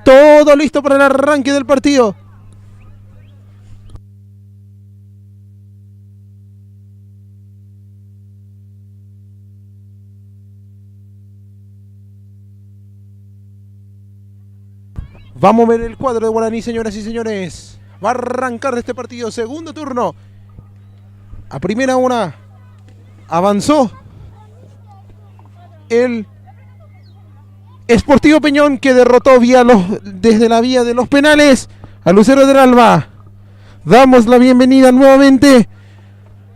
Todo listo para el arranque del partido. Vamos a ver el cuadro de Guaraní, señoras y señores. Va a arrancar este partido, segundo turno. A primera hora avanzó el Sportivo Peñón, que derrotó desde la vía de los penales a Lucero del Alba. Damos la bienvenida nuevamente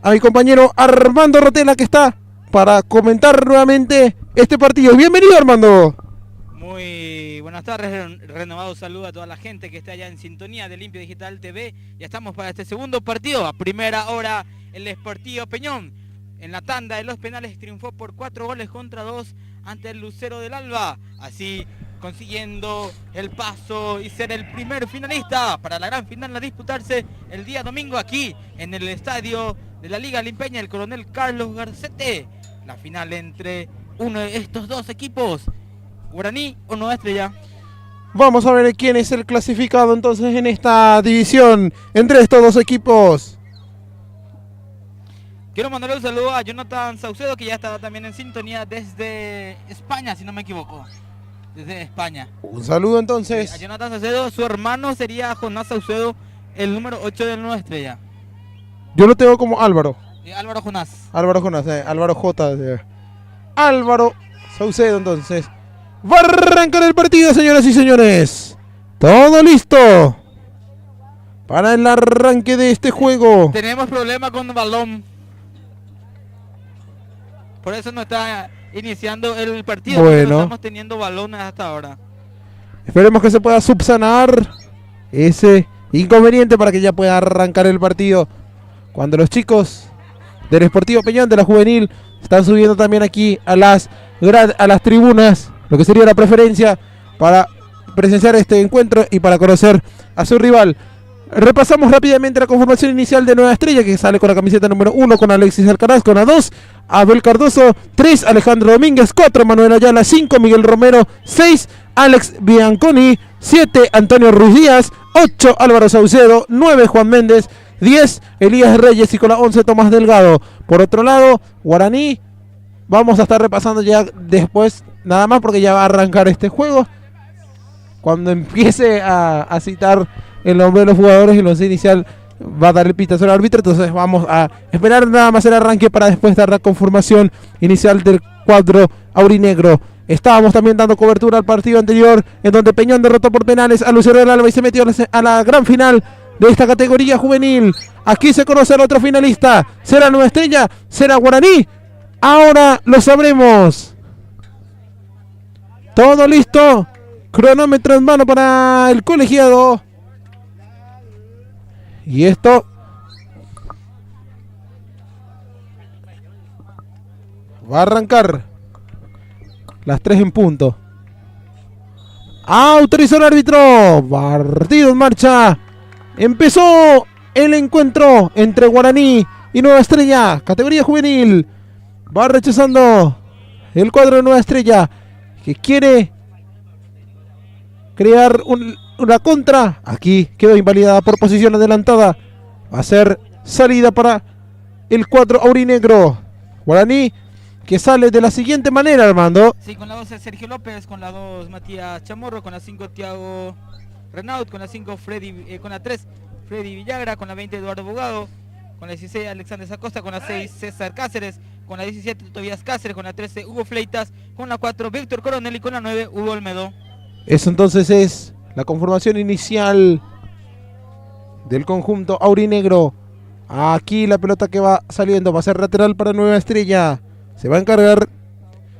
a mi compañero Armando Rotela, que está para comentar nuevamente este partido. Bienvenido, Armando. Muy buenas tardes, renovado saludo a toda la gente que está allá en sintonía de Limpio Digital TV. Ya estamos para este segundo partido. A primera hora el Sportivo Peñón en la tanda de los penales triunfó por 4-2 ante el Lucero del Alba, así consiguiendo el paso y ser el primer finalista para la gran final a disputarse el día domingo aquí en el estadio de la Liga Limpeña, el Coronel Carlos Garcete. La final entre uno de estos dos equipos, Guaraní o Nueva Estrella. Vamos a ver quién es el clasificado entonces en esta división entre estos dos equipos. Quiero mandarle un saludo a Jonathan Saucedo, que ya está también en sintonía desde España, si no me equivoco. Desde España. Un saludo entonces. A Jonathan Saucedo, su hermano sería Jonás Saucedo, el número 8 del Nueva Estrella. Yo lo tengo como Álvaro. Álvaro Jonás. Álvaro Jonás, Álvaro J. Álvaro Saucedo entonces. Va a arrancar el partido, señoras y señores. Todo listo para el arranque de este juego. Tenemos problema con el balón. Por eso no está iniciando el partido. Bueno, no estamos teniendo balones hasta ahora. Esperemos que se pueda subsanar ese inconveniente para que ya pueda arrancar el partido. Cuando los chicos del Sportivo Peñón, de la juvenil, están subiendo también aquí a las tribunas, lo que sería la preferencia para presenciar este encuentro y para conocer a su rival. Repasamos rápidamente la conformación inicial de Nueva Estrella, que sale con la camiseta número 1 con Alexis Alcaraz, con la 2 Abel Cardoso, 3 Alejandro Domínguez, 4 Manuel Ayala, 5 Miguel Romero, 6 Alex Bianconi, 7 Antonio Ruiz Díaz, 8 Álvaro Saucedo, 9 Juan Méndez, 10 Elías Reyes y con la 11 Tomás Delgado. Por otro lado, Guaraní, vamos a estar repasando ya después, nada más porque ya va a arrancar este juego. Cuando empiece a citar el nombre de los jugadores y el once inicial, va a dar el pitazo al árbitro. Entonces vamos a esperar nada más el arranque para después dar la conformación inicial del cuadro aurinegro. Estábamos también dando cobertura al partido anterior, en donde Peñón derrotó por penales a Lucero del Alba y se metió a la gran final de esta categoría juvenil. Aquí se conoce al otro finalista. ¿Será Nueva Estrella? ¿Será Guaraní? Ahora lo sabremos. Todo listo. Cronómetro en mano para el colegiado. Y esto va a arrancar las 3 en punto. Autorizó el árbitro. Partido en marcha. Empezó el encuentro entre Guaraní y Nueva Estrella, categoría juvenil. Va rechazando el cuadro de Nueva Estrella, que quiere crear una contra. Aquí quedó invalidada por posición adelantada. Va a ser salida para el cuadro aurinegro. Guaraní, que sale de la siguiente manera, Armando. Sí, con la 12 Sergio López, con la 2 Matías Chamorro, con la 5 Thiago Renaud, con la 5 con la 3 Freddy Villagra, con la 20 Eduardo Bogado, con la 16 Alexander Zacosta, con la 6 César Cáceres, con la 17 Tobias Cáceres, con la 13 Hugo Fleitas, con la 4 Víctor Coronel y con la 9 Hugo Olmedo. Eso entonces es la conformación inicial del conjunto aurinegro. Aquí la pelota que va saliendo va a ser lateral para Nueva Estrella. Se va a encargar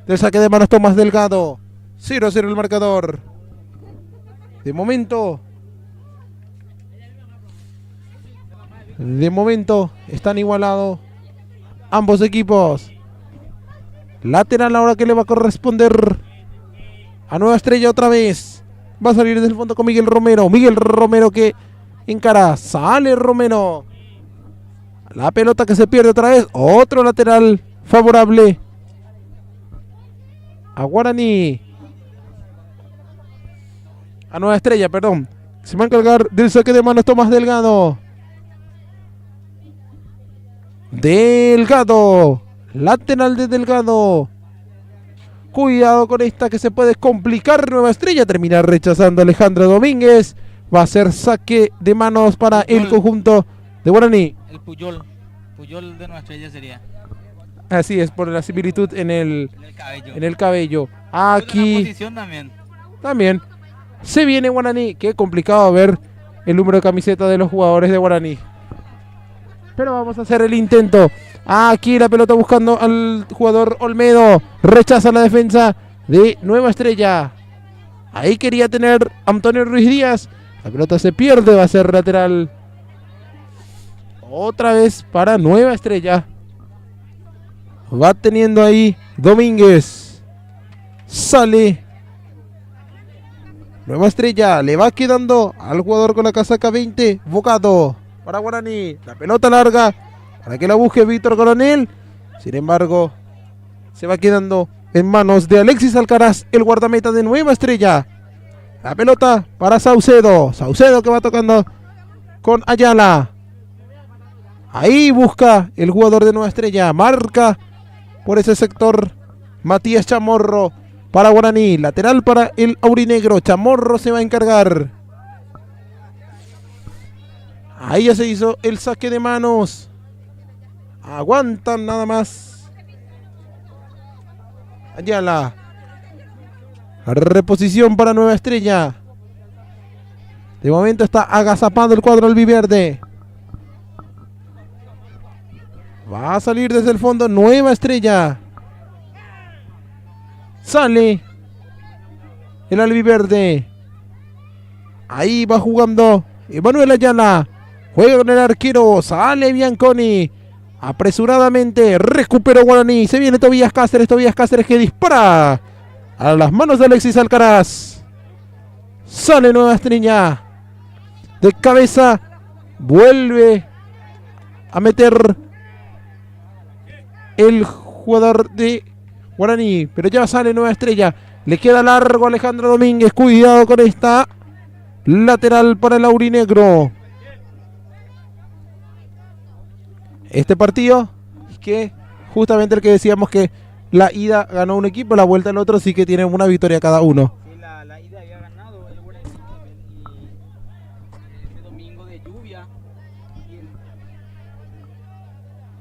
del saque de manos Tomás Delgado. 0-0 el marcador. De momento están igualados ambos equipos. Lateral ahora que le va a corresponder a Nueva Estrella otra vez. Va a salir desde el fondo con Miguel Romero. Miguel Romero que encara. Sale Romero. La pelota que se pierde otra vez. Otro lateral favorable a Guaraní. a Nueva Estrella, perdón. Se va a encargar del saque de manos Tomás Delgado. Delgado. Lateral de Delgado. Cuidado con esta que se puede complicar. Nueva Estrella termina rechazando a Alejandro Domínguez. Va a ser saque de manos para el conjunto de Guaraní. El Puyol de Nueva Estrella sería. Así es, por la similitud en el cabello. Aquí la posición también se viene Guaraní. Qué complicado ver el número de camiseta de los jugadores de Guaraní. Pero vamos a hacer el intento. Aquí la pelota buscando al jugador Olmedo. Rechaza la defensa de Nueva Estrella. Ahí quería tener Antonio Ruiz Díaz. La pelota se pierde, va a ser lateral. Otra vez para Nueva Estrella. Va teniendo ahí Domínguez. Sale. Nueva Estrella. Le va quedando al jugador con la casaca 20. Bocado para Guaraní. La pelota larga para que la busque Víctor Coronel. Sin embargo, se va quedando en manos de Alexis Alcaraz, el guardameta de Nueva Estrella. La pelota para Saucedo. Saucedo que va tocando con Ayala. Ahí busca el jugador de Nueva Estrella. Marca por ese sector Matías Chamorro para Guaraní. Lateral para el aurinegro. Chamorro se va a encargar. Ahí ya se hizo el saque de manos. Aguantan nada más. Ayala. Reposición para Nueva Estrella. De momento está agazapando el cuadro albiverde. Va a salir desde el fondo Nueva Estrella. Sale el albiverde. Ahí va jugando Emanuel Ayala. Juega con el arquero. Sale Bianconi. Apresuradamente recuperó Guaraní. Se viene Tobías Cáceres. Tobías Cáceres que dispara a las manos de Alexis Alcaraz. Sale Nueva Estrella. De cabeza. Vuelve a meter el jugador de Guaraní. Pero ya sale Nueva Estrella. Le queda largo a Alejandro Domínguez. Cuidado con esta. Lateral para el aurinegro. Este partido que justamente el que decíamos que la ida ganó un equipo, la vuelta el otro, sí que tienen una victoria cada uno. Sí, la ida había ganado el Guaraní y este domingo de lluvia.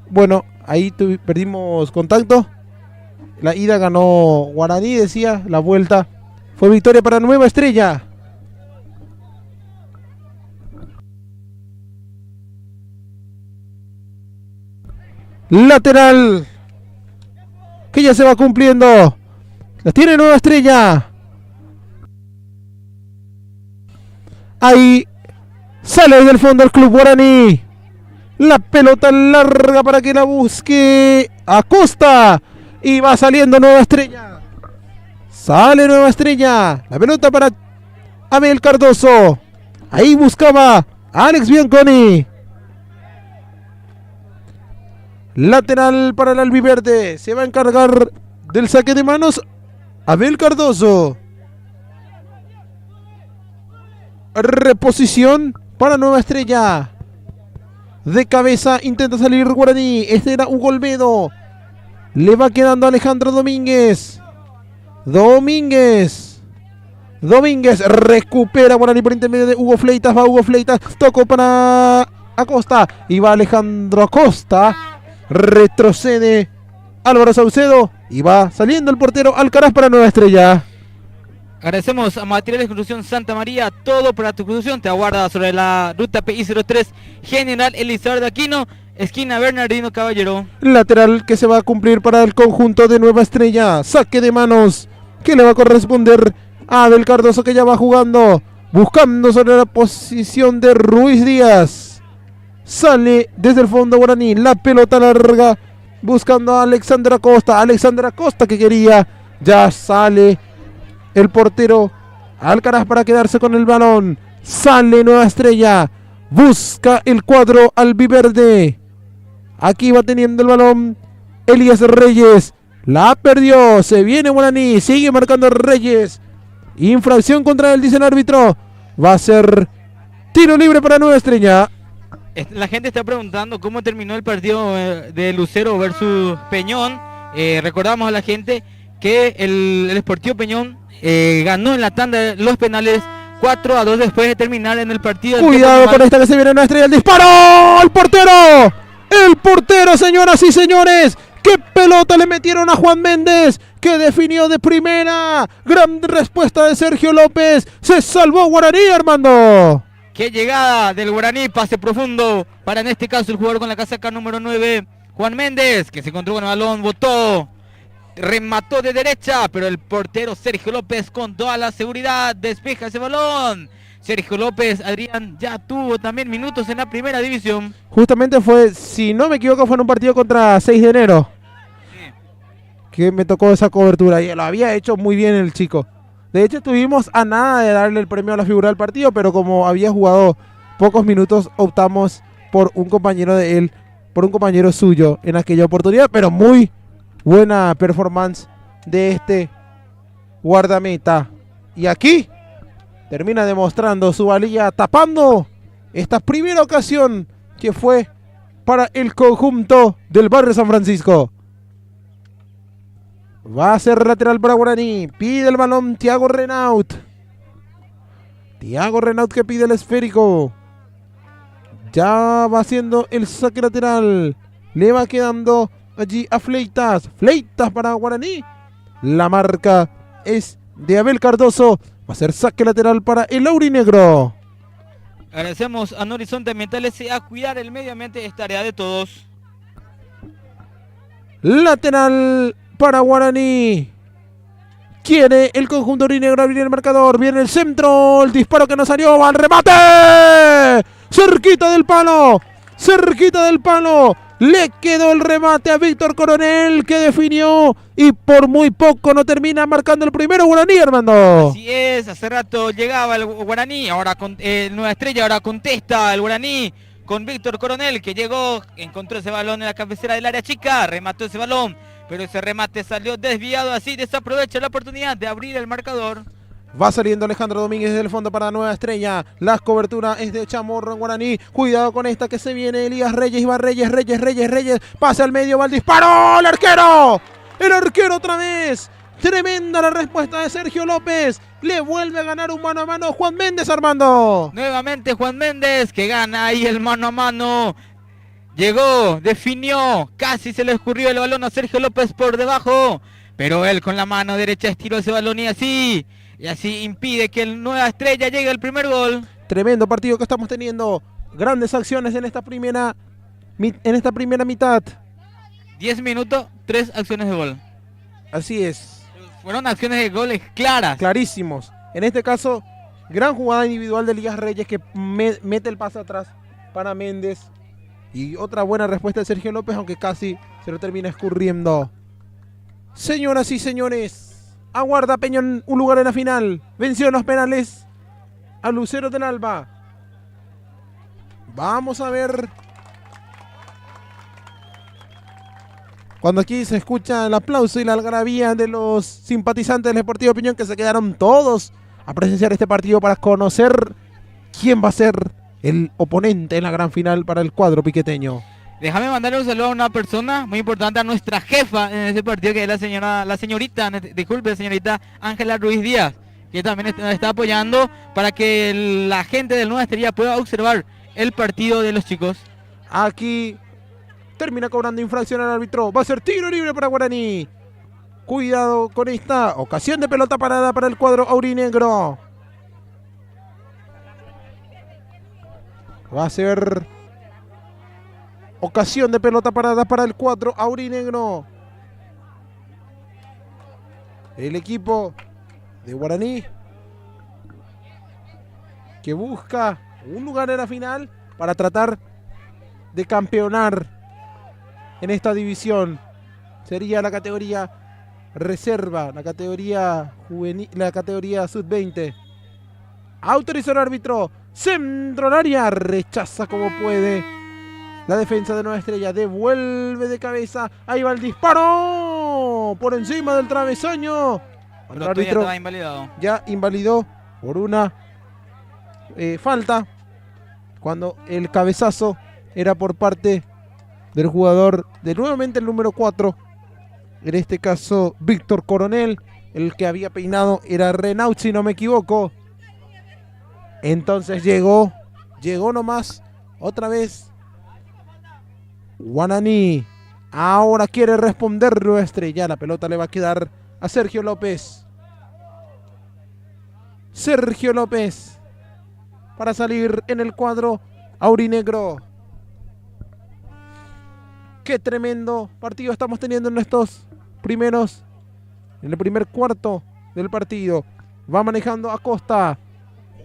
Bueno, ahí perdimos contacto. La ida ganó Guaraní, decía, la vuelta fue victoria para Nueva Estrella. Lateral que ya se va cumpliendo. La tiene Nueva Estrella. Ahí sale desde el fondo el club Guaraní. La pelota larga para que la busque Acosta. Y va saliendo Nueva Estrella. Sale Nueva Estrella. La pelota para Abel Cardoso. Ahí buscaba Alex Bianconi. Lateral para el albiverde. Se va a encargar del saque de manos Abel Cardoso. Reposición para Nueva Estrella. De cabeza intenta salir Guaraní. Este era Hugo Olmedo. Le va quedando Alejandro Domínguez. Domínguez recupera Guaraní por intermedio de Hugo Fleitas. Va Hugo Fleitas. Tocó para Acosta. Y va Alejandro Acosta. Retrocede Álvaro Saucedo. Y va saliendo el portero Alcaraz para Nueva Estrella. Agradecemos a Materiales de Construcción Santa María. Todo para tu construcción. Te aguarda sobre la ruta PI 03 General Elizardo Aquino, esquina Bernardino Caballero. Lateral que se va a cumplir para el conjunto de Nueva Estrella. Saque de manos que le va a corresponder a Abel Cardoso, que ya va jugando. Buscando sobre la posición de Ruiz Díaz. Sale desde el fondo Guaraní. La pelota larga. Buscando a Alexander Acosta. Alexander Acosta que quería. Ya sale el portero Alcaraz para quedarse con el balón. Sale Nueva Estrella. Busca el cuadro albiverde. Aquí va teniendo el balón Elías Reyes. La perdió. Se viene Guaraní. Sigue marcando Reyes. Infracción contra él, dice el árbitro. Va a ser tiro libre para Nueva Estrella. La gente está preguntando cómo terminó el partido de Lucero versus Peñón. Recordamos a la gente que el Sportivo Peñón ganó en la tanda de los penales 4-2 después de terminar en el partido. Cuidado con esta que se viene Nueva Estrella. El disparo. ¡El portero! ¡El portero, señoras y señores! ¡Qué pelota le metieron a Juan Méndez! Que definió de primera. Gran respuesta de Sergio López. Se salvó Guaraní, Armando. Qué llegada del Guaraní, pase profundo para en este caso el jugador con la casaca número 9, Juan Méndez, que se encontró con el balón, botó, remató de derecha, pero el portero Sergio López con toda la seguridad despeja ese balón. Sergio López, Adrián, ya tuvo también minutos en la primera división. Justamente fue, si no me equivoco, fue en un partido contra 6 de enero. Sí. Que me tocó esa cobertura y lo había hecho muy bien el chico. De hecho, estuvimos a nada de darle el premio a la figura del partido, pero como había jugado pocos minutos, optamos por un compañero de él, por un compañero suyo en aquella oportunidad, pero muy buena performance de este guardameta. Y aquí termina demostrando su valía, tapando esta primera ocasión que fue para el conjunto del barrio San Francisco. Va a ser lateral para Guaraní. Pide el balón Thiago Renaut. Thiago Renaut que pide el esférico. Ya va haciendo el saque lateral. Le va quedando allí a Fleitas. Fleitas para Guaraní. La marca es de Abel Cardoso. Va a ser saque lateral para el aurinegro. Agradecemos a Horizonte Ambiental S.A. cuidar el medio ambiente es tarea de todos. Lateral para Guaraní. Quiere el conjunto aurinegro abrir el marcador. Viene el centro. El disparo que no salió. Va al remate. Cerquita del palo. Cerquita del palo. Le quedó el remate a Víctor Coronel, que definió y por muy poco no termina marcando el primero Guaraní, Armando. Así es, hace rato llegaba el Guaraní, ahora con Nueva Estrella, ahora contesta el Guaraní con Víctor Coronel, que llegó, encontró ese balón en la cabecera del área chica, remató ese balón, pero ese remate salió desviado, así desaprovecha la oportunidad de abrir el marcador. Va saliendo Alejandro Domínguez desde el fondo para Nueva Estrella. La cobertura es de Chamorro en Guaraní. Cuidado con esta que se viene. Elías Reyes. Y va Reyes. Pasa al medio. Va el disparo. El arquero. El arquero otra vez. Tremenda la respuesta de Sergio López. Le vuelve a ganar un mano a mano Juan Méndez, Armando. Nuevamente Juan Méndez que gana ahí el mano a mano. Llegó, definió. Casi se le escurrió el balón a Sergio López por debajo. Pero él con la mano derecha estiró ese balón y así impide que el Nueva Estrella llegue al primer gol. Tremendo partido que estamos teniendo. Grandes acciones en esta primera mitad. 10 minutos, 3 acciones de gol. Así es. Fueron acciones de goles claras. Clarísimos. En este caso, gran jugada individual de Elías Reyes que mete el pase atrás para Méndez. Y otra buena respuesta de Sergio López, aunque casi se lo termina escurriendo. Señoras y señores, aguarda Peñón un lugar en la final. Venció en los penales a Lucero del Alba. Vamos a ver. Cuando aquí se escucha el aplauso y la algarabía de los simpatizantes del Deportivo Peñón, que se quedaron todos a presenciar este partido para conocer quién va a ser el oponente en la gran final para el cuadro piqueteño. Déjame mandarle un saludo a una persona muy importante, a nuestra jefa en ese partido, que es la señorita Ángela Ruiz Díaz, que también está apoyando para que la gente del Nueva Estrella pueda observar el partido de los chicos. Aquí termina cobrando infracción al árbitro. Va a ser tiro libre para Guaraní. Cuidado con esta ocasión de pelota parada para el cuadro aurinegro. Va a ser ocasión de pelota parada para el cuadro aurinegro. El equipo de Guaraní, que busca un lugar en la final para tratar de campeonar en esta división. Sería la categoría reserva, la categoría juvenil, la categoría sub-20. Autorizó el árbitro. Centro al área. Rechaza como puede la defensa de Nueva Estrella. Devuelve de cabeza. Ahí va el disparo. Por encima del travesaño. Cuando Pero el todavía árbitro estaba invalidado. ya invalidó por una falta, cuando el cabezazo era por parte del jugador de nuevamente el número 4, en este caso Víctor Coronel. El que había peinado era Renaud, si no me equivoco. Entonces llegó nomás otra vez Guaraní. Ahora quiere responder Nueva Estrella. La pelota le va a quedar a Sergio López. Sergio López para salir en el cuadro aurinegro. Qué tremendo partido estamos teniendo en en el primer cuarto del partido. Va manejando Acosta.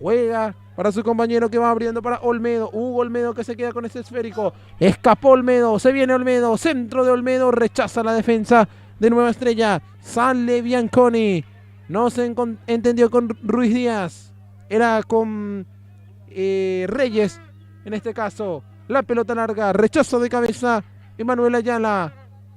Juega para su compañero que va abriendo para Olmedo. Hugo Olmedo que se queda con ese esférico. Escapó Olmedo. Se viene Olmedo. Centro de Olmedo. Rechaza la defensa de Nueva Estrella. Sale Bianconi. No se entendió con Ruiz Díaz. Era con Reyes. En este caso, la pelota larga. Rechazo de cabeza. Emanuel Ayala.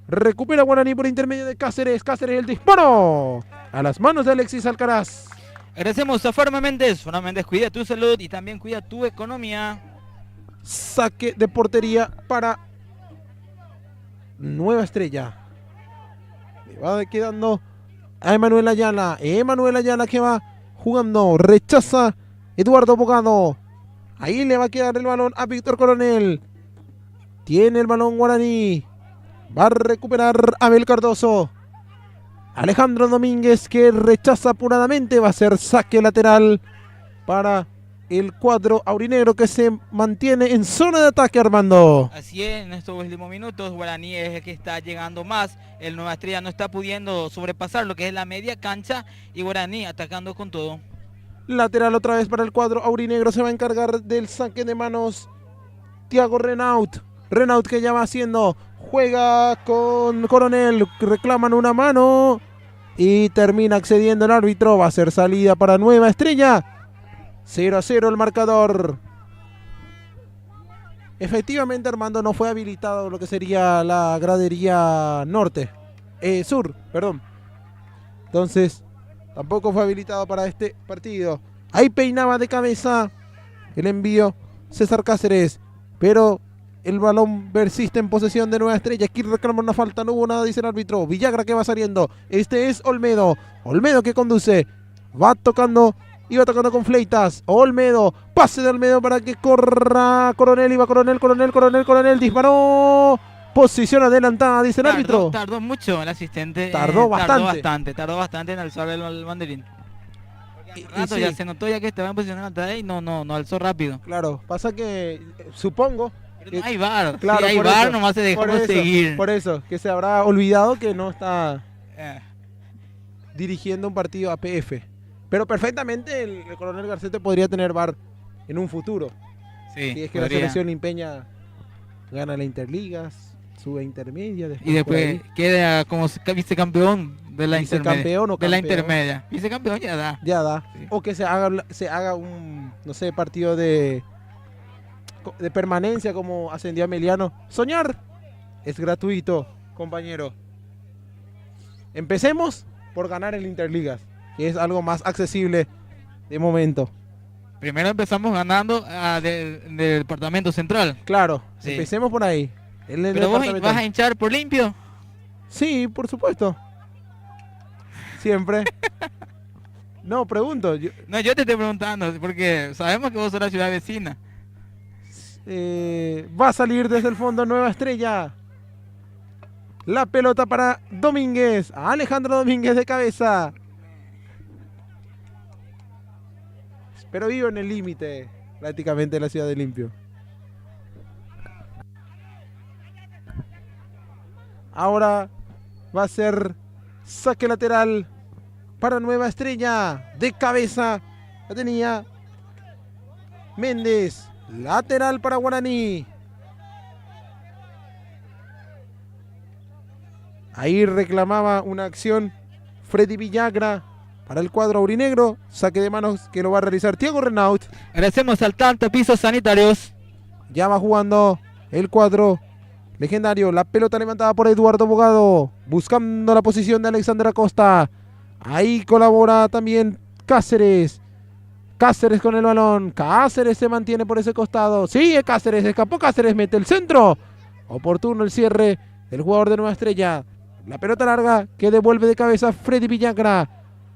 Recupera Guaraní por intermedio de Cáceres. Cáceres el disparo. A las manos de Alexis Alcaraz. Agradecemos a Farma Méndez. Farma Méndez cuida tu salud y también cuida tu economía. Saque de portería para Nueva Estrella. Le va quedando a Emanuel Ayala. Emanuel Ayala que va jugando. Rechaza Eduardo Bogado. Ahí le va a quedar el balón a Víctor Coronel. Tiene el balón Guaraní. Va a recuperar Abel Cardoso. Alejandro Domínguez que rechaza apuradamente. Va a ser saque lateral para el cuadro aurinegro que se mantiene en zona de ataque, Armando. Así es, en estos últimos minutos Guaraní es el que está llegando más. El Nueva Estrella no está pudiendo sobrepasar lo que es la media cancha y Guaraní atacando con todo. Lateral otra vez para el cuadro aurinegro. Se va a encargar del saque de manos Thiago Renaud. Renaud que ya va haciendo. Juega con Coronel. Reclaman una mano. Y termina accediendo el árbitro. Va a ser salida para Nueva Estrella. 0-0 el marcador. Efectivamente, Armando, no fue habilitado lo que sería la gradería sur, perdón. Entonces, tampoco fue habilitado para este partido. Ahí peinaba de cabeza el envío César Cáceres. Pero el balón persiste en posesión de Nueva Estrella. Aquí reclama una falta, no hubo nada, dice el árbitro. Villagra que va saliendo. Este es Olmedo. Olmedo que conduce. Va tocando. Iba tocando con Fleitas. Olmedo. Pase de Olmedo para que corra Coronel. Iba Coronel. Disparó. Posición adelantada, dice el árbitro. Tardó mucho el asistente. Tardó bastante en alzar el banderín. Y sí. Ya se notó ya que estaba en posición adelantada y no alzó rápido. Claro, pasa que supongo. Pero no hay VAR. Claro, si hay VAR nomás se dejó seguir. Por eso, que se habrá olvidado que no está dirigiendo un partido APF. Pero perfectamente el Coronel Garcete podría tener VAR en un futuro. Sí, si es que la selección limpeña gana la Interligas, sube a intermedia. Y después queda como vicecampeón de la intermedia. De la intermedia. Vicecampeón ya da. Sí. O que se haga un, no sé, partido de permanencia como ascendió Emiliano. Soñar es gratuito, compañero. Empecemos por ganar el Interligas, que es algo más accesible de momento. Primero empezamos ganando del departamento central. Claro, sí. Empecemos por ahí. ¿Pero vos vas a hinchar por limpio? Sí, por supuesto. Siempre. No, pregunto. Yo te estoy preguntando, porque sabemos que vos sos la ciudad vecina. Va a salir desde el fondo Nueva Estrella. La pelota para Domínguez. Alejandro Domínguez de cabeza. Pero vivo en el límite prácticamente de la ciudad de Limpio. Ahora va a ser saque lateral para Nueva Estrella. De cabeza la tenía Méndez. Lateral para Guaraní. Ahí reclamaba una acción Freddy Villagra para el cuadro aurinegro. Saque de manos que lo va a realizar Thiago Renaud. Agradecemos al Tanta Pisos Sanitarios. Ya va jugando el cuadro legendario. La pelota levantada por Eduardo Bogado. Buscando la posición de Alexander Acosta. Ahí colabora también Cáceres. Cáceres con el balón. Cáceres se mantiene por ese costado. Sigue Cáceres. Escapó Cáceres. Mete el centro. Oportuno el cierre del jugador de Nueva Estrella. La pelota larga que devuelve de cabeza Freddy Villagra.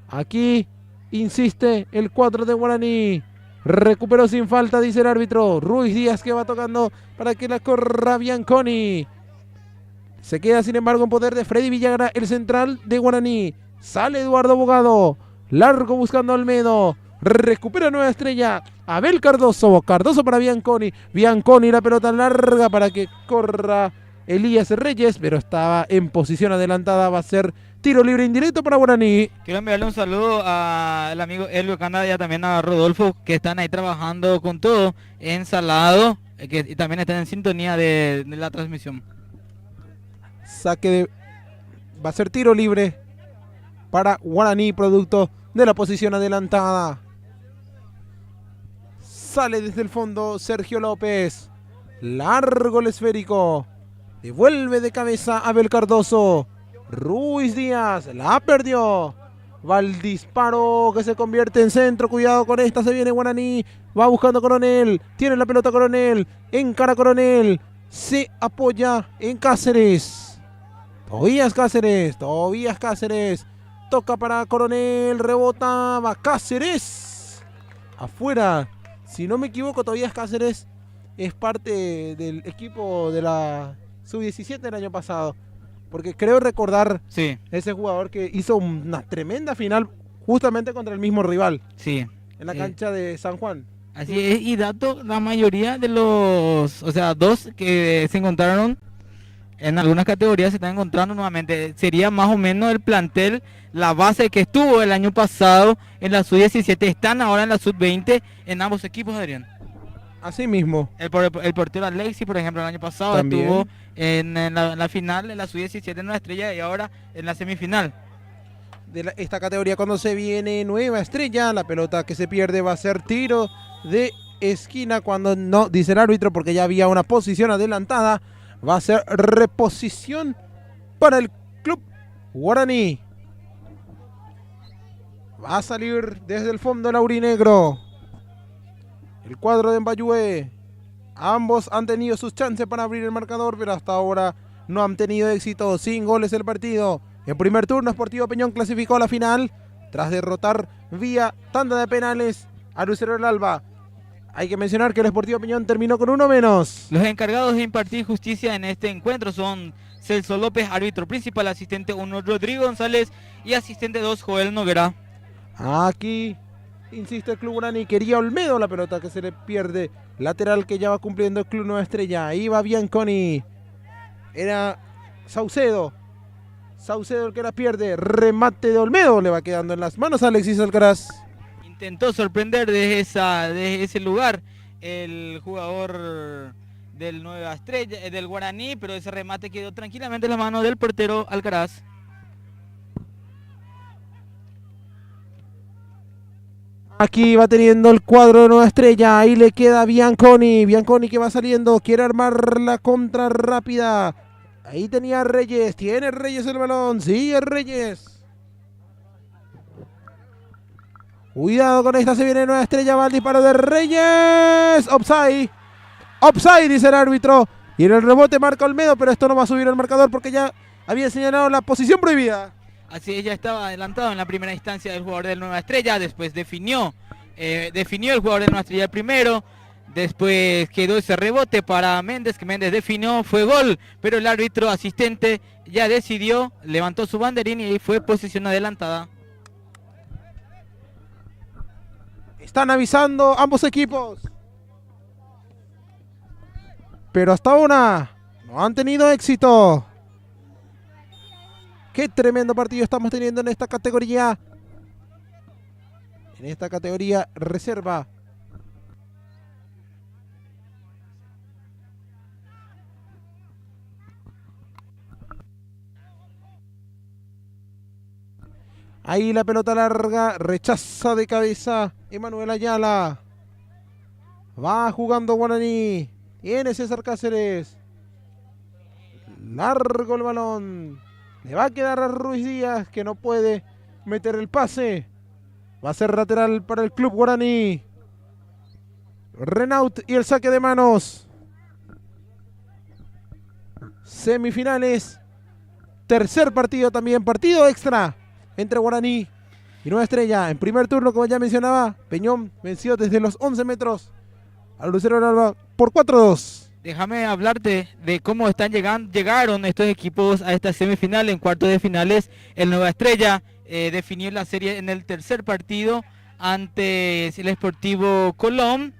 Aquí insiste el 4 de Guaraní. Recuperó sin falta, dice el árbitro. Ruiz Díaz que va tocando para que la corra Bianconi. Se queda sin embargo en poder de Freddy Villagra, el central de Guaraní. Sale Eduardo Bogado. Largo buscando a Olmedo. Recupera Nueva Estrella. Abel Cardoso. Cardoso para Bianconi. Bianconi la pelota larga para que corra Elías Reyes, pero estaba en posición adelantada. Va a ser tiro libre indirecto para Guaraní. Quiero enviarle un saludo al amigo Elvio Canda y también a Rodolfo, que están ahí trabajando con todo en Salado, y también están en sintonía de la transmisión. Saque de... Va a ser tiro libre para Guaraní, producto de la posición adelantada. Sale desde el fondo Sergio López. Largo el esférico. Devuelve de cabeza Abel Cardoso. Ruiz Díaz la perdió. Va el disparo que se convierte en centro. Cuidado con esta, se viene Guaraní. Va buscando Coronel. Tiene la pelota Coronel. Encara Coronel. Se apoya en Cáceres. Tobías Cáceres. Toca para Coronel. Rebota. Va Cáceres. Afuera. Si no me equivoco, Tobías Cáceres es parte del equipo de la Sub-17 del año pasado. Porque creo recordar ese jugador que hizo una tremenda final justamente contra el mismo rival. Sí. En la cancha de San Juan. Así es, y dato, la mayoría de los, dos que se encontraron en algunas categorías se están encontrando nuevamente. Sería más o menos el plantel, la base que estuvo el año pasado en la Sub-17. Están ahora en la Sub-20 en ambos equipos, Adrián. Así mismo. El portero Alexis, por ejemplo, el año pasado también estuvo en la final de la Sub-17 en Nueva Estrella y ahora en la semifinal. De esta categoría cuando se viene Nueva Estrella, la pelota que se pierde va a ser tiro de esquina cuando no, dice el árbitro, porque ya había una posición adelantada. Va a ser reposición para el club Guaraní. Va a salir desde el fondo el aurinegro. El cuadro de Mbayué. Ambos han tenido sus chances para abrir el marcador, pero hasta ahora no han tenido éxito. Sin goles el partido. En primer turno, Sportivo Peñón clasificó a la final tras derrotar vía tanda de penales a Lucero del Alba. Hay que mencionar que el Sportivo Peñón terminó con uno menos. Los encargados de impartir justicia en este encuentro son Celso López, árbitro principal, asistente 1 Rodrigo González y asistente 2 Joel Noguera. Aquí insiste el club Guaraní. Quería Olmedo la pelota que se le pierde. Lateral que ya va cumpliendo el club Nueva Estrella. Ahí va Bianconi. Era Saucedo. Saucedo el que la pierde. Remate de Olmedo. Le va quedando en las manos a Alexis Alcaraz. Intentó sorprender desde ese lugar el jugador del Nueva Estrella, del Guaraní, pero ese remate quedó tranquilamente en la mano del portero Alcaraz. Aquí va teniendo el cuadro de Nueva Estrella. Ahí le queda Bianconi. Bianconi que va saliendo. Quiere armar la contra rápida. Ahí tenía Reyes. Tiene Reyes el balón. Sigue Reyes. Cuidado con esta. Se viene Nueva Estrella. Va el disparo de Reyes. Offside. Offside, dice el árbitro. Y en el rebote marca Olmedo. Pero esto no va a subir el marcador porque ya había señalado la posición prohibida. Así es, ya estaba adelantado en la primera instancia del jugador de Nueva Estrella, después definió el jugador de Nueva Estrella primero, después quedó ese rebote para Méndez, que Méndez definió, fue gol, pero el árbitro asistente ya decidió, levantó su banderín y ahí fue posición adelantada. Están avisando ambos equipos. Pero hasta ahora no han tenido éxito. Qué tremendo partido estamos teniendo en esta categoría. En esta categoría reserva. Ahí la pelota larga. Rechaza de cabeza Emanuel Ayala. Va jugando Guaraní. Tiene César Cáceres. Largo el balón. Le va a quedar a Ruiz Díaz, que no puede meter el pase. Va a ser lateral para el club guaraní. Renault y el saque de manos. Semifinales. Tercer partido también, partido extra entre Guaraní y Nueva Estrella. En primer turno, como ya mencionaba, Peñón venció desde los 11 metros al Lucero del Alba por 4-2. Déjame hablarte de cómo llegaron estos equipos a esta semifinal. En cuartos de finales, el Nueva Estrella definió la serie en el tercer partido ante el Sportivo Colón,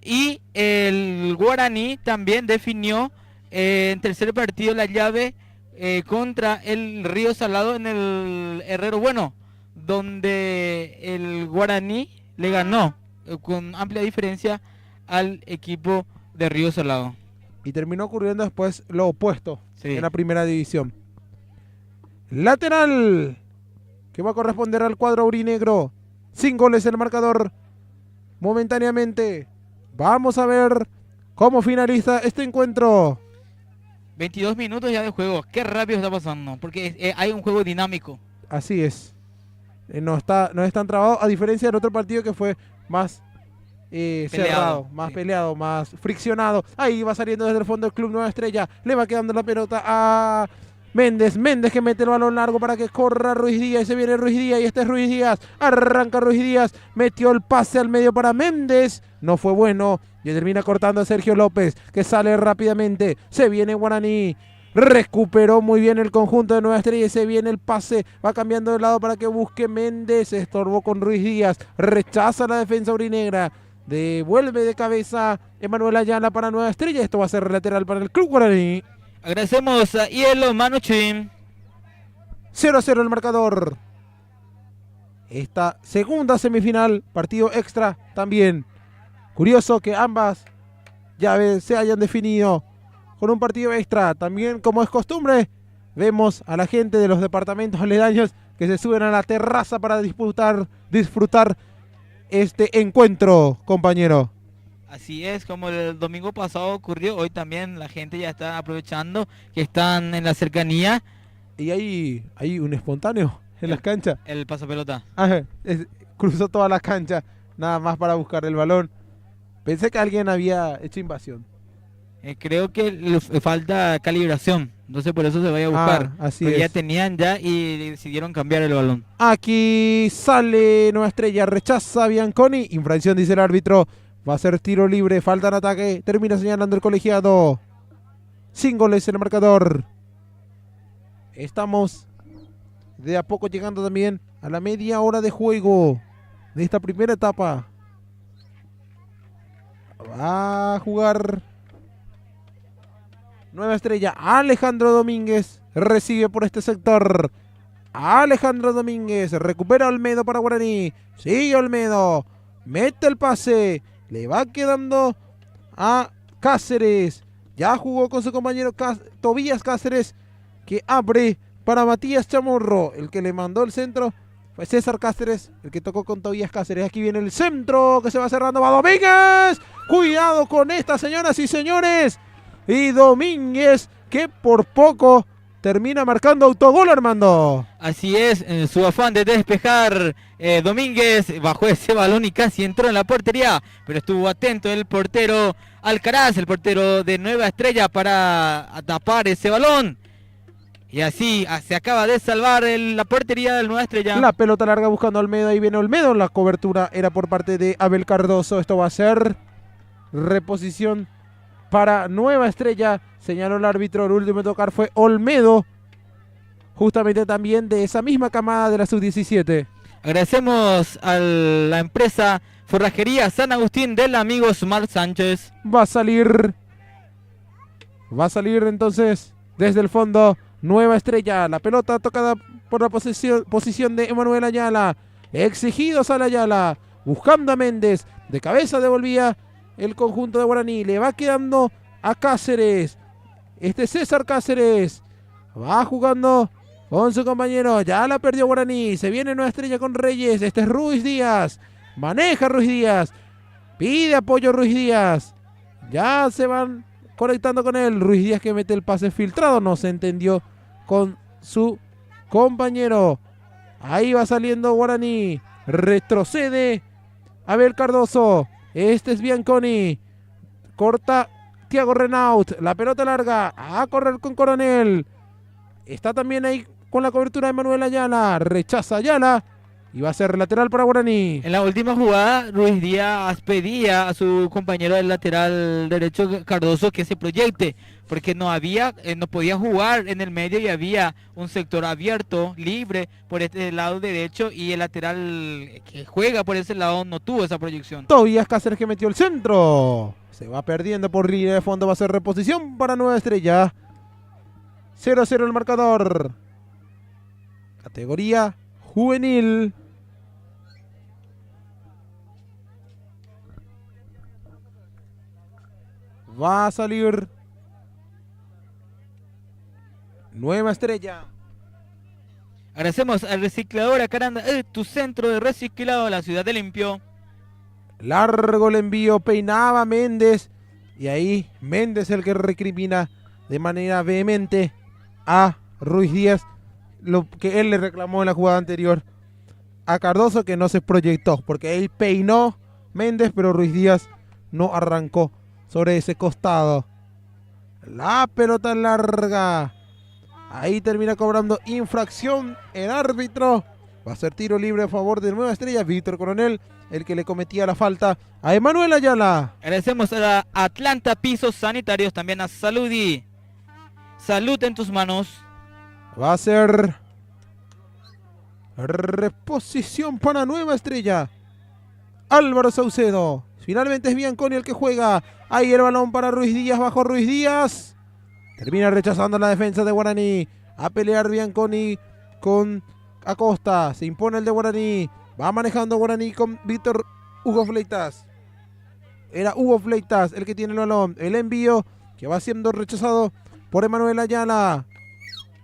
y el Guaraní también definió en tercer partido la llave contra el Río Salado en el Herrero Bueno, donde el Guaraní le ganó con amplia diferencia al equipo de Río Salado. Y terminó ocurriendo después lo opuesto, Sí. en la primera división. Lateral, que va a corresponder al cuadro aurinegro. 5 goles en el marcador. Momentáneamente, vamos a ver cómo finaliza este encuentro. 22 minutos ya de juego. Qué rápido está pasando, porque hay un juego dinámico. Así es. No es tan trabado, a diferencia del otro partido que fue más cerrado, más sí. peleado, más friccionado. Ahí va saliendo desde el fondo el club Nueva Estrella. Le va quedando la pelota a Méndez. Méndez que mete el balón largo para que corra Ruiz Díaz. Y se viene Ruiz Díaz y este es Ruiz Díaz. Arranca Ruiz Díaz. Metió el pase al medio para Méndez. No fue bueno. Y termina cortando a Sergio López, que sale rápidamente. Se viene Guaraní. Recuperó muy bien el conjunto de Nueva Estrella y se viene el pase. Va cambiando de lado para que busque Méndez. Estorbó con Ruiz Díaz. Rechaza la defensa aurinegra. Devuelve de cabeza Emanuel Ayala para Nueva Estrella. Esto va a ser lateral para el club guaraní. Agradecemos a Hielo Manuchin. 0-0 el marcador. Esta segunda semifinal, partido extra también. Curioso que ambas llaves se hayan definido con un partido extra. También, como es costumbre, vemos a la gente de los departamentos aledaños que se suben a la terraza para disfrutar este encuentro, compañero. Así es, como el domingo pasado ocurrió, hoy también la gente ya está aprovechando que están en la cercanía. Y hay un espontáneo en las canchas. El pasapelota. Cruzó toda la cancha, nada más para buscar el balón. Pensé que alguien había hecho invasión. Creo que le falta calibración, entonces por eso se vaya a buscar. Así Porque es. ya tenían y decidieron cambiar el balón. Aquí sale Nueva Estrella, rechaza a Bianconi. Infracción, dice el árbitro. Va a ser tiro libre, falta en ataque. Termina señalando el colegiado. 5 goles en el marcador. Estamos de a poco llegando también a la media hora de juego de esta primera etapa. Va a jugar Nueva Estrella. Alejandro Domínguez recibe por este sector. Alejandro Domínguez recupera a Olmedo para Guaraní. Sigue Olmedo. Mete el pase. Le va quedando a Cáceres. Ya jugó con su compañero Tobías Cáceres, que abre para Matías Chamorro. El que le mandó el centro fue César Cáceres, el que tocó con Tobías Cáceres. Aquí viene el centro que se va cerrando. Va Domínguez. Cuidado con esta, señoras y señores. Y Domínguez, que por poco termina marcando autogol, Armando. Así es, en su afán de despejar, Domínguez bajó ese balón y casi entró en la portería, pero estuvo atento el portero Alcaraz, el portero de Nueva Estrella, para tapar ese balón. Y así se acaba de salvar la portería del Nueva Estrella. La pelota larga buscando a Olmedo, ahí viene Olmedo. La cobertura era por parte de Abel Cardoso. Esto va a ser reposición para Nueva Estrella, señaló el árbitro. El último en tocar fue Olmedo, justamente también de esa misma camada de la sub-17. Agradecemos a la empresa Forrajería San Agustín del amigo Sumar Sánchez. Va a salir entonces desde el fondo Nueva Estrella. La pelota tocada por la posición de Emanuel Ayala. Exigido sale Ayala, buscando a Méndez. De cabeza devolvía el conjunto de Guaraní. Le va quedando a Cáceres. César Cáceres va jugando con su compañero. Ya la perdió Guaraní. Se viene Nueva Estrella con Reyes. Este es Ruiz Díaz. Maneja Ruiz Díaz. Pide apoyo Ruiz Díaz. Ya se van conectando con él. Ruiz Díaz que mete el pase filtrado. No se entendió con su compañero. Ahí va saliendo Guaraní. Retrocede Abel Cardoso. Este es Bianconi. Corta Thiago Renaud. La pelota larga. A correr con Coronel. Está también ahí con la cobertura de Manuel Ayala. Rechaza Ayala. Y va a ser lateral para Guaraní. En la última jugada, Ruiz Díaz pedía a su compañero del lateral derecho, Cardoso, que se proyecte, porque no podía jugar en el medio y había un sector abierto, libre, por este lado derecho, y el lateral que juega por ese lado no tuvo esa proyección. Tobías Cáceres, que metió el centro. Se va perdiendo por línea de fondo. Va a ser reposición para Nueva Estrella. 0-0 el marcador. Categoría juvenil. Va a salir Nueva Estrella. Agradecemos al reciclador Acaranda, tu centro de reciclado, la ciudad de Limpio. Largo el envío, peinaba Méndez. Y ahí Méndez el que recrimina de manera vehemente a Ruiz Díaz lo que él le reclamó en la jugada anterior a Cardoso, que no se proyectó, porque él peinó Méndez, pero Ruiz Díaz no arrancó sobre ese costado. La pelota larga. Ahí termina cobrando infracción el árbitro. Va a ser tiro libre a favor de Nueva Estrella. Víctor Coronel, el que le cometía la falta a Emanuel Ayala. Agradecemos a la Atlanta Pisos Sanitarios, también a Saludi. Salud en tus manos. Va a ser reposición para Nueva Estrella. Álvaro Saucedo. Finalmente es Bianconi el que juega. Ahí el balón para Ruiz Díaz. Bajo Ruiz Díaz. Termina rechazando la defensa de Guaraní. A pelear Bianconi con Acosta. Se impone el de Guaraní. Va manejando Guaraní con Víctor Hugo Fleitas. Era Hugo Fleitas el que tiene el balón. El envío que va siendo rechazado por Emanuel Ayala.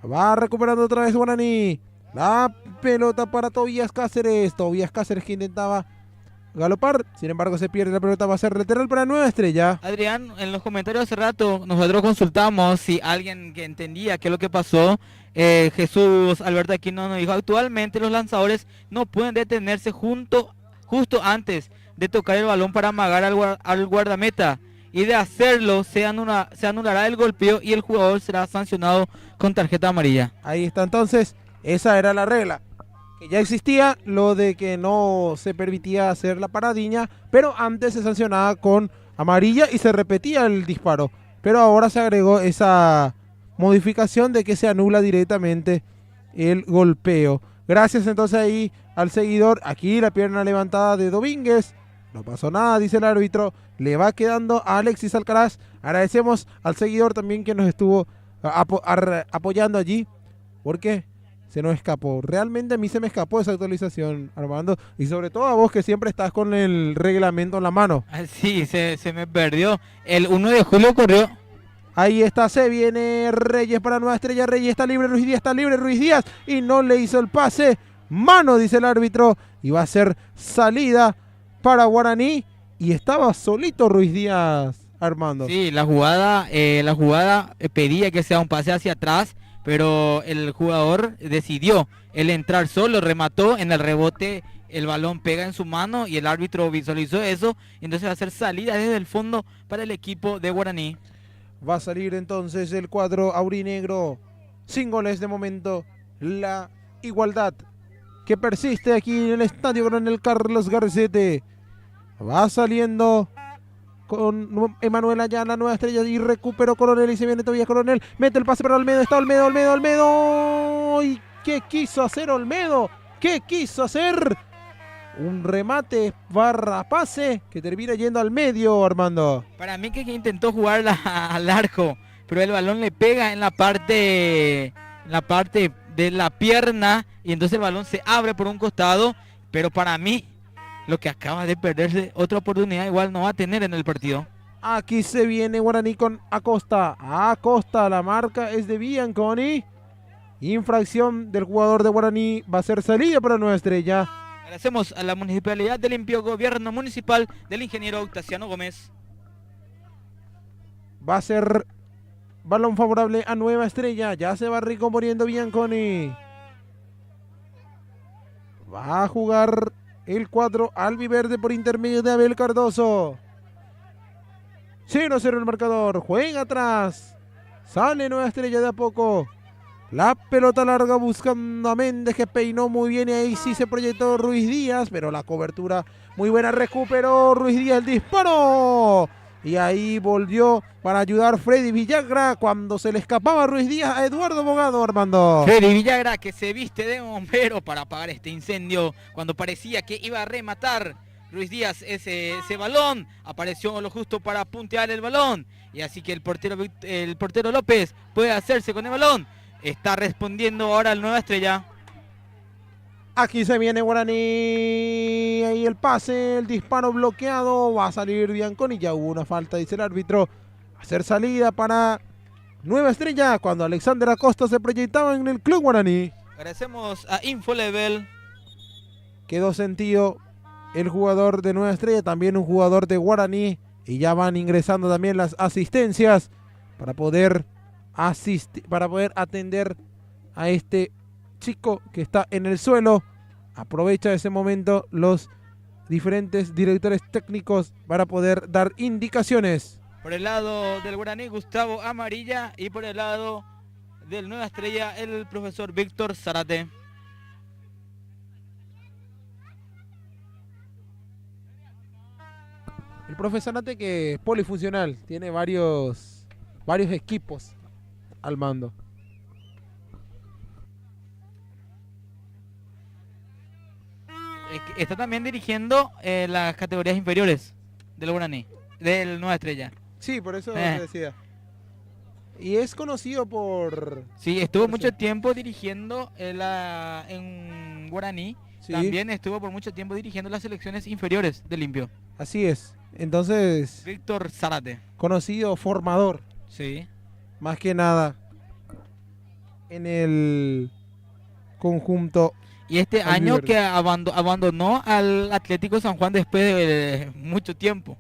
Va recuperando otra vez Guaraní. La pelota para Tobías Cáceres. Tobías Cáceres que intentaba galopar, sin embargo se pierde la pelota. Va a ser lateral para Nueva Estrella. Adrián, en los comentarios hace rato nosotros consultamos si alguien que entendía qué es lo que pasó. Jesús Alberto Aquino nos dijo: actualmente los lanzadores no pueden detenerse justo antes de tocar el balón para amagar al guardameta, y de hacerlo se anulará el golpeo y el jugador será sancionado con tarjeta amarilla. Ahí está, entonces esa era la regla, que ya existía lo de que no se permitía hacer la paradiña, pero antes se sancionaba con amarilla y se repetía el disparo, pero ahora se agregó esa modificación de que se anula directamente el golpeo. Gracias entonces ahí al seguidor. Aquí la pierna levantada de Domínguez. No pasó nada, dice el árbitro. Le va quedando a Alexis Alcaraz. Agradecemos al seguidor también que nos estuvo apoyando allí, porque se nos escapó. Realmente a mí se me escapó esa actualización, Armando. Y sobre todo a vos, que siempre estás con el reglamento en la mano. Sí, se me perdió. El 1 de julio corrió. Ahí está, se viene Reyes para Nueva Estrella. Reyes está libre, Ruiz Díaz está libre, Ruiz Díaz. Y no le hizo el pase. Mano, dice el árbitro. Y va a ser salida para Guaraní. Y estaba solito Ruiz Díaz, Armando. Sí, la jugada pedía que sea un pase hacia atrás, pero el jugador decidió el entrar solo, remató en el rebote, el balón pega en su mano y el árbitro visualizó eso, y entonces va a ser salida desde el fondo para el equipo de Guaraní. Va a salir entonces el cuadro aurinegro sin goles de momento. La igualdad que persiste aquí en el estadio Coronel Carlos Garcete. Va saliendo con Emanuel Ayala, Nueva Estrella, y recuperó Coronel y se viene todavía Coronel. Mete el pase para Olmedo, está Olmedo. ¿Y qué quiso hacer Olmedo? ¿Qué quiso hacer? Un remate barra pase que termina yendo al medio, Armando. Para mí que intentó jugar al arco, pero el balón le pega en la parte de la pierna y entonces el balón se abre por un costado, pero para mí lo que acaba de perderse, otra oportunidad igual no va a tener en el partido. Aquí se viene Guaraní con Acosta. Acosta, la marca es de Bianconi. Infracción del jugador de Guaraní. Va a ser salida para Nueva Estrella. Agradecemos a la Municipalidad de Limpio, Gobierno Municipal del ingeniero Octaciano Gómez. Va a ser balón favorable a Nueva Estrella. Ya se va recomponiendo Bianconi. Va a jugar el cuadro albiverde por intermedio de Abel Cardoso. 0-0 el marcador. Juega atrás. Sale Nueva Estrella de a poco. La pelota larga buscando a Méndez, que peinó muy bien y ahí sí se proyectó Ruiz Díaz, pero la cobertura muy buena, recuperó Ruiz Díaz el disparo. Y ahí volvió para ayudar Freddy Villagra cuando se le escapaba a Ruiz Díaz a Eduardo Bogado, Armando. Freddy Villagra, que se viste de bombero para apagar este incendio cuando parecía que iba a rematar Ruiz Díaz ese balón, apareció lo justo para puntear el balón, y así que el portero López puede hacerse con el balón. Está respondiendo ahora el Nueva Estrella. Aquí se viene Guaraní. Ahí el pase, el disparo bloqueado. Va a salir Bianconi. Ya hubo una falta, dice el árbitro. Hacer salida para Nueva Estrella cuando Alexander Acosta se proyectaba en el club Guaraní. Agradecemos a Infolevel. Quedó sentido el jugador de Nueva Estrella, también un jugador de Guaraní. Y ya van ingresando también las asistencias para poder atender a este chico que está en el suelo. Aprovecha ese momento los diferentes directores técnicos para poder dar indicaciones. Por el lado del Guaraní, Gustavo Amarilla, y por el lado del Nueva Estrella, el profesor Víctor Zárate. El profesor Zárate, que es polifuncional, tiene varios equipos al mando. Está también dirigiendo las categorías inferiores del Guaraní, del Nueva Estrella. Sí, por eso te decía. Y es conocido por... Sí, estuvo mucho tiempo dirigiendo en Guaraní. Sí. También estuvo por mucho tiempo dirigiendo las selecciones inferiores de Limpio. Así es. Entonces... Víctor Zárate. Conocido formador. Sí. Más que nada en el conjunto. Y este año que abandonó al Atlético San Juan después de mucho tiempo.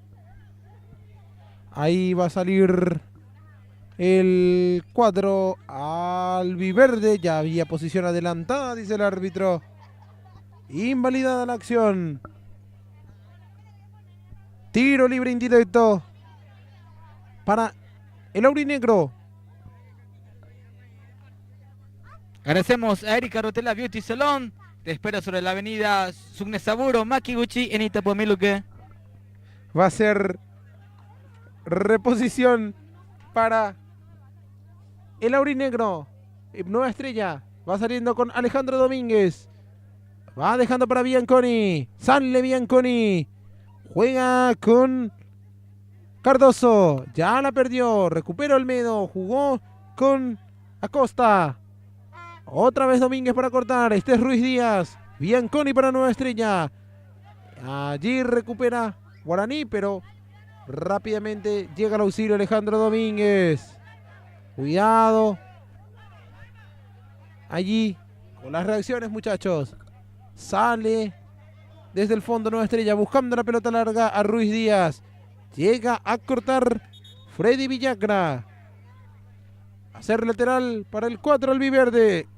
Ahí va a salir el cuadro albiverde. Ya había posición adelantada, dice el árbitro. Invalidada la acción. Tiro libre indirecto para el aurinegro. Agradecemos a Erika Rotela Beauty Salon. Te espero sobre la avenida Sugnesaburo Makiguchi en Itapuamiluque. Va a ser reposición para el aurinegro. Nueva Estrella va saliendo con Alejandro Domínguez. Va dejando para Bianconi. Sale Bianconi. Juega con Cardoso. Ya la perdió. Recupera Olmedo. Jugó con Acosta. Otra vez Domínguez para cortar. Este es Ruiz Díaz. Bianconi para Nueva Estrella. Allí recupera Guaraní, pero rápidamente llega al auxilio Alejandro Domínguez. Cuidado. Allí con las reacciones, muchachos. Sale desde el fondo Nueva Estrella buscando la pelota larga a Ruiz Díaz. Llega a cortar Freddy Villagra. Hacer lateral para el 4 albiverde.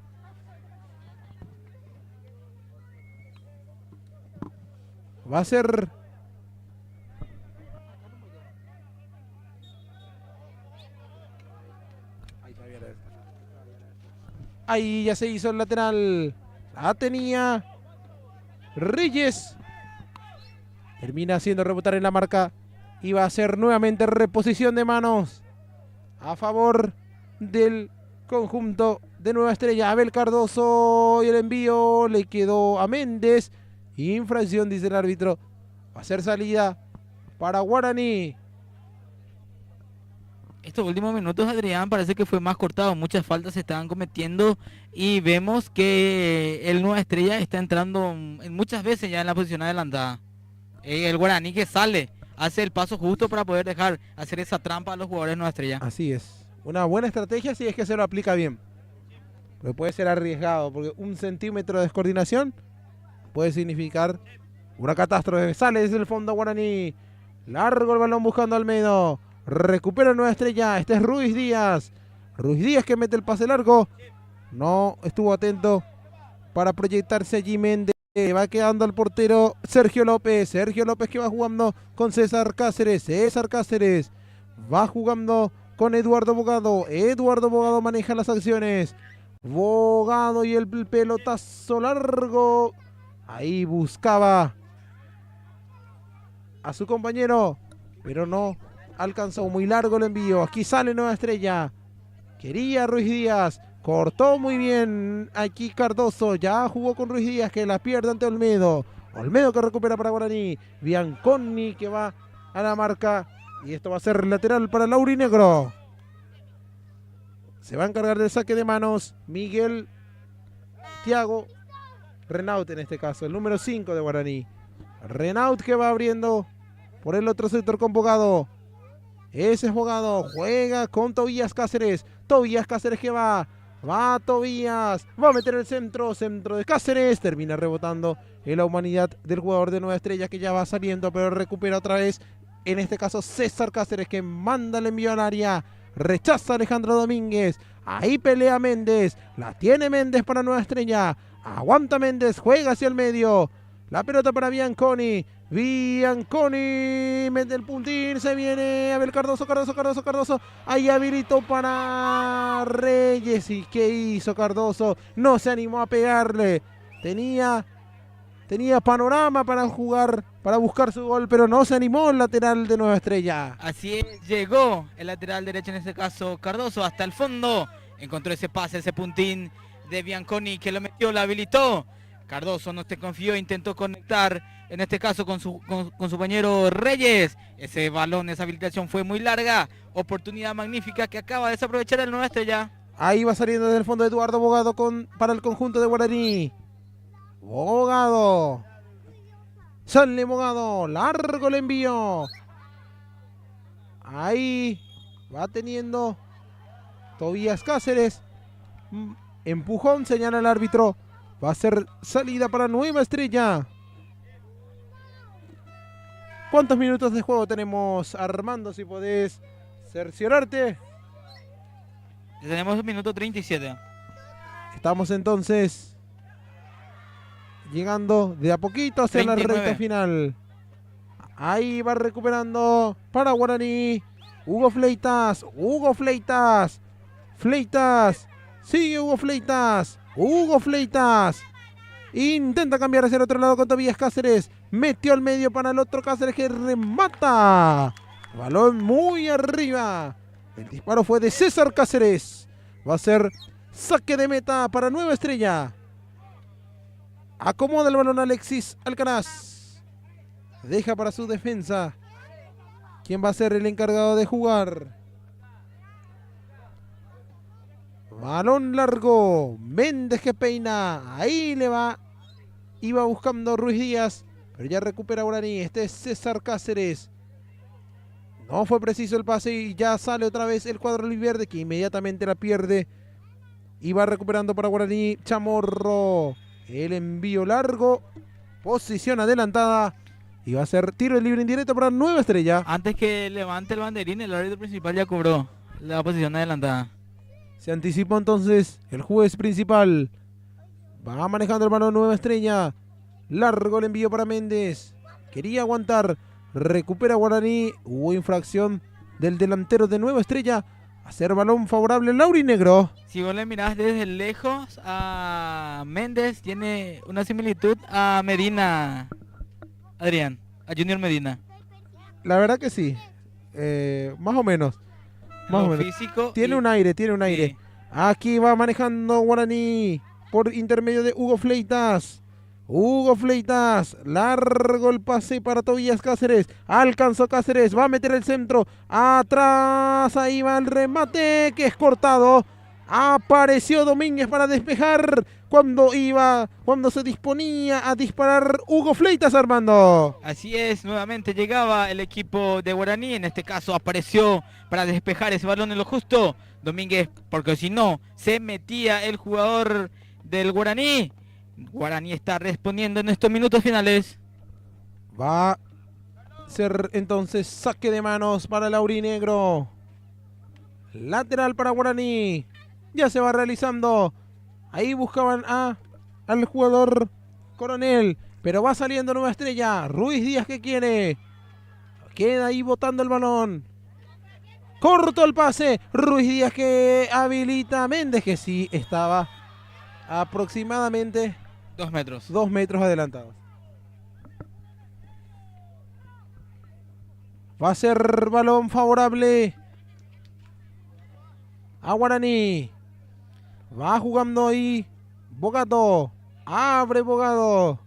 Va a ser ahí ya se hizo el lateral. La tenía Reyes. Termina haciendo rebotar en la marca. Y va a ser nuevamente reposición de manos a favor del conjunto de Nueva Estrella. Abel Cardoso, y el envío le quedó a Méndez. Infracción, dice el árbitro. Va a ser salida para Guaraní. Estos últimos minutos, Adrián, parece que fue más cortado. Muchas faltas se estaban cometiendo y vemos que el Nueva Estrella está entrando muchas veces ya en la posición adelantada. El Guaraní que sale, hace el paso justo para poder dejar hacer esa trampa a los jugadores de Nueva Estrella. Así es. Una buena estrategia si es que se lo aplica bien. Pero puede ser arriesgado porque 1 centímetro de descoordinación puede significar una catástrofe. Sale desde el fondo Guaraní. Largo el balón buscando a Almedo. Recupera Nueva Estrella. Este es Ruiz Díaz. Ruiz Díaz que mete el pase largo. No estuvo atento para proyectarse allí Méndez. Va quedando el portero Sergio López. Sergio López que va jugando con César Cáceres. César Cáceres va jugando con Eduardo Bogado. Eduardo Bogado maneja las acciones. Bogado y el pelotazo largo. Ahí buscaba a su compañero, pero no alcanzó. Muy largo el envío. Aquí sale Nueva Estrella. Quería Ruiz Díaz. Cortó muy bien aquí Cardoso. Ya jugó con Ruiz Díaz que la pierde ante Olmedo. Olmedo que recupera para Guaraní. Bianconi que va a la marca. Y esto va a ser lateral para Laurinegro. Se va a encargar del saque de manos Miguel Thiago Renaut, en este caso, el número 5 de Guaraní. Renaut que va abriendo por el otro sector con Bogado. Ese es Bogado. Juega con Tobías Cáceres. Tobías Cáceres que va. Va Tobías. Va a meter el centro. Centro de Cáceres. Termina rebotando en la humanidad del jugador de Nueva Estrella que ya va saliendo, pero recupera otra vez. En este caso César Cáceres que manda el envío al área. Rechaza Alejandro Domínguez. Ahí pelea Méndez. La tiene Méndez para Nueva Estrella. Aguanta Méndez. Juega hacia el medio. La pelota para Bianconi. Bianconi. Mete el puntín. Se viene Abel Cardoso. Cardoso. Ahí habilitó para Reyes. ¿Y qué hizo Cardoso? No se animó a pegarle. Tenía panorama para jugar, para buscar su gol, pero no se animó el lateral de Nueva Estrella. Así es, llegó el lateral derecho, en este caso Cardoso, hasta el fondo. Encontró ese pase, ese puntín de Bianconi que lo metió, lo habilitó. Cardoso no se confió, intentó conectar, en este caso con su compañero Reyes. Ese balón, esa habilitación fue muy larga. Oportunidad magnífica que acaba de desaprovechar el Nueva Estrella. Ahí va saliendo desde el fondo Eduardo Bogado para el conjunto de Guaraní. Bogado. Sale Bogado. Largo el envío. Ahí va teniendo Tobías Cáceres. Empujón, señala el árbitro. Va a ser salida para Nueva Estrella. ¿Cuántos minutos de juego tenemos, Armando? Si podés cerciorarte. Tenemos un minuto 37. Estamos entonces llegando de a poquito hacia 39. La recta final. Ahí va recuperando para Guaraní. Hugo Fleitas. Sigue Hugo Fleitas. Intenta cambiar hacia el otro lado con Tobías Cáceres. Metió al medio para el otro Cáceres que remata. Balón muy arriba. El disparo fue de César Cáceres. Va a ser saque de meta para Nueva Estrella. Acomoda el balón Alexis Alcaraz. Deja para su defensa. ¿Quién va a ser el encargado de jugar? Balón largo. Méndez que peina. Ahí le va. Iba buscando Ruiz Díaz. Pero ya recupera Guaraní. Este es César Cáceres. No fue preciso el pase y ya sale otra vez el cuadro albiverde que inmediatamente la pierde. Y va recuperando para Guaraní Chamorro. El envío largo. Posición adelantada. Y va a ser tiro libre indirecto para Nueva Estrella. Antes que levante el banderín, el árbitro principal ya cobró la posición adelantada. Se anticipó entonces el juez principal. Va manejando el balón Nueva Estrella. Largo el envío para Méndez. Quería aguantar. Recupera Guaraní. Hubo infracción del delantero de Nueva Estrella. Hacer balón favorable Laurinegro. Si vos le mirás desde lejos a Méndez, tiene una similitud a Medina, Adrián, a Junior Medina. La verdad que sí. Más o menos. Físico tiene un aire. Sí. Aquí va manejando Guaraní por intermedio de Hugo Fleitas. Largo el pase para Tobías Cáceres. Alcanzó Cáceres, va a meter el centro. Atrás, ahí va el remate que es cortado. Apareció Domínguez para despejar cuando se disponía a disparar Hugo Fleitas, Armando. Así es, nuevamente llegaba el equipo de Guaraní. En este caso apareció para despejar ese balón en lo justo Domínguez, porque si no, se metía el jugador del Guaraní. Guaraní está respondiendo en estos minutos finales. Va a ser entonces saque de manos para Laurinegro. Lateral para Guaraní. Ya se va realizando. Ahí buscaban al jugador Coronel, pero va saliendo Nueva Estrella. Ruiz Díaz que quiere. Queda ahí botando el balón. Corto el pase. Ruiz Díaz que habilita a Méndez, que sí estaba aproximadamente 2 metros. 2 metros adelantado. Va a ser balón favorable a Guaraní. Va jugando ahí Bogado. Abre Bogado.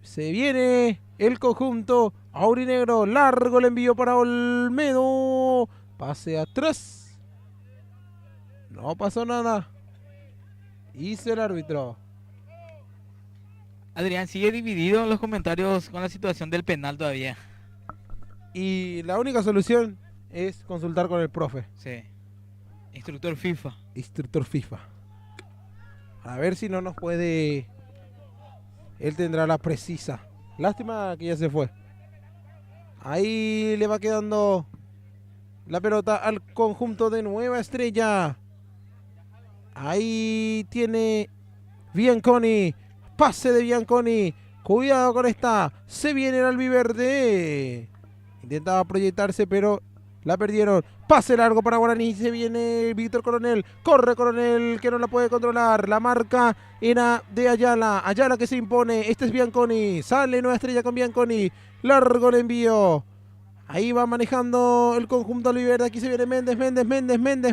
Se viene el conjunto aurinegro. Largo el envío para Olmedo. Pase atrás. No pasó nada. Hizo el árbitro. Adrián, sigue dividido en los comentarios con la situación del penal todavía. Y la única solución es consultar con el profe. Sí. Instructor FIFA. Instructor FIFA. A ver si no nos puede... Él tendrá la precisa. Lástima que ya se fue. Ahí le va quedando la pelota al conjunto de Nueva Estrella. Ahí tiene Bianconi. Pase de Bianconi. Cuidado con esta. Se viene el albiverde. Intentaba proyectarse, pero la perdieron. Pase largo para Guaraní. Se viene Víctor Coronel. Corre Coronel, que no la puede controlar. La marca era de Ayala. Ayala que se impone. Este es Bianconi. Sale Nueva Estrella con Bianconi. Largo el envío. Ahí va manejando el conjunto albiverde. Aquí se viene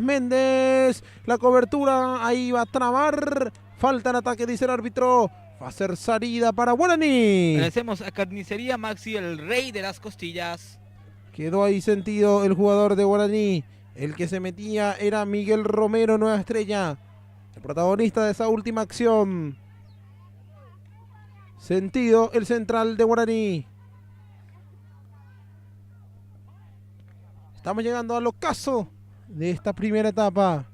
Méndez. La cobertura. Ahí va a trabar. Falta el ataque, dice el árbitro. Va a ser salida para Guaraní. Agradecemos a Carnicería Maxi, el rey de las costillas. Quedó ahí sentido el jugador de Guaraní. El que se metía era Miguel Romero, Nueva Estrella. El protagonista de esa última acción. Sentido el central de Guaraní. Estamos llegando al ocaso de esta primera etapa.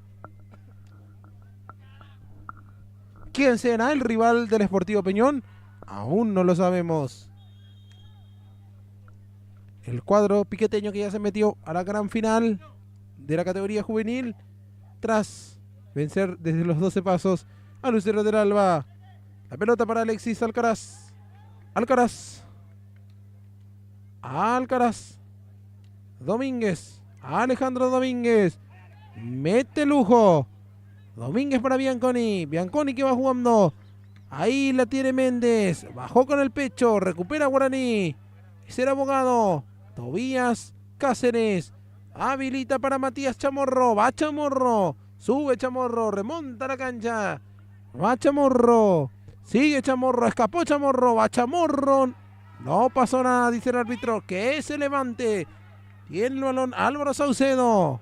¿Quién será el rival del Sportivo Peñón? Aún no lo sabemos. El cuadro piqueteño que ya se metió a la gran final de la categoría juvenil tras vencer desde los 12 pasos a Lucero del Alba. La pelota para Alexis Alcaraz. Alcaraz. Domínguez. Alejandro Domínguez. Mete lujo. Domínguez para Bianconi. Bianconi que va jugando. Ahí la tiene Méndez. Bajó con el pecho. Recupera Guaraní. Será Abogado. Tobías Cáceres. Habilita para Matías Chamorro. Va Chamorro. Sube Chamorro. Remonta la cancha. Va Chamorro. Sigue Chamorro. Escapó Chamorro. Va Chamorro. No pasó nada, dice el árbitro. Que se levante. Tiene el balón Álvaro Saucedo.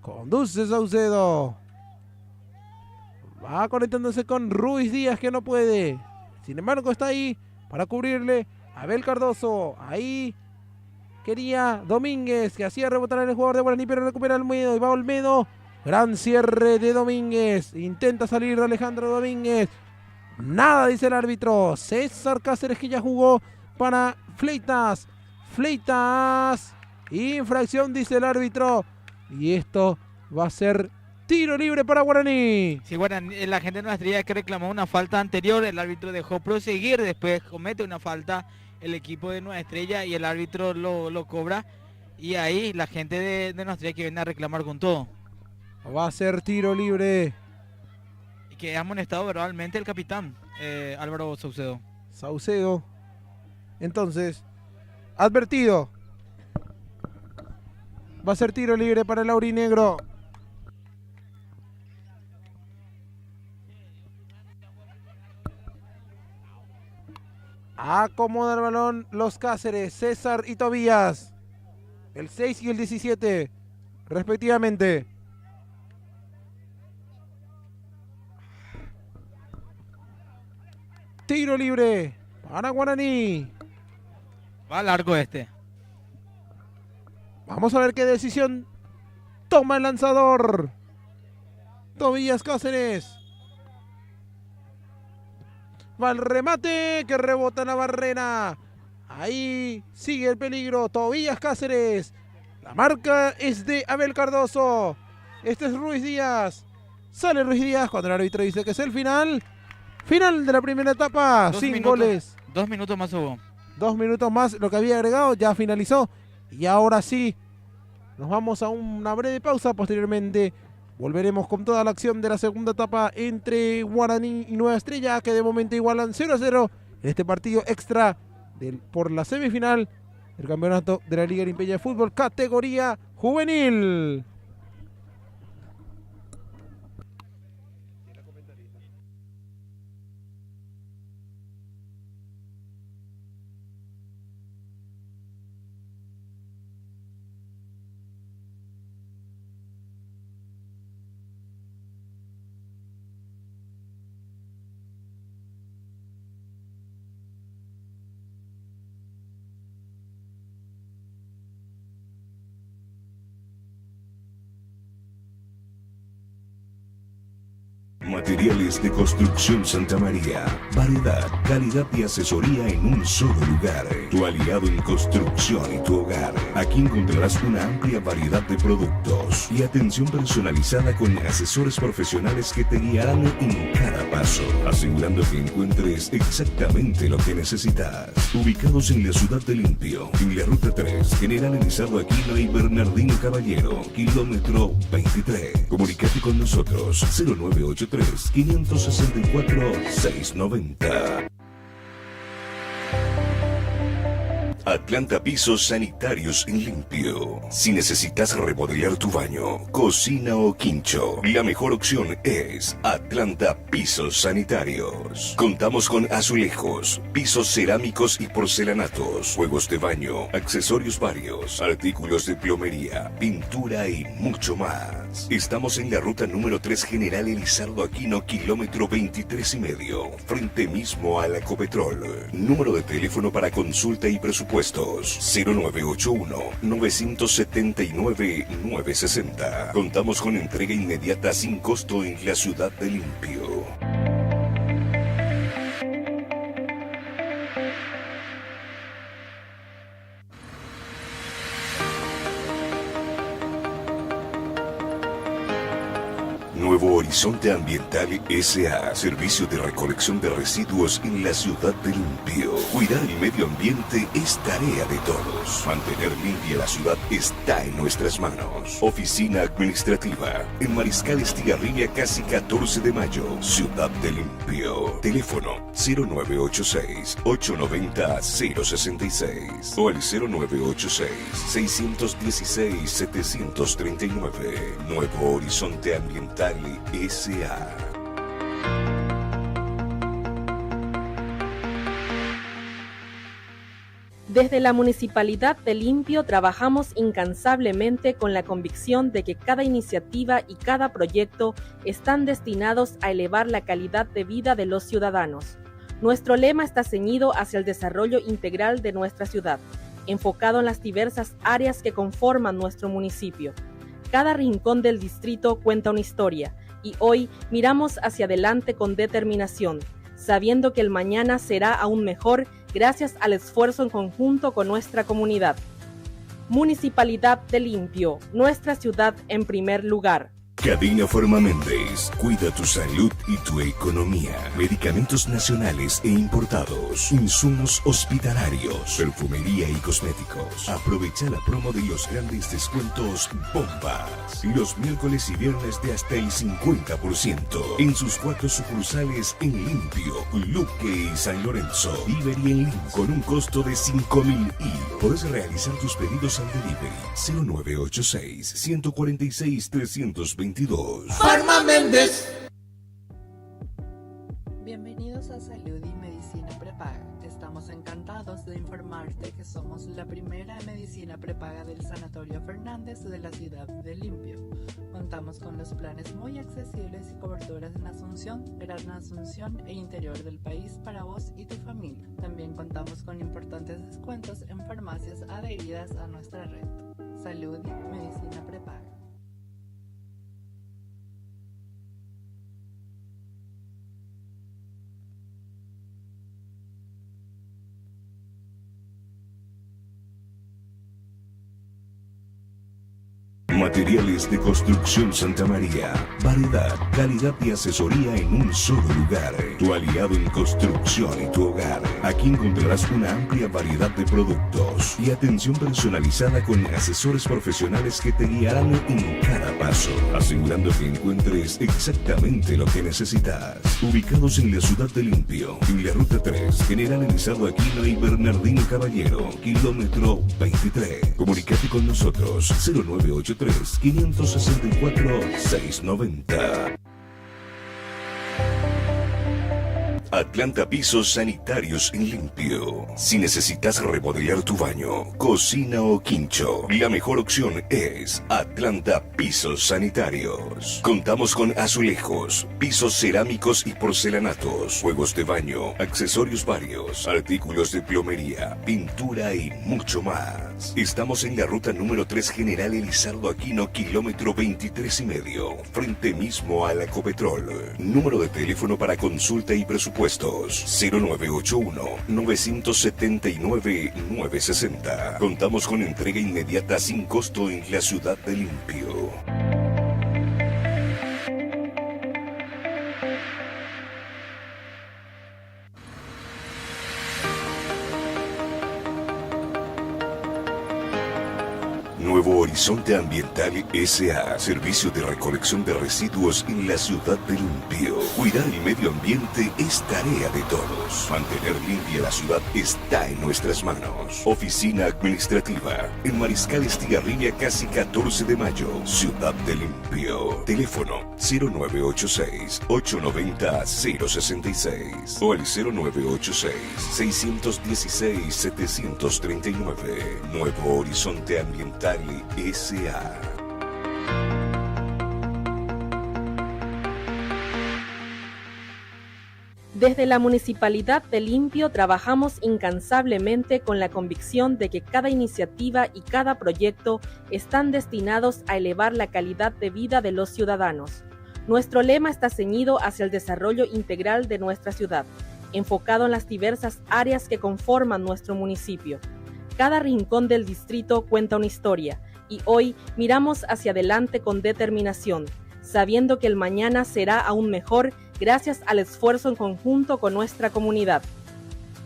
Conduce Saucedo. Va conectándose con Ruiz Díaz, que no puede. Sin embargo está ahí para cubrirle Abel Cardoso. Ahí quería Domínguez, que hacía rebotar en el jugador de Guaraní, pero recupera Olmedo. Y va Olmedo. Gran cierre de Domínguez. Intenta salir de Alejandro Domínguez. Nada, dice el árbitro. César Cáceres, que ya jugó para Fleitas. Infracción, dice el árbitro. Y esto va a ser tiro libre para Guaraní. Sí, Guaraní, la gente de Nueva Estrella que reclamó una falta anterior, el árbitro dejó proseguir, después comete una falta el equipo de Nueva Estrella y el árbitro lo cobra. Y ahí la gente de Nueva Estrella que viene a reclamar con todo. Va a ser tiro libre. Y que ha amonestado verbalmente el capitán Álvaro Saucedo. Entonces, advertido. Va a ser tiro libre para el aurinegro. Acomoda el balón los Cáceres, César y Tobías. El 6 y el 17, respectivamente. Tiro libre para Guaraní. Va largo este. Vamos a ver qué decisión toma el lanzador. Tobías Cáceres. Va el remate que rebota en la barrera. Ahí sigue el peligro. Tobías Cáceres. La marca es de Abel Cardoso. Este es Ruiz Díaz. Sale Ruiz Díaz cuando el árbitro dice que es el final. Final de la primera etapa, sin goles. 2 minutos más hubo. 2 minutos más, lo que había agregado ya finalizó. Y ahora sí, nos vamos a una breve pausa. Posteriormente volveremos con toda la acción de la segunda etapa entre Guaraní y Nueva Estrella, que de momento igualan 0-0 en este partido extra por la semifinal del campeonato de la Liga Limpiña de Fútbol, categoría juvenil. Materiales de Construcción Santa María. Variedad, calidad y asesoría en un solo lugar. Tu aliado en construcción y tu hogar. Aquí encontrarás una amplia variedad de productos y atención personalizada con asesores profesionales que te guiarán en cada paso, asegurando que encuentres exactamente lo que necesitas. Ubicados en la ciudad de Limpio, en la ruta 3, General Elizardo Aquino y Bernardino Caballero, kilómetro 23. Comunicate con nosotros 0983-564-690. Atlanta Pisos Sanitarios en Limpio. Si necesitas remodelar tu baño, cocina o quincho, la mejor opción es Atlanta Pisos Sanitarios. Contamos con azulejos, pisos cerámicos y porcelanatos, juegos de baño, accesorios varios, artículos de plomería, pintura y mucho más. Estamos en la ruta número 3 General Elizardo Aquino, kilómetro 23,5, frente mismo a la Copetrol. Número de teléfono para consulta y presupuesto 0981-979-960. Contamos con entrega inmediata sin costo en la ciudad de Limpio. Nuevo Horizonte Ambiental S.A. Servicio de recolección de residuos en la ciudad de Limpio. Cuidar el medio ambiente es tarea de todos. Mantener limpia la ciudad está en nuestras manos. Oficina Administrativa en Mariscal Estigarribia, casi 14 de mayo, Ciudad de Limpio. Teléfono 0986-890-066 o el 0986-616-739. Nuevo Horizonte Ambiental S.A. Desde la Municipalidad de Limpio trabajamos incansablemente con la convicción de que cada iniciativa y cada proyecto están destinados a elevar la calidad de vida de los ciudadanos. Nuestro lema está ceñido hacia el desarrollo integral de nuestra ciudad, enfocado en las diversas áreas que conforman nuestro municipio. Cada rincón del distrito cuenta una historia y hoy miramos hacia adelante con determinación, sabiendo que el mañana será aún mejor gracias al esfuerzo en conjunto con nuestra comunidad. Municipalidad de Limpio, nuestra ciudad en primer lugar. Cadena Forma Méndez, cuida tu salud y tu economía. Medicamentos nacionales e importados, insumos hospitalarios, perfumería y cosméticos. Aprovecha la promo de los grandes descuentos Bombas. Los miércoles y viernes de hasta el 50% en sus 4 sucursales en Limpio, Luque y San Lorenzo. Delivery en Link con un costo de 5.000 y puedes realizar tus pedidos al delivery 0986-146-322. Forma Méndez. Bienvenidos a Salud y Medicina Prepaga. Estamos encantados de informarte que somos la primera medicina prepaga del Sanatorio Fernández de la ciudad de Limpio. Contamos con los planes muy accesibles y coberturas en Asunción, Gran Asunción e interior del país para vos y tu familia. También contamos con importantes descuentos en farmacias adheridas a nuestra red. Salud y Medicina Prepaga. Materiales de Construcción Santa María. Variedad, calidad y asesoría en un solo lugar. Tu aliado en construcción y tu hogar. Aquí encontrarás una amplia variedad de productos y atención personalizada con asesores profesionales que te guiarán en cada paso, asegurando que encuentres exactamente lo que necesitas. Ubicados en la ciudad de Limpio, en la ruta 3, General Elizardo Aquino y Bernardino Caballero, kilómetro 23. Comunicate con nosotros 0983-564-690. Atlanta Pisos Sanitarios en Limpio. Si necesitas remodelar tu baño, cocina o quincho, la mejor opción es Atlanta Pisos Sanitarios. Contamos con azulejos, pisos cerámicos y porcelanatos, juegos de baño, accesorios varios, artículos de plomería, pintura y mucho más. Estamos en la ruta número 3 General Elizardo Aquino, kilómetro 23,5, frente mismo a la Copetrol. Número de teléfono para consulta y presupuesto 0981-979-960. Contamos con entrega inmediata sin costo en la ciudad de Limpio. Nuevo Horizonte Ambiental S.A. Servicio de recolección de residuos en la ciudad de Limpio. Cuidar el medio ambiente es tarea de todos. Mantener limpia la ciudad está en nuestras manos. Oficina Administrativa en Mariscal Estigarribia, casi 14 de mayo, Ciudad de Limpio. Teléfono 0986-890-066 o el 0986-616-739. Nuevo Horizonte Ambiental S.A. Desde la Municipalidad de Limpio trabajamos incansablemente con la convicción de que cada iniciativa y cada proyecto están destinados a elevar la calidad de vida de los ciudadanos. Nuestro lema está ceñido hacia el desarrollo integral de nuestra ciudad, enfocado en las diversas áreas que conforman nuestro municipio. Cada rincón del distrito cuenta una historia y hoy miramos hacia adelante con determinación, sabiendo que el mañana será aún mejor gracias al esfuerzo en conjunto con nuestra comunidad.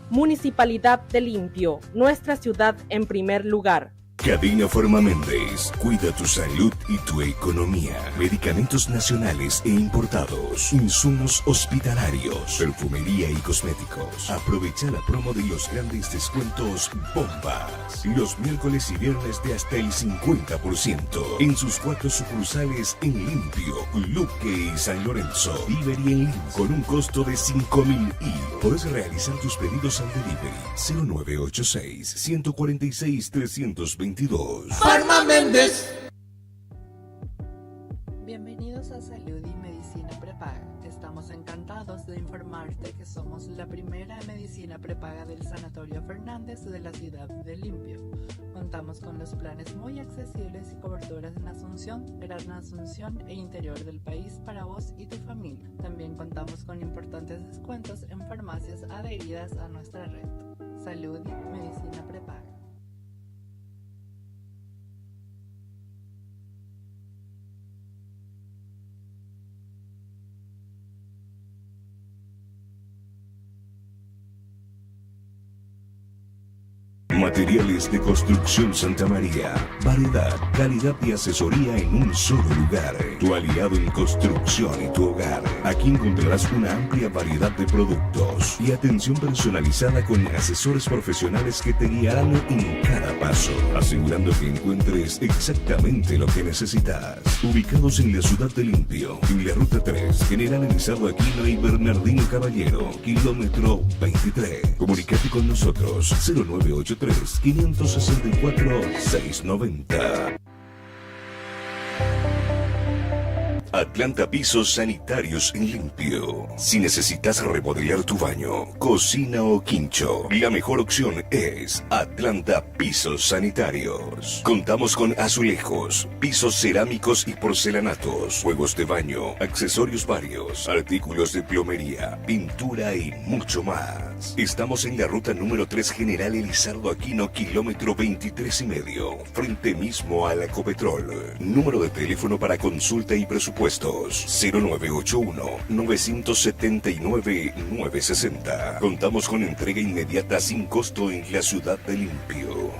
Municipalidad de Limpio, nuestra ciudad en primer lugar. Cadena Forma Méndez, cuida tu salud y tu economía. Medicamentos nacionales e importados, insumos hospitalarios, perfumería y cosméticos. Aprovecha la promo de los grandes descuentos Bombas. Los miércoles y viernes de hasta el 50% en sus 4 sucursales en Limpio, Luque y San Lorenzo. Delivery en línea con un costo de 5.000 y puedes realizar tus pedidos al delivery 0986-146-322. Farma Méndez. Bienvenidos a Salud y Medicina Prepaga. Estamos encantados de informarte que somos la primera medicina prepaga del Sanatorio Fernández de la ciudad de Limpio. Contamos con los planes muy accesibles y coberturas en Asunción, Gran Asunción e interior del país para vos y tu familia. También contamos con importantes descuentos en farmacias adheridas a nuestra red. Salud y Medicina Prepaga. Materiales de Construcción Santa María. Variedad, calidad y asesoría en un solo lugar. Tu aliado en construcción y tu hogar. Aquí encontrarás una amplia variedad de productos y atención personalizada con asesores profesionales que te guiarán en cada paso, asegurando que encuentres exactamente lo que necesitas. Ubicados en la ciudad de Limpio, en la ruta 3, General Elizardo Aquino y Bernardino Caballero, kilómetro 23. Comunicate con nosotros 0983-564-690. Atlanta Pisos Sanitarios en Limpio. Si necesitas remodelar tu baño, cocina o quincho, la mejor opción es Atlanta Pisos Sanitarios. Contamos con azulejos, pisos cerámicos y porcelanatos, juegos de baño, accesorios varios, artículos de plomería, pintura y mucho más. Estamos en la ruta número 3 General Elizardo Aquino, kilómetro 23,5, frente mismo a la Ecopetrol. Número de teléfono para consulta y presupuestos 0981-979-960. Contamos con entrega inmediata sin costo en la ciudad de Limpio.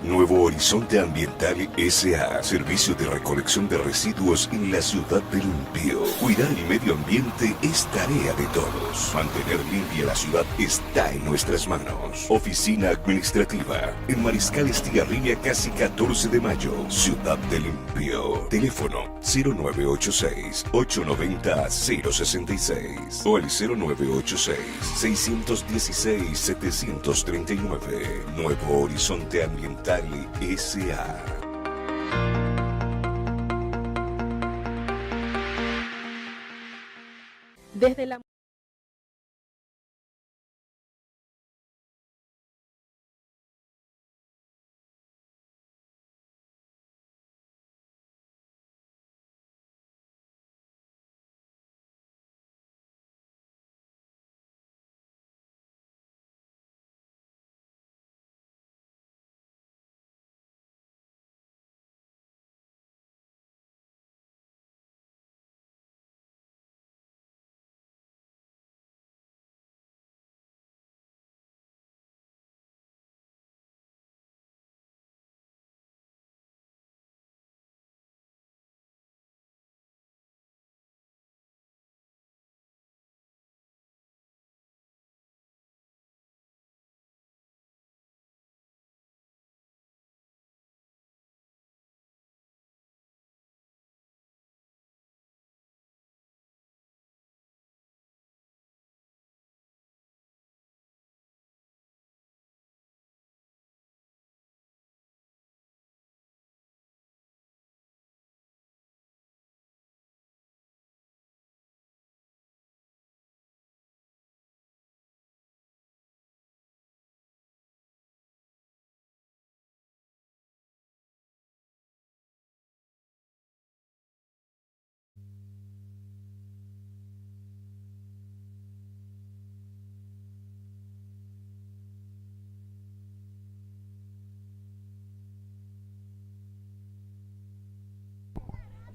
Nuevo Horizonte Ambiental S.A. Servicio de recolección de residuos en la ciudad de Limpio. Cuidar el medio ambiente es tarea de todos. Mantener limpia la ciudad está en nuestras manos. Oficina Administrativa en Mariscal Estigarribia, casi 14 de mayo, Ciudad de Limpio. Teléfono 0986-890-066 o el 0986-616-739. Nuevo Horizonte Ambiental S.A. Desde la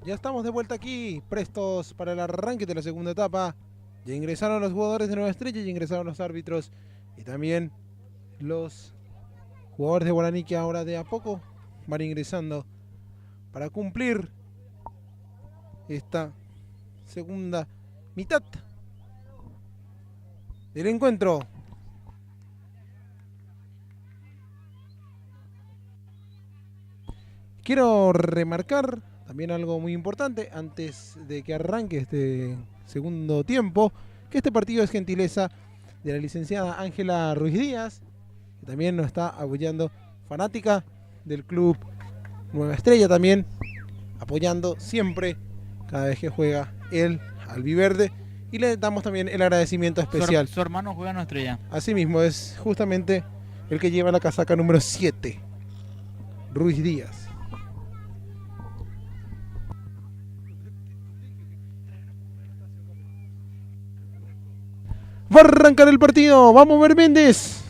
Ya estamos de vuelta aquí, prestos para el arranque de la segunda etapa. Ya ingresaron los jugadores de Nueva Estrella, ya ingresaron los árbitros y también los jugadores de Guaraní, que ahora de a poco van ingresando para cumplir esta segunda mitad del encuentro. Quiero remarcar también algo muy importante antes de que arranque este segundo tiempo, que este partido es gentileza de la licenciada Ángela Ruiz Díaz, que también nos está apoyando, fanática del club Nueva Estrella, también apoyando siempre cada vez que juega el albiverde, y le damos también el agradecimiento especial. Su hermano juega en Nueva Estrella. Así mismo, es justamente el que lleva la casaca número 7, Ruiz Díaz. Va a arrancar el partido. Vamos, ver Méndez.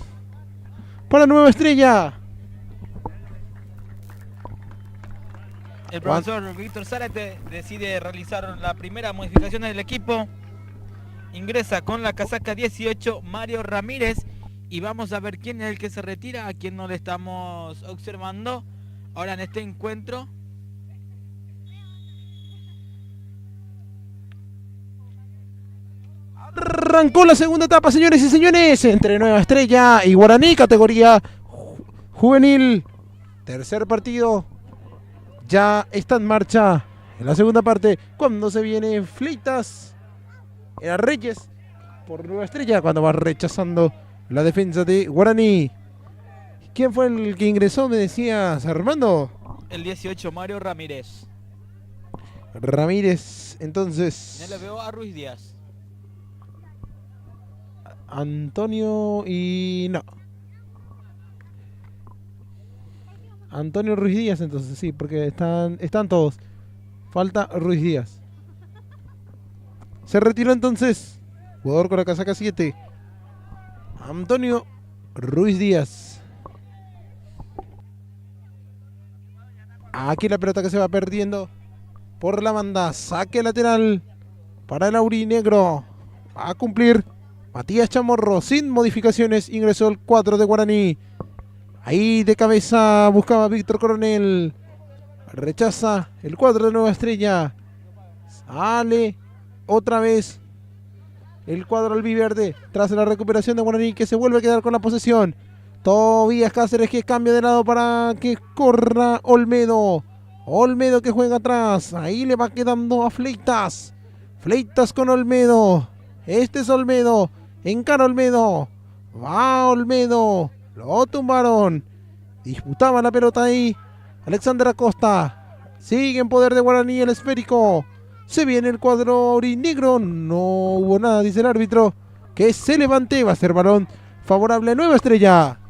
Para Nueva Estrella. El profesor Víctor Zárate decide realizar la primera modificación del equipo. Ingresa con la casaca 18 Mario Ramírez. Y vamos a ver quién es el que se retira, a quién no le estamos observando ahora en este encuentro. Arrancó la segunda etapa, señores y señores, entre Nueva Estrella y Guaraní, categoría juvenil. Tercer partido ya está en marcha en la segunda parte, cuando se viene Fleitas Era Reyes por Nueva Estrella cuando va rechazando la defensa de Guaraní. ¿Quién fue el que ingresó? Me decías, Armando. El 18, Mario Ramírez. Ramírez, entonces. Ya le veo a Ruiz Díaz. Antonio y... no. Antonio Ruiz Díaz, entonces, sí, porque están todos. Falta Ruiz Díaz. Se retiró entonces. Jugador con la casaca 7. Antonio Ruiz Díaz. Aquí la pelota que se va perdiendo por la banda. Saque lateral para el aurinegro. Va a cumplir Matías Chamorro sin modificaciones. Ingresó el 4 de Guaraní. Ahí de cabeza buscaba Víctor Coronel. Rechaza el 4 de Nueva Estrella. Sale otra vez el cuadro albiverde tras la recuperación de Guaraní, que se vuelve a quedar con la posesión. Tobías Cáceres, que cambia de lado para que corra Olmedo. Olmedo que juega atrás. Ahí le va quedando a Fleitas. Fleitas con Olmedo. Este es Olmedo. Encara Olmedo. Va Olmedo. Lo tumbaron. Disputaba la pelota ahí Alexander Acosta. Sigue en poder de Guaraní el esférico. Se viene el cuadro aurinegro. No hubo nada, dice el árbitro. Que se levante. Va a ser balón favorable a Nueva Estrella.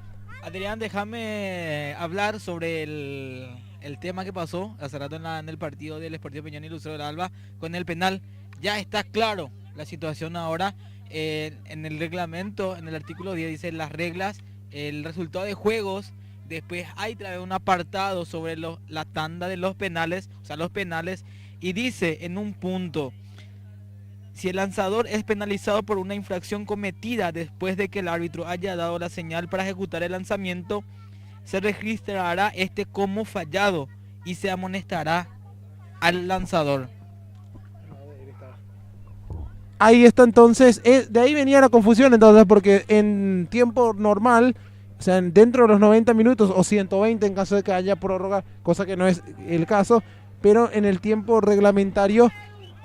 Adrián, déjame hablar sobre el tema que pasó hace rato en el partido del Sportivo Peñón y Lucero del Alba con el penal. Ya está claro la situación ahora. En el reglamento, en el artículo 10 dice las reglas, el resultado de juegos. Después hay trae un apartado sobre la tanda de los penales, o sea, los penales, y dice en un punto: si el lanzador es penalizado por una infracción cometida después de que el árbitro haya dado la señal para ejecutar el lanzamiento, se registrará este como fallado y se amonestará al lanzador. Ahí está entonces, de ahí venía la confusión entonces, porque en tiempo normal, o sea, dentro de los 90 minutos o 120 en caso de que haya prórroga, cosa que no es el caso, pero en el tiempo reglamentario,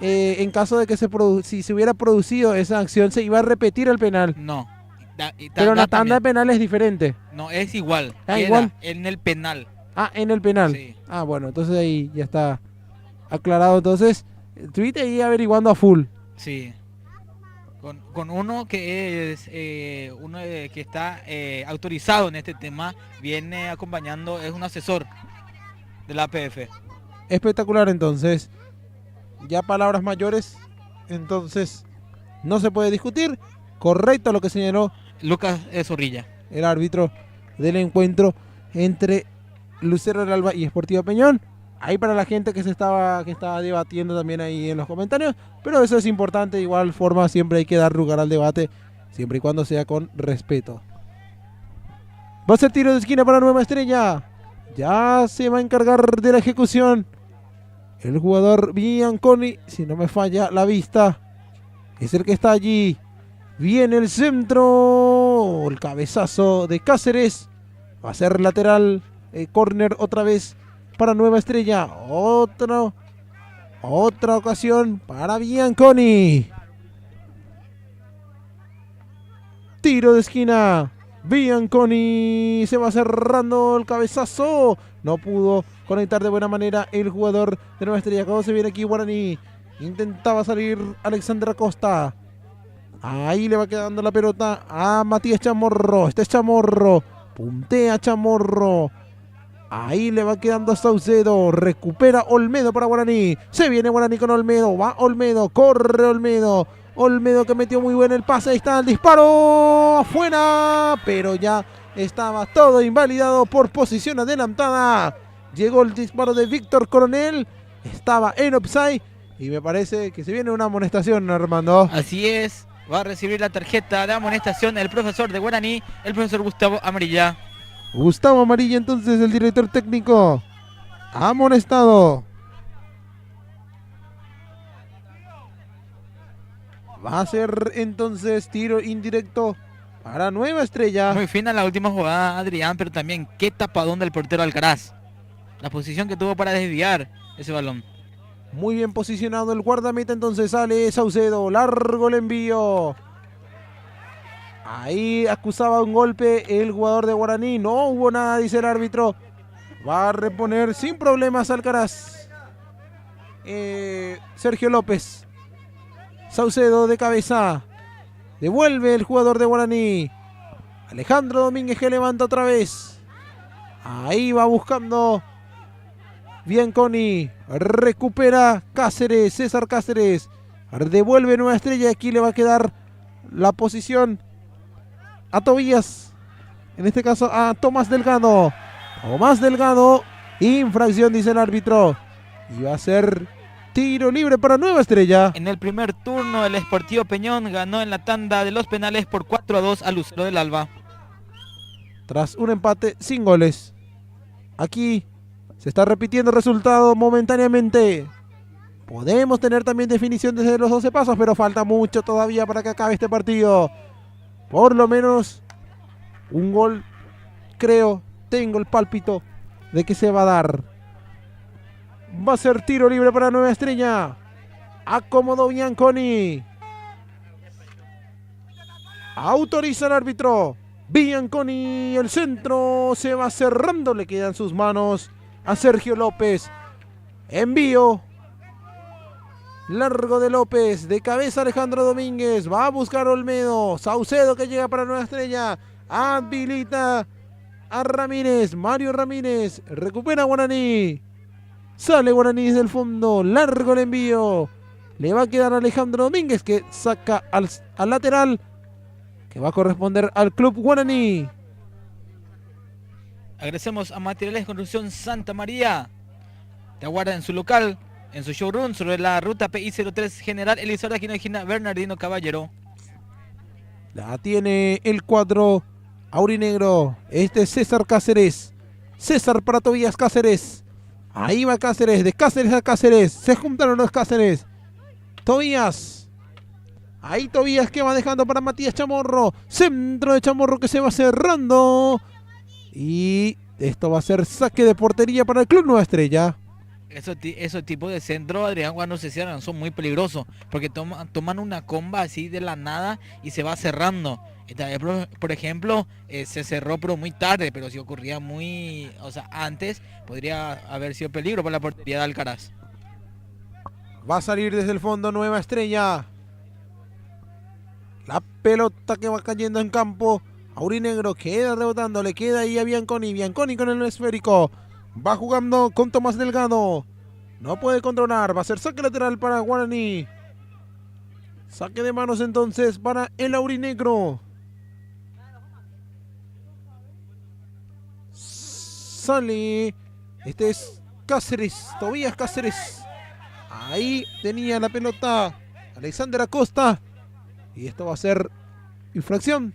en caso de que si se hubiera producido esa acción, se iba a repetir el penal. No. Pero la tanda de penal es diferente. No, es igual. Igual. En el penal. En el penal. Sí. Bueno, entonces ahí ya está aclarado. Entonces, estuviste ahí averiguando a full. Sí. Con uno que es que está autorizado en este tema, viene acompañando, es un asesor de la APF. Espectacular, entonces. Ya palabras mayores, entonces no se puede discutir. Correcto lo que señaló Lucas Zorrilla, el árbitro del encuentro entre Lucero del Alba y Sportivo Peñón. Ahí para la gente que estaba debatiendo también ahí en los comentarios, pero eso es importante. De igual forma siempre hay que dar lugar al debate, siempre y cuando sea con respeto. Va a ser tiro de esquina para Nueva Estrella. Ya se va a encargar de la ejecución el jugador Bianconi, si no me falla la vista, es el que está allí. Viene el centro, el cabezazo de Cáceres. Va a ser lateral, córner otra vez para Nueva Estrella. Otra ocasión para Bianconi. Tiro de esquina. Bianconi, se va cerrando el cabezazo. No pudo conectar de buena manera el jugador de Nueva Estrella. Cuando se viene aquí Guaraní, intentaba salir Alexander Acosta. Ahí le va quedando la pelota a Matías Chamorro. Este es Chamorro, puntea Chamorro. Ahí le va quedando a Saucedo. Recupera Olmedo para Guaraní. Se viene Guaraní con Olmedo. Va Olmedo, corre Olmedo. Olmedo que metió muy bien el pase. Ahí está el disparo. Afuera. Pero ya estaba todo invalidado por posición adelantada. Llegó el disparo de Víctor Coronel. Estaba en offside. Y me parece que se viene una amonestación, Armando. Así es. Va a recibir la tarjeta de amonestación el profesor de Guaraní, el profesor Gustavo Amarilla. Gustavo Amarilla, entonces, el director técnico. Amonestado. Va a ser entonces tiro indirecto para Nueva Estrella. Muy fina la última jugada, Adrián, pero también qué tapadón del portero Alcaraz. La posición que tuvo para desviar ese balón. Muy bien posicionado el guardameta, entonces sale Saucedo, largo el envío. Ahí acusaba un golpe el jugador de Guaraní, no hubo nada, dice el árbitro. Va a reponer sin problemas Alcaraz. Sergio López. Saucedo de cabeza. Devuelve el jugador de Guaraní. Alejandro Domínguez que levanta otra vez. Ahí va buscando Bianconi. Recupera Cáceres, César Cáceres. Devuelve Nueva Estrella. Aquí le va a quedar la posición a Tobías. En este caso a Tomás Delgado. Tomás Delgado. Infracción, dice el árbitro. Y va a ser tiro libre para Nueva Estrella. En el primer turno, el Sportivo Peñón ganó en la tanda de los penales por 4-2 al Lucero del Alba. Tras un empate sin goles. Aquí se está repitiendo el resultado momentáneamente. Podemos tener también definición desde los 12 pasos, pero falta mucho todavía para que acabe este partido. Por lo menos un gol, creo, tengo el pálpito de que se va a dar. Va a ser tiro libre para Nueva Estrella. Acomodó Bianconi. Autoriza el árbitro. Bianconi, el centro se va cerrando. Le quedan sus manos a Sergio López. Envío. Largo de López. De cabeza Alejandro Domínguez. Va a buscar Olmedo. Saucedo que llega para Nueva Estrella. Habilita a Ramírez. Mario Ramírez. Recupera Guaraní. Sale Guaraní desde el fondo. Largo el envío. Le va a quedar a Alejandro Domínguez que saca al lateral. Que va a corresponder al Club Guaraní. Agradecemos a Materiales de Construcción Santa María. Te aguarda en su local, en su showroom, sobre la ruta PI03 General Elizardo Aquino esquina Bernardino Caballero. La tiene el cuadro aurinegro. Este es César Cáceres. César para Tobías Cáceres. Ahí va Cáceres, de Cáceres a Cáceres. Se juntaron los Cáceres. Tobías. Ahí Tobías que va dejando para Matías Chamorro. Centro de Chamorro que se va cerrando. Y esto va a ser saque de portería para el Club Nueva Estrella. Esos tipos de centro, Adrián, cuando se cierran son muy peligrosos. Porque toman una comba así de la nada y se va cerrando. Esta vez, por ejemplo, se cerró pero muy tarde. Pero si ocurría muy... O sea, antes podría haber sido peligro para la portería de Alcaraz. Va a salir desde el fondo Nueva Estrella. La pelota que va cayendo en campo. Aurinegro queda rebotando. Le queda ahí a Bianconi. Bianconi con el esférico. Va jugando con Tomás Delgado. No puede controlar. Va a ser saque lateral para Guaraní. Saque de manos entonces para el aurinegro. Sale. Este es Cáceres. Tobías Cáceres. Ahí tenía la pelota Alexander Acosta. Y esto va a ser infracción.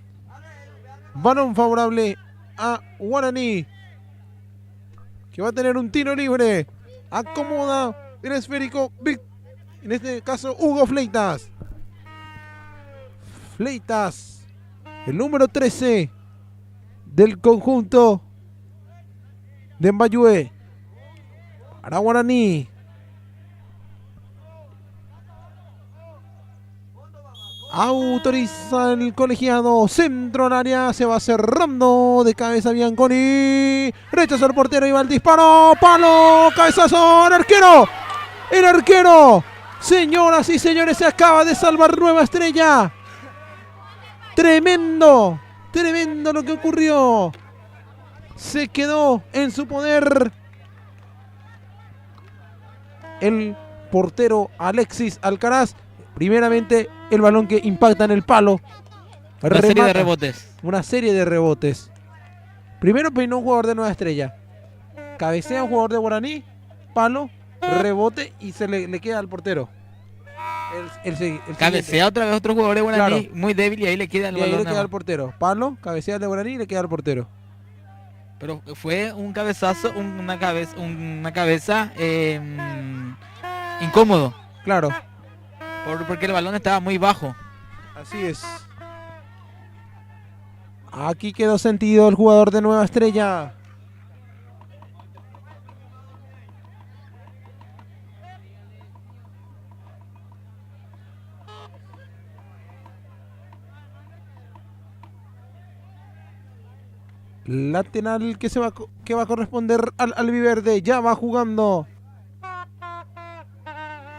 Balón favorable a Guaraní. Que va a tener un tiro libre. Acomoda el esférico. En este caso Hugo Fleitas. Fleitas. El número 13 del conjunto de Mbayue. Para Guaraní. Autoriza el colegiado. Centro al área. Se va cerrando de cabeza Bianconi. Rechaza el portero y va el disparo. Palo. Cabezazo. El arquero. El arquero. Señoras y señores, se acaba de salvar Nueva Estrella. Tremendo. Tremendo lo que ocurrió. Se quedó en su poder el portero Alexis Alcaraz. Primeramente, el balón que impacta en el palo. Una serie de rebotes. Una serie de rebotes. Primero peinó un jugador de Nueva Estrella. Cabecea un jugador de Guaraní. Palo, rebote y se le queda al portero. El Cabecea otra vez otro jugador de Guaraní, claro, muy débil y ahí le queda el balón. Y ahí le queda al portero. Palo, cabecea el de Guaraní y le queda al portero. Pero fue un cabezazo, una cabeza incómodo. Claro. Porque el balón estaba muy bajo. Así es. Aquí quedó sentido el jugador de Nueva Estrella. Lateral que va a corresponder al albiverde. Ya va jugando.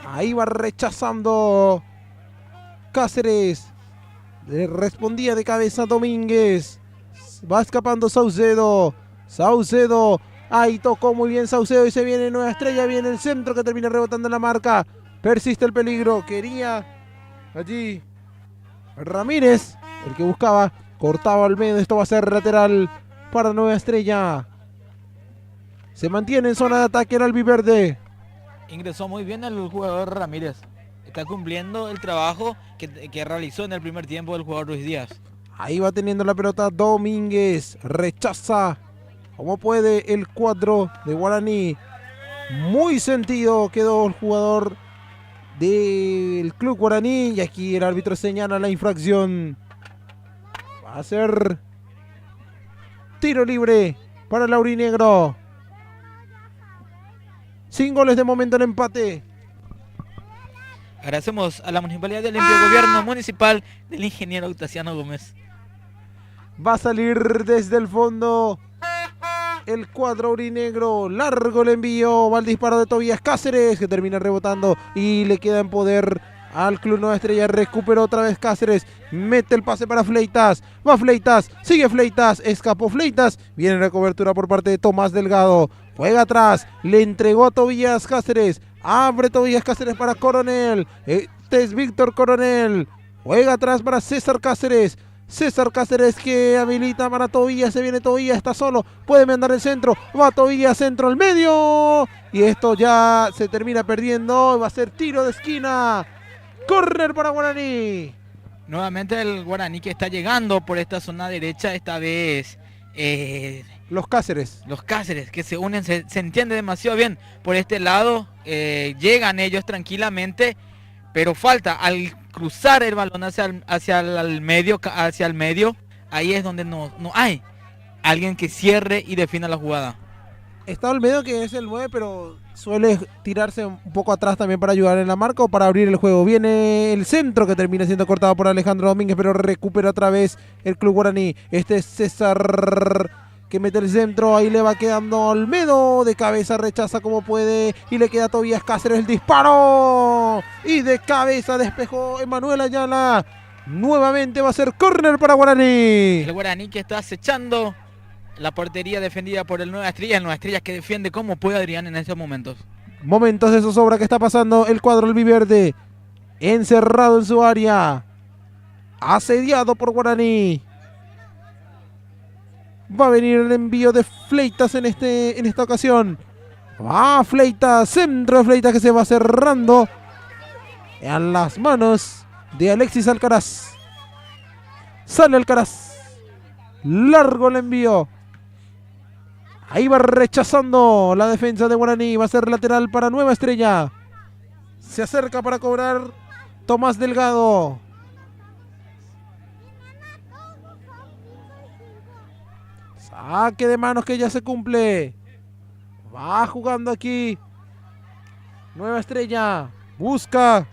Ahí va rechazando Cáceres. Le respondía de cabeza Domínguez. Va escapando Saucedo. Saucedo. Ahí tocó muy bien Saucedo y se viene Nueva Estrella. Viene el centro que termina rebotando en la marca. Persiste el peligro. Quería allí Ramírez. El que buscaba. Cortaba al medio. Esto va a ser lateral para Nueva Estrella. Se mantiene en zona de ataque el albiverde. Ingresó muy bien el jugador Ramírez. Está cumpliendo el trabajo que realizó en el primer tiempo el jugador Luis Díaz. Ahí va teniendo la pelota Domínguez. Rechaza como puede el cuadro de Guaraní. Muy sentido quedó el jugador del club Guaraní. Y aquí el árbitro señala la infracción. Va a ser tiro libre para el aurinegro. 5 goles de momento en empate. Agradecemos a la Municipalidad del Limpio Gobierno Municipal del ingeniero Octaciano Gómez. Va a salir desde el fondo el cuadro aurinegro. Largo el envío. Va el disparo de Tobías Cáceres, que termina rebotando y le queda en poder al Club Nueva Estrella. Recuperó otra vez Cáceres. Mete el pase para Fleitas. Va Fleitas. Sigue Fleitas. Escapó Fleitas. Viene la cobertura por parte de Tomás Delgado. Juega atrás. Le entregó a Tobías Cáceres. Abre Tobías Cáceres para Coronel. Este es Víctor Coronel. Juega atrás para César Cáceres. César Cáceres que habilita para Tobías. Se viene Tobías. Está solo. Puede mandar el centro. Va Tobías. Centro al medio. Y esto ya se termina perdiendo. Va a ser tiro de esquina. Córner para Guaraní. Nuevamente el Guaraní que está llegando por esta zona derecha. Esta vez Los Cáceres. los Cáceres que se unen. Se entiende demasiado bien por este lado. Llegan ellos tranquilamente. Pero falta al cruzar el balón hacia el medio. Ahí es donde no hay alguien que cierre y defina la jugada. Está Olmedo, que es el 9, pero suele tirarse un poco atrás también para ayudar en la marca o para abrir el juego. Viene el centro que termina siendo cortado por Alejandro Domínguez, pero recupera otra vez el club Guaraní. Este es César que mete el centro, ahí le va quedando Olmedo, de cabeza rechaza como puede y le queda a Tobías Cáceres el disparo. Y de cabeza despejó Emanuel Ayala. Nuevamente va a ser córner para Guaraní. El Guaraní que está acechando la portería defendida por el Nueva Estrella. El Nueva Estrella que defiende como puede Adrián en estos momentos. Momentos de zozobra que está pasando el cuadro albiverde. Encerrado en su área. Asediado por Guaraní. Va a venir el envío de Fleitas en esta ocasión. Va Fleitas, centro de Fleitas que se va cerrando a las manos de Alexis Alcaraz. Sale Alcaraz. Largo el envío. Ahí va rechazando la defensa de Guaraní. Va a ser lateral para Nueva Estrella. Se acerca para cobrar Tomás Delgado. Saque de manos que ya se cumple. Va jugando aquí Nueva Estrella. Busca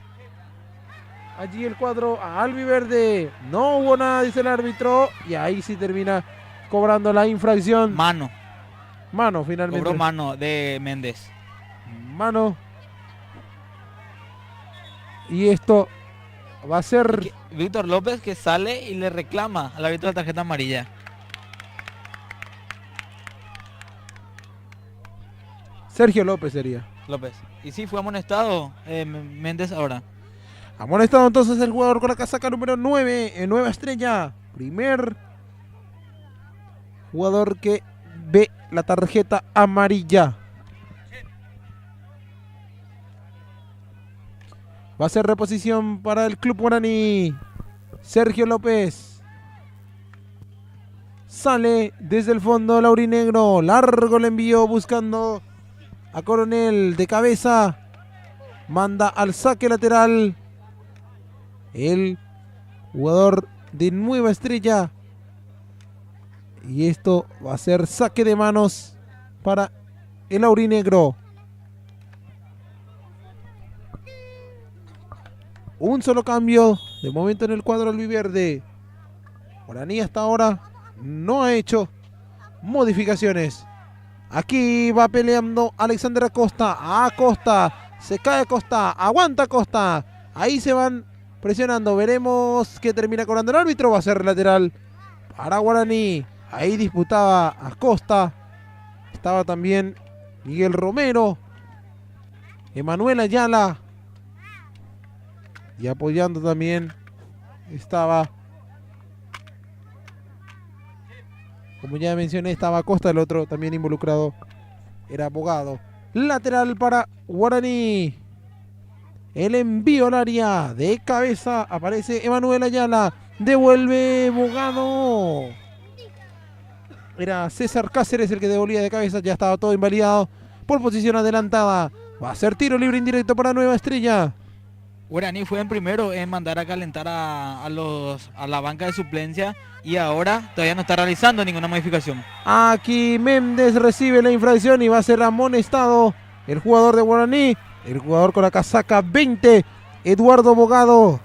allí el cuadro a albiverde. No hubo nada, dice el árbitro. Y ahí sí termina cobrando la infracción. Mano Finalmente. cobró mano de Méndez. Mano. Y esto va a ser Víctor López que sale y le reclama al árbitro la tarjeta amarilla. Sergio López sería. López. Y sí, fue amonestado Méndez ahora. Amonestado entonces el jugador con la casaca número 9 en Nueva Estrella. Primer jugador que ve la tarjeta amarilla. Va a ser reposición para el club Guaraní. Sergio López. Sale desde el fondo el aurinegro. Largo el envío buscando a Coronel de cabeza. Manda al saque lateral el jugador de Nueva Estrella. Y esto va a ser saque de manos para el aurinegro. Un solo cambio de momento en el cuadro albiverde. Guaraní hasta ahora no ha hecho modificaciones. Aquí va peleando Alexander Acosta. Acosta. Se cae Acosta. Aguanta Acosta. Ahí se van presionando. Veremos qué termina cobrando el árbitro. Va a ser lateral para Guaraní. Ahí disputaba Acosta. Estaba también Miguel Romero. Emanuel Ayala. Y apoyando también estaba, como ya mencioné, estaba Acosta, el otro también involucrado era Bogado. Lateral para Guaraní. El envío al área de cabeza. Aparece Emanuel Ayala. Devuelve Bogado. Era César Cáceres el que devolvía de cabeza. Ya estaba todo invalidado por posición adelantada. Va a ser tiro libre indirecto para Nueva Estrella. Guaraní fue en primero en mandar a calentar a la banca de suplencia y ahora todavía no está realizando ninguna modificación. Aquí Méndez recibe la infracción y va a ser amonestado el jugador de Guaraní, el jugador con la casaca 20, Eduardo Bogado.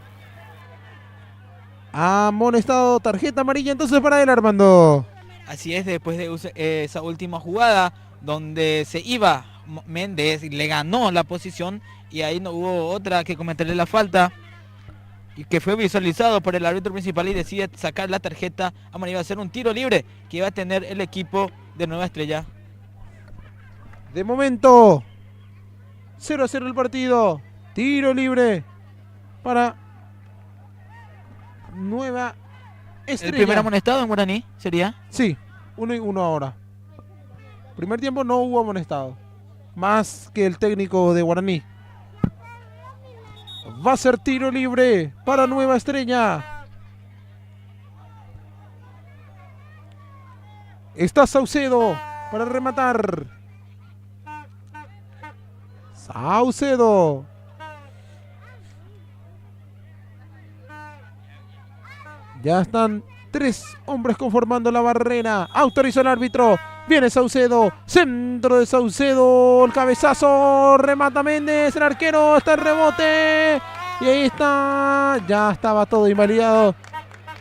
Amonestado, tarjeta amarilla entonces para él, Armando. Así es, después de esa última jugada donde se iba Méndez y le ganó la posición y ahí no hubo otra que cometerle la falta y que fue visualizado por el árbitro principal y decide sacar la tarjeta amarilla. Va a ser un tiro libre que iba a tener el equipo de Nueva Estrella. De momento 0-0 el partido. Tiro libre para Nueva Estrella. El primer amonestado en Guaraní sería. Sí, 1-1 ahora. Primer tiempo no hubo amonestado. Más que el técnico de Guaraní. Va a ser tiro libre para Nueva Estrella. Está Saucedo para rematar. Saucedo. Ya están 3 hombres conformando la barrera. Autorizó el árbitro. Viene Saucedo. Centro de Saucedo. El cabezazo. Remata Méndez. El arquero. Está el rebote. Y ahí está. Ya estaba todo invalidado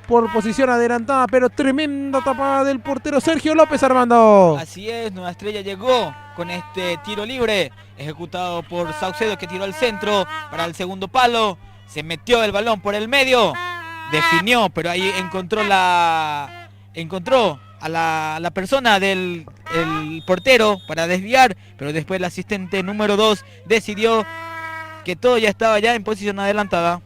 por posición adelantada. Pero tremenda tapada del portero Sergio López, Armando. Así es, Nueva Estrella llegó con este tiro libre. Ejecutado por Saucedo, que tiró al centro para el segundo palo. Se metió el balón por el medio. Definió, pero ahí encontró a la persona del portero para desviar, pero después el asistente número 2 decidió que todo ya estaba ya en posición adelantada.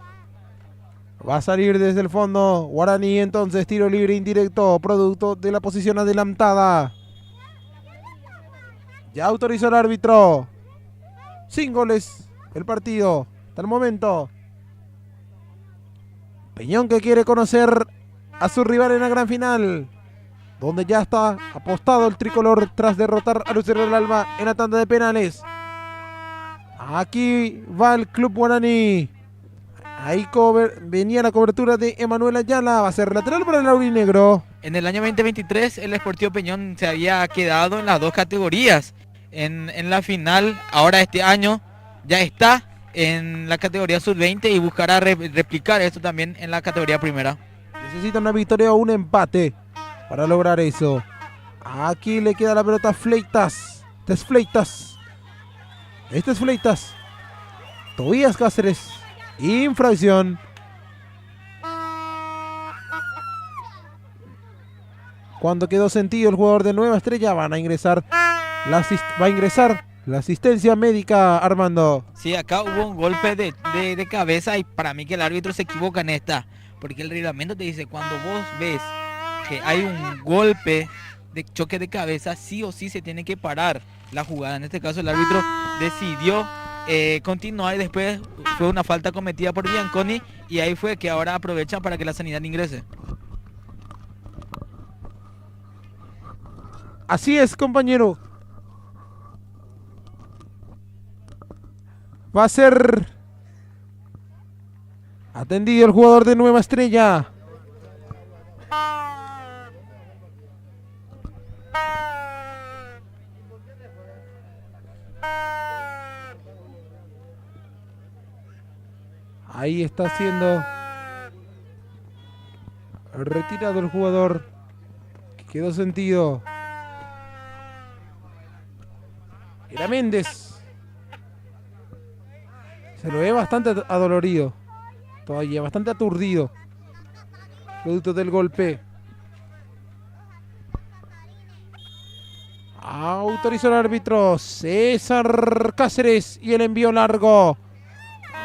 Va a salir desde el fondo Guaraní, entonces tiro libre indirecto, producto de la posición adelantada. Ya autorizó el árbitro. 5 goles el partido hasta el momento. Peñón que quiere conocer a su rival en la gran final, donde ya está apostado el tricolor tras derrotar a Lucero del Alba en la tanda de penales. Aquí va el club Guaraní. Ahí venía la cobertura de Emanuel Ayala. Va a ser lateral para el aurinegro. En el año 2023 el Sportivo Peñón se había quedado en las 2 categorías en la final. Ahora este año ya está en la categoría sub-20 y buscará replicar esto también en la categoría primera. Necesita una victoria o un empate para lograr eso. Aquí le queda la pelota a Fleitas. Este es Fleitas. Tobías Cáceres. Infracción. Cuando quedó sentido el jugador de Nueva Estrella, va a ingresar la asistencia médica, Armando. Sí, acá hubo un golpe de cabeza y para mí que el árbitro se equivoca en esta. Porque el reglamento te dice, cuando vos ves que hay un golpe de choque de cabeza, sí o sí se tiene que parar la jugada. En este caso el árbitro decidió continuar y después fue una falta cometida por Bianconi y ahí fue que ahora aprovechan para que la sanidad ingrese. Así es, compañero. Va a ser atendido el jugador de Nueva Estrella. Ahí está siendo retirado el jugador que quedó sentido. Era Méndez. Se lo ve bastante adolorido. Todavía bastante aturdido. Producto del golpe. Autorizó el árbitro César Cáceres y el envío largo.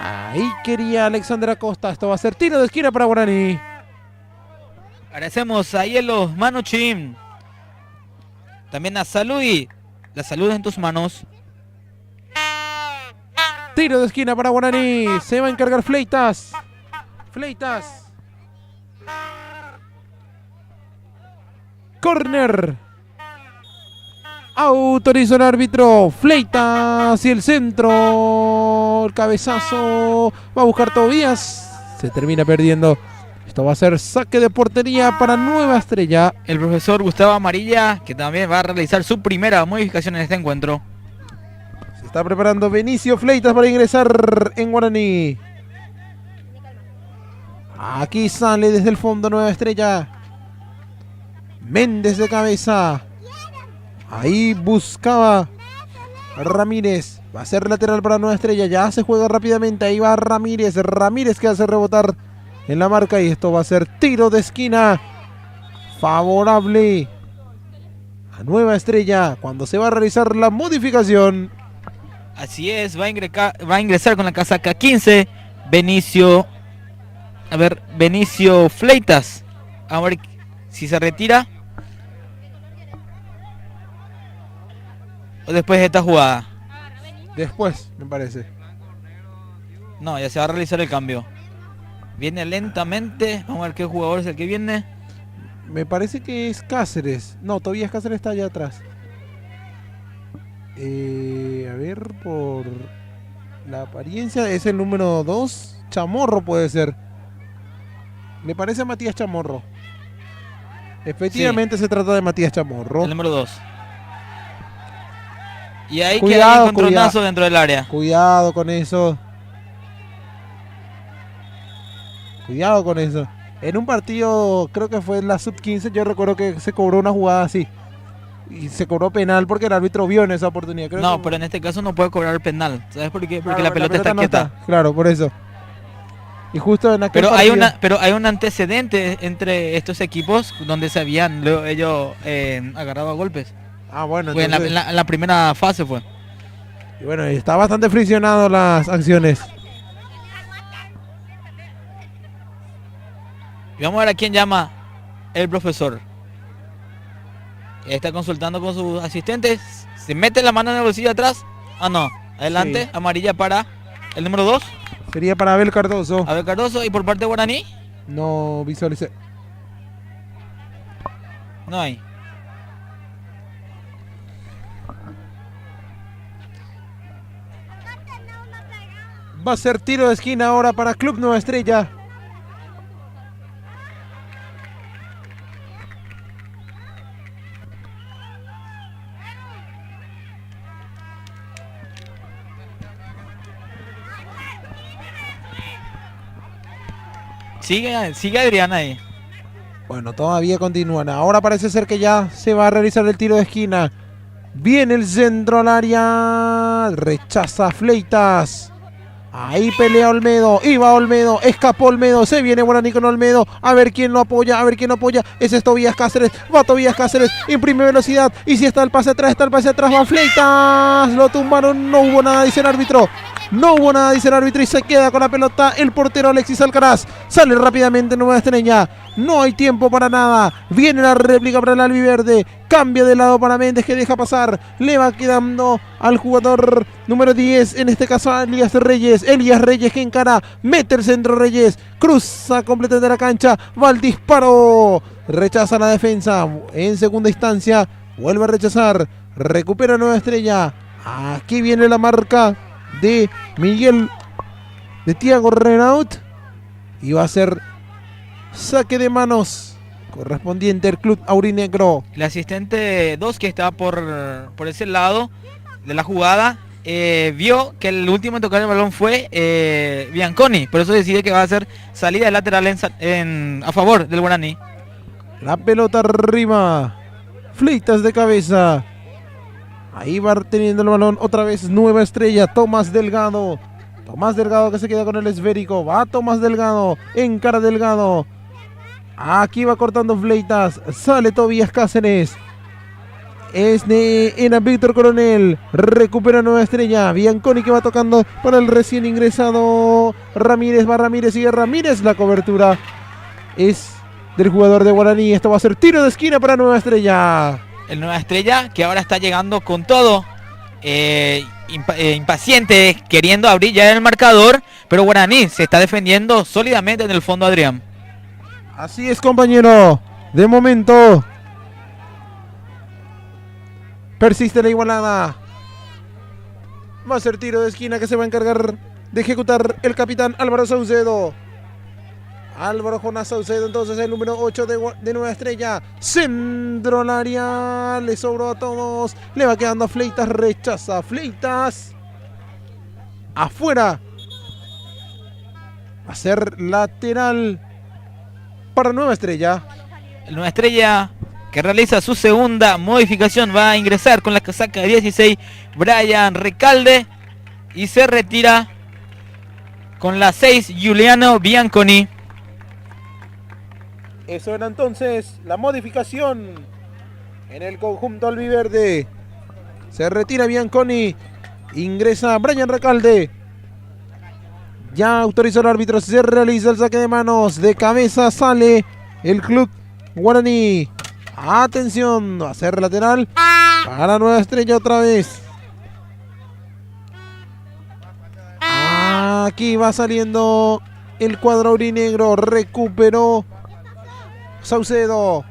Ahí quería Alexander Acosta. Esto va a ser tiro de esquina para Guaraní. Agradecemos a Hielo Manu Chim. También a Saludi. La salud en tus manos. Tiro de esquina para Guaraní. Se va a encargar Fleitas. Fleitas. Corner. Autorizó el árbitro. Fleitas y el centro. El cabezazo. Va a buscar Tobías. Se termina perdiendo. Esto va a ser saque de portería para Nueva Estrella. El profesor Gustavo Amarilla, que también va a realizar su primera modificación en este encuentro. Se está preparando Benicio Fleitas para ingresar en Guaraní. Aquí sale desde el fondo Nueva Estrella. Méndez de cabeza. Ahí buscaba Ramírez. Va a ser lateral para Nueva Estrella. Ya se juega rápidamente. Ahí va Ramírez. Ramírez que hace rebotar en la marca. Y esto va a ser tiro de esquina favorable a Nueva Estrella cuando se va a realizar la modificación. Así es, va a ingresar con la casaca 15. Benicio Fleitas. A ver si se retira. O después de esta jugada. Después, me parece. No, ya se va a realizar el cambio. Viene lentamente. Vamos a ver qué jugador es el que viene. Me parece que es Cáceres. No, todavía Cáceres está allá atrás. A ver, por la apariencia es el número 2. Chamorro puede ser. Me parece a Matías Chamorro. Efectivamente sí. Se trata de Matías Chamorro. El número 2. Y ahí queda un encontronazo dentro del área. Cuidado con eso. Cuidado con eso. En un partido, creo que fue en la sub-15, yo recuerdo que se cobró una jugada así. Y se cobró penal porque el árbitro vio en esa oportunidad. Creo no, que... pero en este caso no puede cobrar penal. ¿Sabes por qué? Porque claro, la pelota está no quieta. Está. Claro, por eso. Y justo en aquel pero hay un antecedente entre estos equipos donde se habían ellos agarrado a golpes. Ah, bueno, fue entonces... en la primera fase fue. Y bueno, está bastante friccionado las acciones. Y vamos a ver a quién llama el profesor. Está consultando con sus asistentes. Se mete la mano en el bolsillo atrás. Ah, no. Adelante. Sí. Amarilla para el número 2. Sería para Abel Cardoso. Abel Cardoso. ¿Y por parte de Guaraní? No visualicé. No hay. Va a ser tiro de esquina ahora para Club Nueva Estrella. Sigue Adrián ahí. Bueno, todavía continúan. Ahora parece ser que ya se va a realizar el tiro de esquina. Viene el centro al área. Rechaza Fleitas. Ahí pelea Olmedo. Iba Olmedo. Escapó Olmedo. Se viene Guaraní con Olmedo. A ver quién lo apoya. A ver quién lo apoya. Ese es Tobías Cáceres. Va Tobías Cáceres. Imprime velocidad. Y si está el pase atrás. Está el pase atrás. Va Fleitas. Lo tumbaron. No hubo nada, dice el árbitro. No hubo nada, dice el árbitro, y se queda con la pelota el portero Alexis Alcaraz. Sale rápidamente Nueva Estrella. No hay tiempo para nada. Viene la réplica para el albiverde. Cambia de lado para Méndez, que deja pasar. Le va quedando al jugador número 10. En este caso a Elías Reyes. Elías Reyes que encara. Mete el centro Reyes. Cruza completamente la cancha. Va el disparo. Rechaza la defensa. En segunda instancia. Vuelve a rechazar. Recupera Nueva Estrella. Aquí viene la marca de Miguel de Thiago Renaud. Y va a ser saque de manos correspondiente al Club Aurinegro. El asistente 2 que está por ese lado de la jugada vio que el último en tocar el balón fue Bianconi. Por eso decide que va a hacer salida de lateral a favor del Guaraní. La pelota arriba. Fleitas de cabeza. Ahí va teniendo el balón otra vez Nueva Estrella, Tomás Delgado. Tomás Delgado que se queda con el esférico. Va Tomás Delgado, encara Delgado. Aquí va cortando Fleitas. Sale Tobías Cáceres. Era Víctor Coronel. Recupera Nueva Estrella. Bianconi que va tocando para el recién ingresado Ramírez. Va Ramírez, sigue Ramírez. La cobertura es del jugador de Guaraní. Esto va a ser tiro de esquina para Nueva Estrella. El Nueva Estrella que ahora está llegando con todo. Impaciente, queriendo abrir ya el marcador. Pero Guaraní se está defendiendo sólidamente en el fondo, Adrián. Así es, compañero. De momento persiste la igualada. Va a ser tiro de esquina que se va a encargar de ejecutar el capitán Álvaro Saucedo. Álvaro Jonás Saucedo, entonces el número 8 de Nueva Estrella. Centro al área. Le sobró a todos. Le va quedando a Fleitas. Rechaza Fleitas. Afuera. Va a ser lateral para Nueva Estrella. El Nueva Estrella que realiza su segunda modificación. Va a ingresar con la casaca de 16 Brian Recalde. Y se retira con la 6 Giuliano Bianconi. Eso era entonces la modificación en el conjunto albiverde. Se retira Bianconi. Ingresa Brian Recalde. Ya autorizó el árbitro. Se realiza el saque de manos. De cabeza sale el club Guaraní. Atención. Va a ser lateral para Nueva Estrella otra vez. Aquí va saliendo el cuadro aurinegro. Recuperó Saucedo.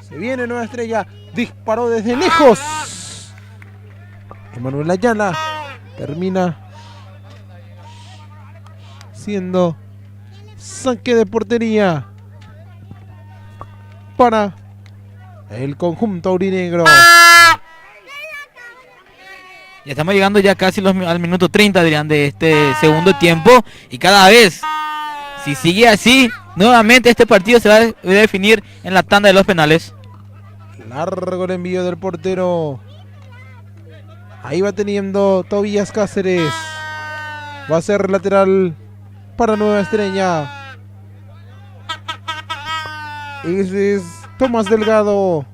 Se viene Nueva Estrella. Disparó desde lejos. Emanuel Ayala termina siendo saque de portería para el conjunto aurinegro. Ya estamos llegando ya casi al minuto 30, Adrián, de este segundo tiempo. Y cada vez, si sigue así, nuevamente este partido se va a definir en la tanda de los penales. Largo el envío del portero. Ahí va teniendo Tobías Cáceres. Va a ser lateral para Nueva Estrella. Ese es Tomás Delgado.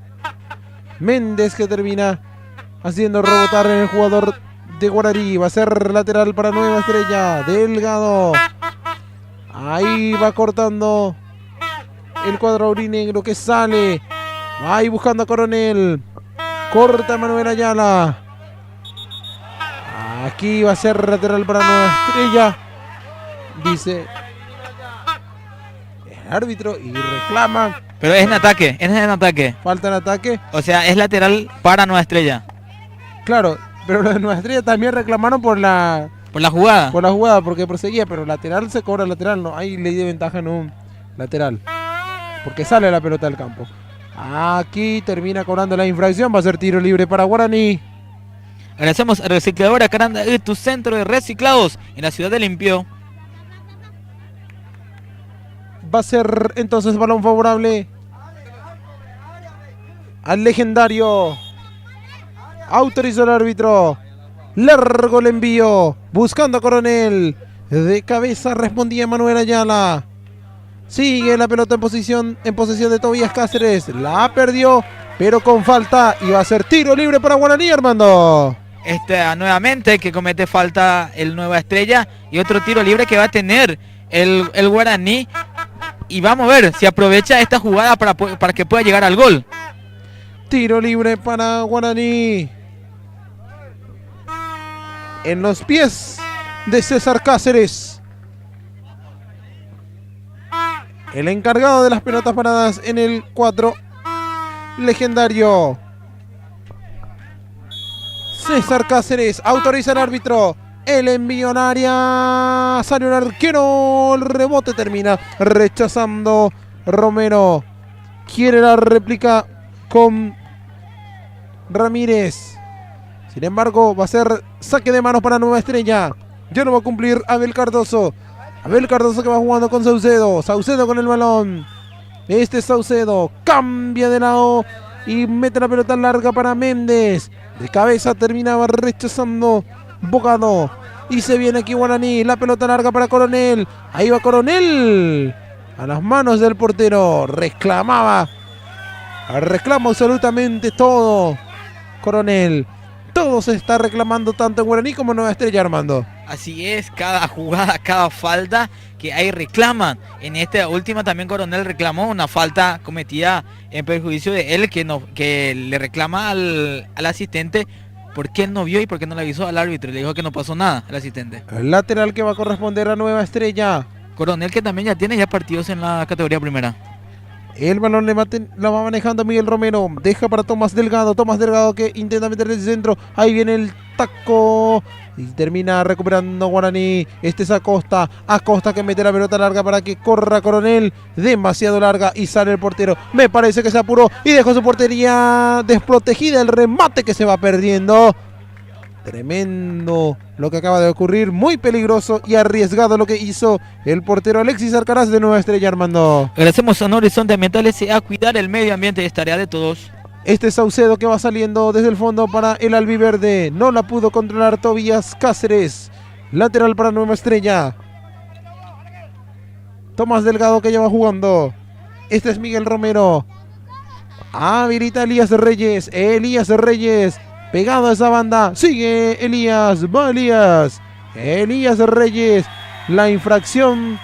Méndez que termina haciendo rebotar en el jugador de Guaraní. Va a ser lateral para Nueva Estrella. Delgado. Ahí va cortando el cuadro aurinegro que sale. Va ahí buscando a Coronel. Corta Manuel Ayala. Aquí va a ser lateral para Nueva Estrella. Dice el árbitro y reclama. Pero es en ataque, es en ataque. Falta en ataque. O sea, es lateral para Nueva Estrella. Claro, pero los de Nueva Estrella también reclamaron por la jugada. Por la jugada, porque proseguía, pero lateral se cobra lateral, no. Ahí le di ventaja en un lateral. Porque sale la pelota del campo. Aquí termina cobrando la infracción. Va a ser tiro libre para Guaraní. Agradecemos a Recicladora Caranda, tu centro de reciclados en la ciudad de Limpio. Va a ser entonces balón favorable al legendario. Autorizó el árbitro. Largo el envío. Buscando a Coronel. De cabeza respondía Manuel Ayala. Sigue la pelota en posesión de Tobías Cáceres. La perdió, pero con falta. Y va a ser tiro libre para Guaraní, Armando. Nuevamente que comete falta el Nueva Estrella. Y otro tiro libre que va a tener el Guaraní. Y vamos a ver si aprovecha esta jugada para que pueda llegar al gol. Tiro libre para Guaraní. En los pies de César Cáceres. El encargado de las pelotas paradas en el 4. Legendario. César Cáceres. Autoriza el árbitro. El envío en área. Salió el arquero. El rebote termina rechazando Romero. Quiere la réplica con Ramírez. Sin embargo, va a ser saque de manos para Nueva Estrella. Ya no va a cumplir Abel Cardoso. Abel Cardoso que va jugando con Saucedo. Saucedo con el balón. Saucedo cambia de lado y mete la pelota larga para Méndez. De cabeza terminaba rechazando Bogado. Y se viene aquí Guaraní. La pelota larga para Coronel. Ahí va Coronel. A las manos del portero. Reclama absolutamente todo. Coronel. Todo se está reclamando tanto en Guaraní como en Nueva Estrella, Armando. Así es, cada jugada, cada falta que hay reclaman. En esta última también Coronel reclamó una falta cometida en perjuicio de él, que le reclama al asistente por qué él no vio y por qué no le avisó al árbitro. Le dijo que no pasó nada al asistente. El lateral que va a corresponder a Nueva Estrella. Coronel, que también ya tiene partidos en la categoría primera. El balón lo va manejando Miguel Romero. Deja para Tomás Delgado. Tomás Delgado que intenta meter el centro. Ahí viene el taco. Y termina recuperando Guaraní. Este es Acosta. Acosta que mete la pelota larga para que corra Coronel. Demasiado larga y sale el portero. Me parece que se apuró y dejó su portería desprotegida. El remate que se va perdiendo. Tremendo lo que acaba de ocurrir. Muy peligroso y arriesgado lo que hizo el portero Alexis Alcaraz de Nueva Estrella, Armando. Agradecemos a Horizonte Ambientales a cuidar el medio ambiente. Es tarea de todos. Este es Saucedo que va saliendo desde el fondo para el albiverde. No la pudo controlar Tobías Cáceres. Lateral para Nueva Estrella. Tomás Delgado que ya va jugando. Este es Miguel Romero. Habilita Elías Reyes. Elías Reyes. Pegado a esa banda. Sigue Elías. Va Elías. Elías Reyes. La infracción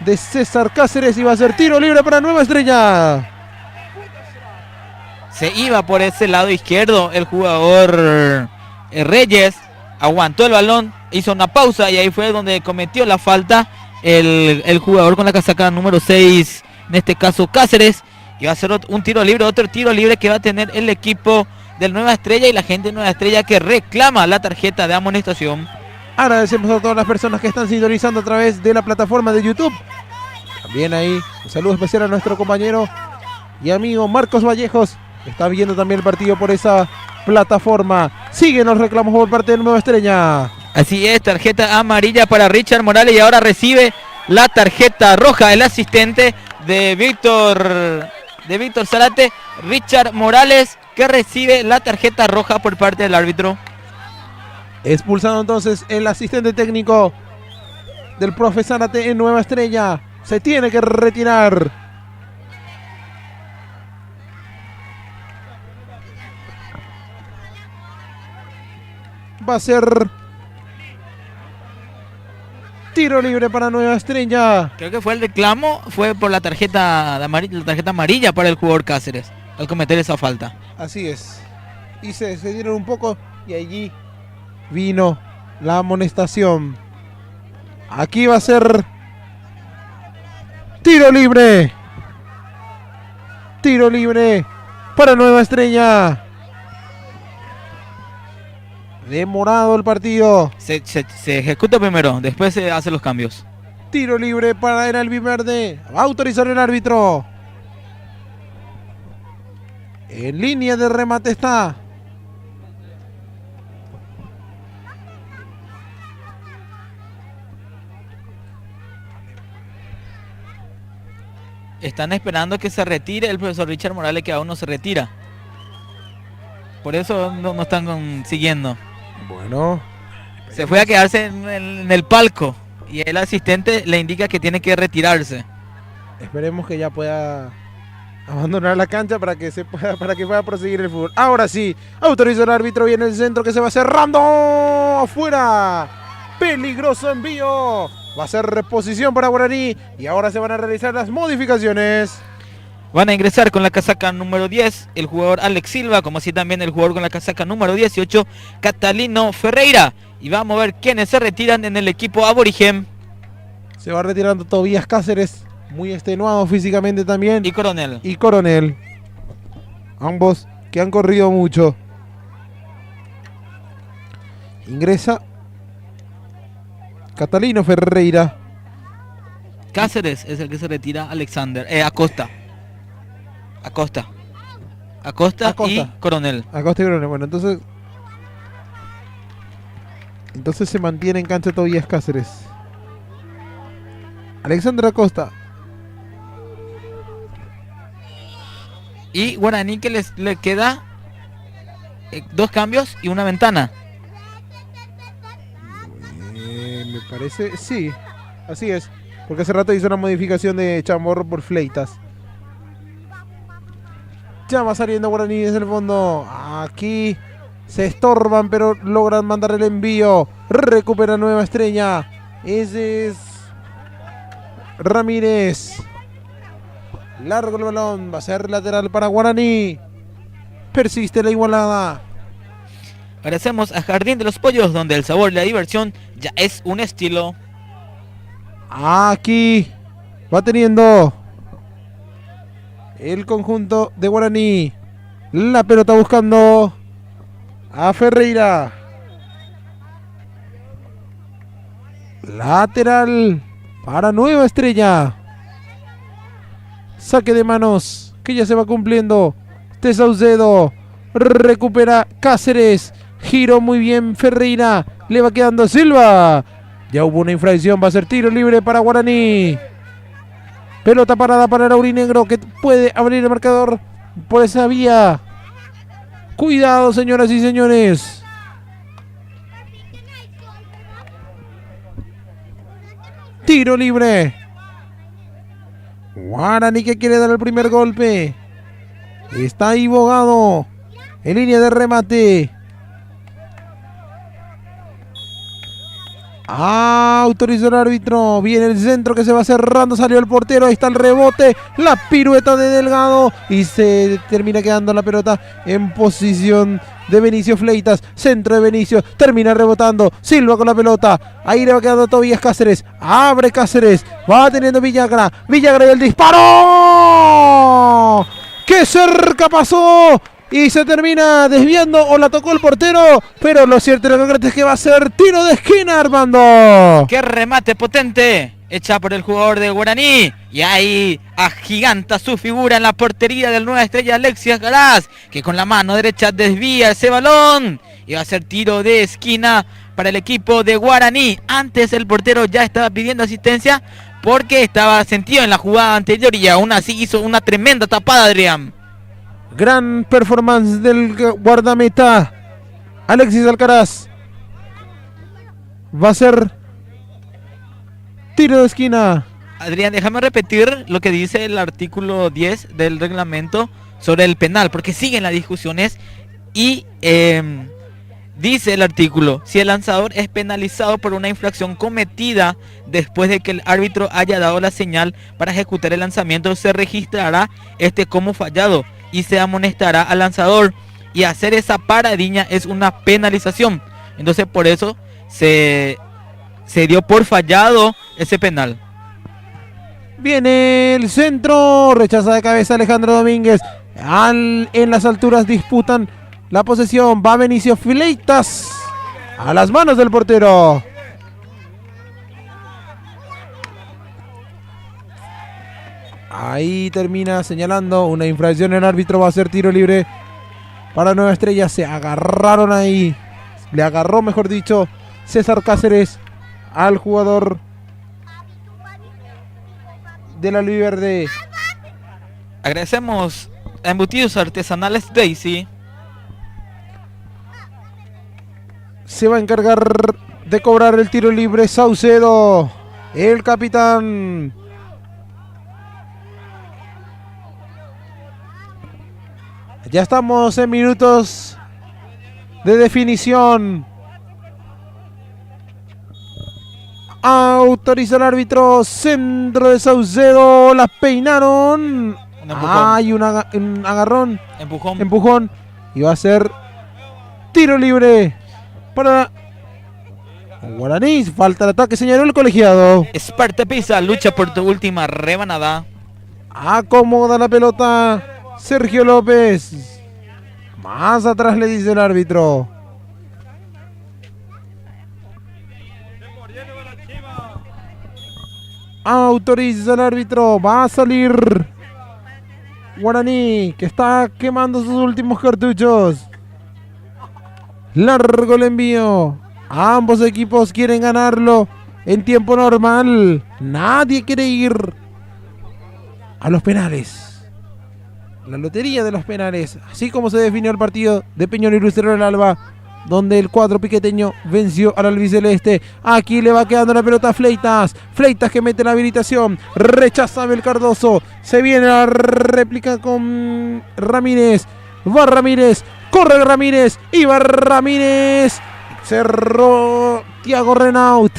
de César Cáceres. Y va a ser tiro libre para Nueva Estrella. Se iba por ese lado izquierdo el jugador Reyes, aguantó el balón, hizo una pausa y ahí fue donde cometió la falta el jugador con la casaca número 6, en este caso Cáceres, y va a ser un tiro libre, otro tiro libre que va a tener el equipo del Nueva Estrella y la gente de Nueva Estrella que reclama la tarjeta de amonestación. Agradecemos a todas las personas que están sintonizando a través de la plataforma de YouTube. También ahí un saludo especial a nuestro compañero y amigo Marcos Vallejos. Está viendo también el partido por esa plataforma. Siguen los reclamos por parte de Nueva Estrella. Así es, tarjeta amarilla para Richard Morales y ahora recibe la tarjeta roja el asistente de Víctor Zárate. Richard Morales que recibe la tarjeta roja por parte del árbitro. Expulsado entonces el asistente técnico del profe Zárate en Nueva Estrella. Se tiene que retirar. Va a ser tiro libre para Nueva Estrella. Creo que fue el reclamo, fue por la tarjeta amarilla para el jugador Cáceres al cometer esa falta. Así es. Y se dieron un poco y allí vino la amonestación. Aquí va a ser tiro libre. Tiro libre para Nueva Estrella. Demorado el partido. Se ejecuta primero, después se hacen los cambios. Tiro libre para el albiverde. Va a autorizar el árbitro. En línea de remate está. Están esperando que se retire el profesor Richard Morales, que aún no se retira. Por eso no están siguiendo. Bueno. Se fue a quedarse en el palco y el asistente le indica que tiene que retirarse. Esperemos que ya pueda abandonar la cancha para que pueda proseguir el fútbol. Ahora sí, autoriza el árbitro, viene el centro que se va cerrando. Afuera. Peligroso envío. Va a ser reposición para Guaraní y ahora se van a realizar las modificaciones. Van a ingresar con la casaca número 10 el jugador Alex Silva, como así también el jugador con la casaca número 18, Catalino Ferreira. Y vamos a ver quiénes se retiran en el equipo aborigen. Se va retirando Tobías Cáceres, muy extenuado físicamente también. Y Coronel. Y Coronel. Ambos que han corrido mucho. Ingresa Catalino Ferreira. Cáceres es el que se retira. Acosta. Y Coronel. Acosta y Coronel. Bueno, entonces se mantiene en cancha Tobías Cáceres. Alexander Acosta. Y Guaraní que le queda 2 cambios y una ventana. Me parece, sí, así es. Porque hace rato hizo una modificación de Chamorro por Fleitas. Ya va saliendo Guaraní desde el fondo. Aquí se estorban, pero logran mandar el envío. Recupera Nueva Estrella. Ese es Ramírez. Largo el balón. Va a ser lateral para Guaraní. Persiste la igualada. Agradecemos a Jardín de los Pollos, donde el sabor y la diversión ya es un estilo. Aquí va teniendo el conjunto de Guaraní. La pelota buscando a Ferreira. Lateral para Nueva Estrella. Saque de manos que ya se va cumpliendo. De Saucedo. Recupera Cáceres. Giro muy bien Ferreira. Le va quedando Silva. Ya hubo una infracción. Va a ser tiro libre para Guaraní. Pelota parada para el aurinegro, que puede abrir el marcador por esa vía. Cuidado, señoras y señores. Tiro libre. Guaraní que quiere dar el primer golpe. Está ahí Bogado en línea de remate. Autorizó el árbitro. Viene el centro que se va cerrando. Salió el portero. Ahí está el rebote. La pirueta de Delgado. Y se termina quedando la pelota en posición de Benicio Fleitas. Centro de Benicio. Termina rebotando. Silva con la pelota. Ahí le va quedando Tobías Cáceres. Abre Cáceres. Va teniendo Villagra. Villagra y el disparo. ¡Qué cerca pasó! Y se termina desviando o la tocó el portero. Pero lo cierto y lo concreto es que va a ser tiro de esquina, Armando. ¡Qué remate potente! Hecha por el jugador de Guaraní. Y ahí agiganta su figura en la portería del Nueva Estrella Alexias Galaz, que con la mano derecha desvía ese balón. Y va a ser tiro de esquina para el equipo de Guaraní. Antes el portero ya estaba pidiendo asistencia porque estaba sentido en la jugada anterior y aún así hizo una tremenda tapada, Adrián. Gran performance del guardameta Alexis Alcaraz. Va a ser tiro de esquina. Adrián, déjame repetir lo que dice el artículo 10 del reglamento sobre el penal, porque siguen las discusiones y dice el artículo: si el lanzador es penalizado por una infracción cometida después de que el árbitro haya dado la señal para ejecutar el lanzamiento, se registrará como fallado y se amonestará al lanzador, y hacer esa paradiña es una penalización. Entonces por eso se dio por fallado ese penal. Viene el centro, rechaza de cabeza Alejandro Domínguez. En las alturas disputan la posesión. Va Benicio Fleitas a las manos del portero. Ahí termina señalando una infracción. El árbitro va a hacer tiro libre para Nueva Estrella. Se agarraron ahí. Le agarró, mejor dicho, César Cáceres al jugador de la Verde. Agradecemos a Embutidos Artesanales Daisy. Se va a encargar de cobrar el tiro libre Saucedo, el capitán. Ya estamos en minutos de definición. Autoriza el árbitro. Centro de Saucedo. La peinaron. Hay un agarrón. Empujón. Y va a ser tiro libre para Guaraní. Falta el ataque, señaló el colegiado. Esparta Pisa lucha por tu última rebanada. Acomoda la pelota Sergio López. Más atrás le dice el árbitro. Autoriza el árbitro. Va a salir Guaraní, que está quemando sus últimos cartuchos. Largo el envío. Ambos equipos quieren ganarlo en tiempo normal. Nadie quiere ir a los penales. la lotería de los penales, así como se definió el partido de Peñón y Lucero del Alba, donde el cuadro piqueteño venció al albiceleste. Aquí le va quedando la pelota a Fleitas. Fleitas que mete la habilitación. Rechaza Abel Cardoso. Se viene la réplica con Ramírez. Va Ramírez. Corre Ramírez. Y va Ramírez. Cerró Thiago Renaud.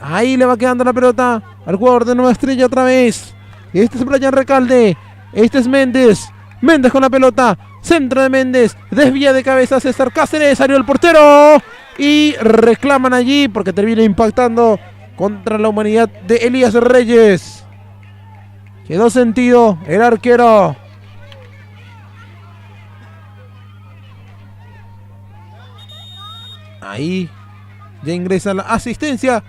Ahí le va quedando la pelota al jugador de Nueva Estrella otra vez. Este es Brian Recalde. Este es Méndez. Méndez con la pelota. Centro de Méndez. Desvía de cabeza César Cáceres. Salió el portero. Y reclaman allí porque termina impactando contra la humanidad de Elías Reyes. Quedó sentido el arquero. Ahí ya ingresa la asistencia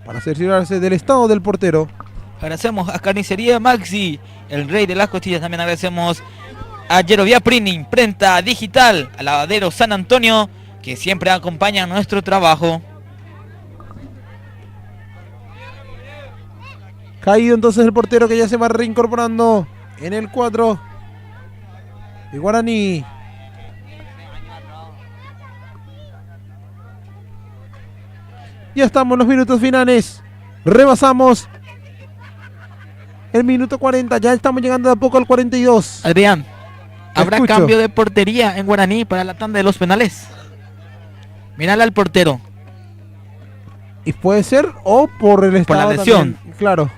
para cerciorarse del estado del portero. Agradecemos a Carnicería Maxi, el rey de las costillas. También agradecemos a Yerovia Print, imprenta digital, a Lavadero San Antonio, que siempre acompaña nuestro trabajo. Caído entonces el portero, que ya se va reincorporando en el cuadro de Guaraní. Ya estamos en los minutos finales. Rebasamos el minuto 40. Ya estamos llegando de a poco al 42. Adrián, ¿habrá Escucho. cambio de portería en Guaraní para la tanda de los penales? Mírale al portero. Y puede ser o por el estado la lesión. también, claro.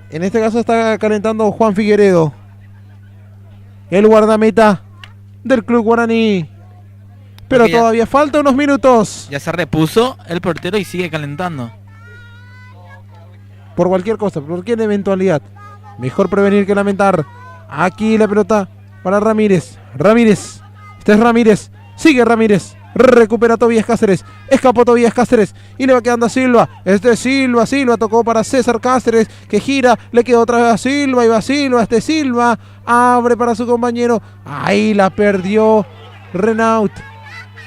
En este caso está calentando Juan Figueredo, el guardameta del club Guaraní. Pero Porque ya- todavía falta unos minutos. Ya se repuso el portero y sigue calentando. Por cualquier cosa, por cualquier eventualidad. Mejor prevenir que lamentar. Aquí la pelota para Ramírez. Ramírez. Este es Ramírez. Sigue Ramírez. Recupera Tobías Cáceres. Escapó Tobías Cáceres. Y le va quedando a Silva. Este es Silva. Silva tocó para César Cáceres, que gira. Le quedó otra vez a Silva. Y va Silva. Este es Silva. Abre para su compañero. Ahí la perdió Renaud.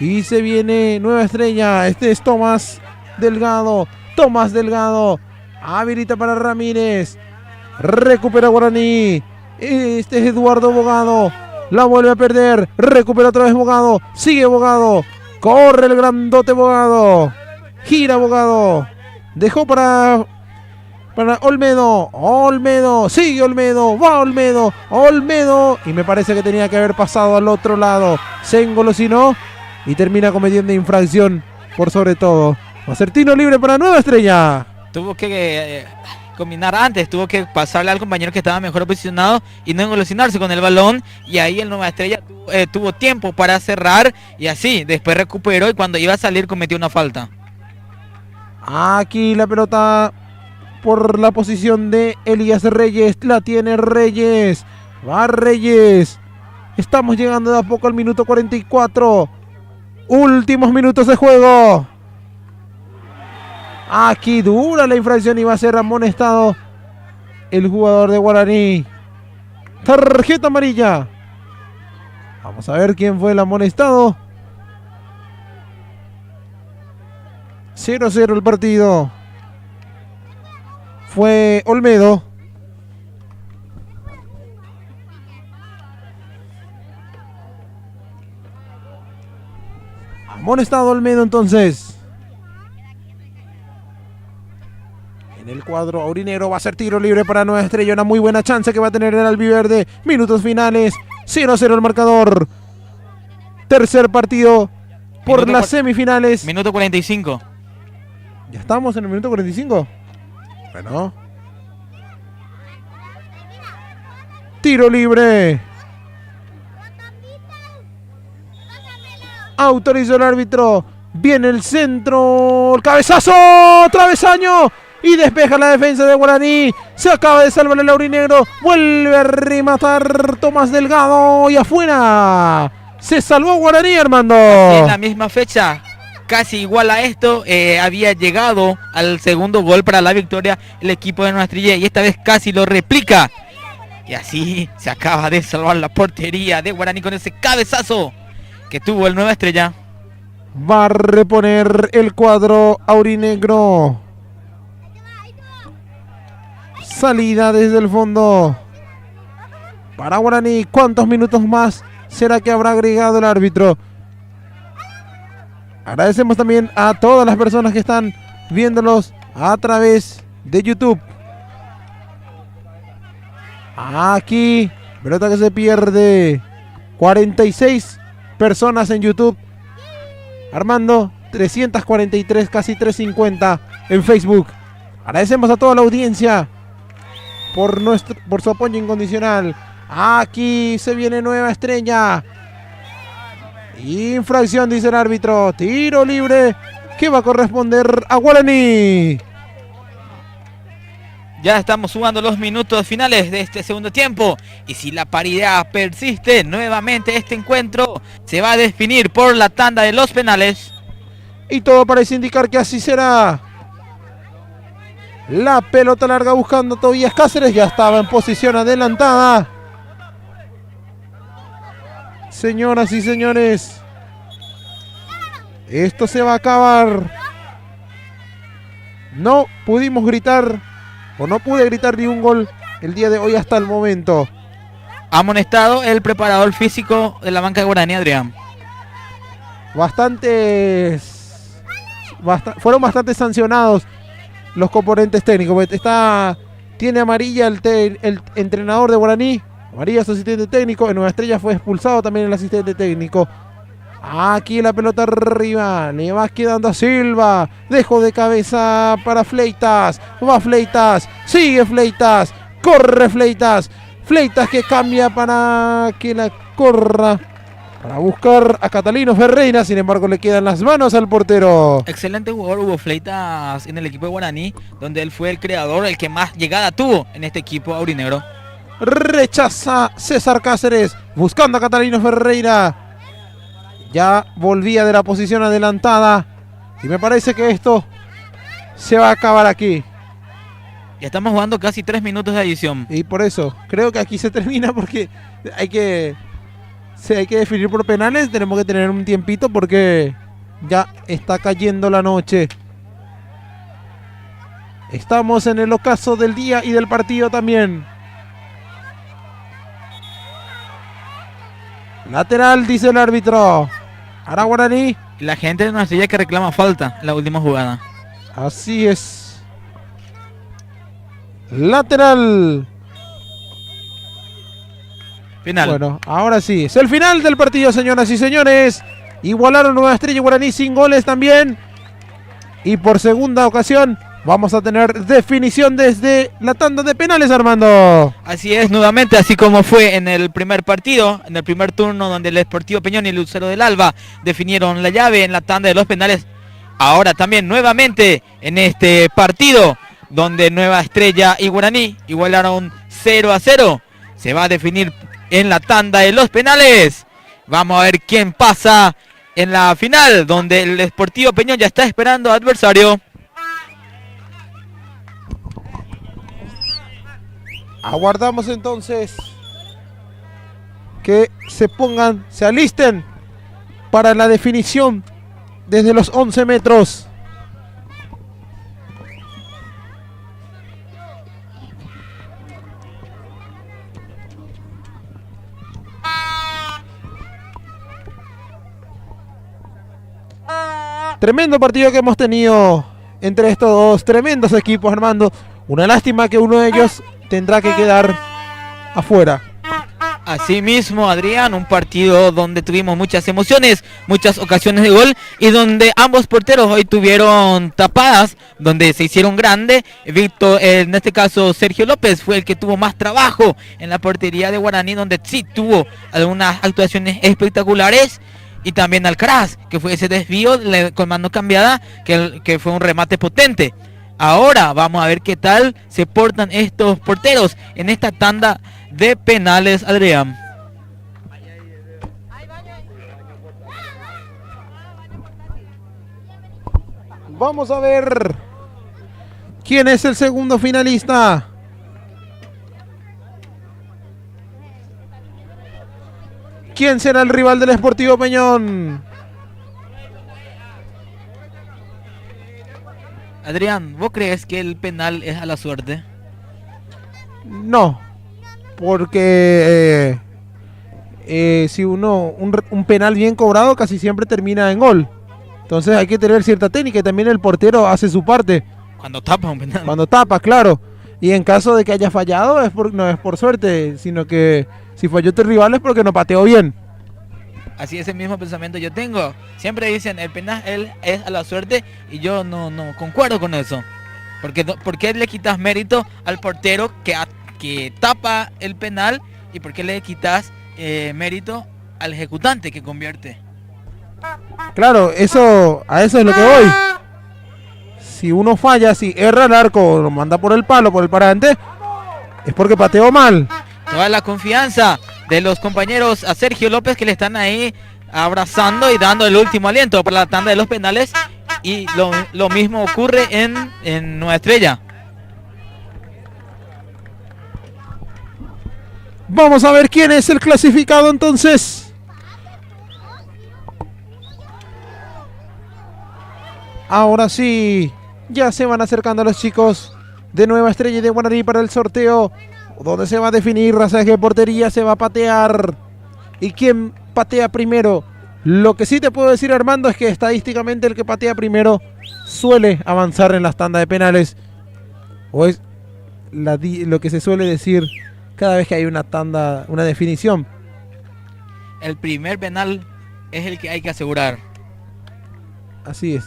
Y se viene Nueva Estrella. Este es Tomás Delgado. Tomás Delgado. Habilita para Ramírez. Recupera Guaraní. Este es Eduardo Bogado. La vuelve a perder. Recupera otra vez Bogado. Sigue Bogado. Corre el grandote Bogado. Gira Bogado. Dejó para Olmedo. Olmedo. Sigue Olmedo. Va Olmedo. Olmedo. Y me parece que tenía que haber pasado al otro lado. Se engolosinó y termina cometiendo infracción por sobre todo. Va a ser tiro libre para Nueva Estrella. Tuvo que combinar antes, tuvo que pasarle al compañero que estaba mejor posicionado y no engolosinarse con el balón. Y ahí el Nueva Estrella tuvo tiempo para cerrar y así, después recuperó y cuando iba a salir cometió una falta. Aquí la pelota por la posición de Elías Reyes. La tiene Reyes. Va Reyes. Estamos llegando de a poco al minuto 44. Últimos minutos de juego. Aquí dura la infracción y va a ser amonestado el jugador de Guaraní. Tarjeta amarilla. Vamos a ver quién fue el amonestado. 0-0 el partido. Fue Olmedo. Amonestado Olmedo entonces. En el cuadro aurinegro va a ser tiro libre para Nueva Estrella. Una muy buena chance que va a tener el albiverde. Minutos finales. 0-0 el marcador. Tercer partido por Minuto las semifinales. Minuto 45. ¿Ya estamos en el minuto 45? Bueno. Tiro libre. Autorizó el árbitro. Viene el centro. El cabezazo. Travesaño. Y despeja la defensa de Guaraní. Se acaba de salvar el aurinegro. Vuelve a rematar Tomás Delgado. Y afuera. Se salvó Guaraní, Armando. En la misma fecha, casi igual a esto, había llegado al segundo gol para la victoria el equipo de Nueva Estrella. Y esta vez casi lo replica. Y así se acaba de salvar la portería de Guaraní con ese cabezazo que tuvo el Nueva Estrella. Va a reponer el cuadro aurinegro. Salida desde el fondo. para Guaraní. ¿Cuántos minutos más será que habrá agregado el árbitro? Agradecemos también a todas las personas que están viéndolos a través de YouTube. Aquí, pelota que se pierde. 46 personas en YouTube. Armando, 343, casi 350 en Facebook. Agradecemos a toda la audiencia por su apoyo incondicional. Aquí se viene Nueva Estrella. Infracción, dice el árbitro. Tiro libre que va a corresponder a Guaraní. Ya estamos jugando los minutos finales de este segundo tiempo. Y si la paridad persiste, nuevamente este encuentro se va a definir por la tanda de los penales. Y todo parece indicar que así será. La pelota larga buscando Tobías Cáceres. Ya estaba en posición adelantada. Señoras y señores, esto se va a acabar. No pudimos gritar, o no pude gritar ni un gol el día de hoy hasta el momento. Amonestado el preparador físico de la banca de Guaraní, Adrián. Fueron bastante sancionados los componentes técnicos. Tiene amarilla el entrenador de Guaraní. Amarilla su asistente técnico. En Nueva Estrella fue expulsado también el asistente técnico. Aquí la pelota arriba. Le va quedando a Silva. Dejo de cabeza para Fleitas. Va Fleitas. Sigue Fleitas. Corre Fleitas. Fleitas que cambia para que la corra. Para buscar a Catalino Ferreira. Sin embargo, le quedan las manos al portero. Excelente jugador Hugo Fleitas en el equipo de Guaraní, donde él fue el creador, el que más llegada tuvo en este equipo aurinegro. Rechaza César Cáceres. Buscando a Catalino Ferreira. Ya volvía de la posición adelantada. Y me parece que esto se va a acabar aquí. Ya estamos jugando casi 3 minutos de adición. Y por eso, creo que aquí se termina porque hay que definir por penales. Tenemos que tener un tiempito porque ya está cayendo la noche. Estamos en el ocaso del día y del partido también. Lateral, dice el árbitro. Ahora Guaraní. La gente de Nueva Estrella que reclama falta en la última jugada. Así es. Lateral. Final. Bueno, ahora sí. Es el final del partido, señoras y señores. Igualaron Nueva Estrella y Guaraní sin goles también. Y por segunda ocasión vamos a tener definición desde la tanda de penales, Armando. Así es, nuevamente, así como fue en el primer partido, en el primer turno donde el Sportivo Peñón y el Lucero del Alba definieron la llave en la tanda de los penales. Ahora también nuevamente en este partido donde Nueva Estrella y Guaraní igualaron 0-0. Se va a definir en la tanda de los penales. Vamos a ver quién pasa en la final, donde el Sportivo Peñón ya está esperando adversario. Aguardamos entonces que se alisten para la definición desde los 11 metros. Tremendo partido que hemos tenido entre estos dos tremendos equipos, Armando. Una lástima que uno de ellos tendrá que quedar afuera. Así mismo, Adrián, un partido donde tuvimos muchas emociones, muchas ocasiones de gol y donde ambos porteros hoy tuvieron tapadas, donde se hicieron grande. Víctor, en este caso Sergio López, fue el que tuvo más trabajo en la portería de Guaraní, donde sí tuvo algunas actuaciones espectaculares. Y también Alcaraz, que fue ese desvío con mano cambiada, que fue un remate potente. Ahora vamos a ver qué tal se portan estos porteros en esta tanda de penales, Adrián. Vamos a ver quién es el segundo finalista. ¿Quién será el rival del Sportivo Peñón? Adrián, ¿vos crees que el penal es a la suerte? No. porque si un penal bien cobrado casi siempre termina en gol. Entonces hay que tener cierta técnica y también el portero hace su parte. Cuando tapa un penal. Cuando tapa, claro. Y en caso de que haya fallado, no es por suerte, sino que si falló tu rival es porque no pateó bien. Así es el mismo pensamiento yo tengo. Siempre dicen el penal es a la suerte y yo no concuerdo con eso. ¿Por qué le quitas mérito al portero que tapa el penal y por qué le quitas mérito al ejecutante que convierte? Claro, a eso es lo que voy. Si uno falla, si erra el arco, lo manda por el palo, por el parante, es porque pateó mal. Toda la confianza de los compañeros a Sergio López que le están ahí abrazando y dando el último aliento para la tanda de los penales. Y lo mismo ocurre en Nueva Estrella. Vamos a ver quién es el clasificado entonces. Ahora sí, ya se van acercando los chicos de Nueva Estrella y de Guaraní para el sorteo, donde se va a definir razaje de portería, se va a patear. ¿Y quién patea primero? Lo que sí te puedo decir, Armando, es que estadísticamente el que patea primero suele avanzar en las tandas de penales. O es lo que se suele decir cada vez que hay una tanda, una definición. El primer penal es el que hay que asegurar. Así es.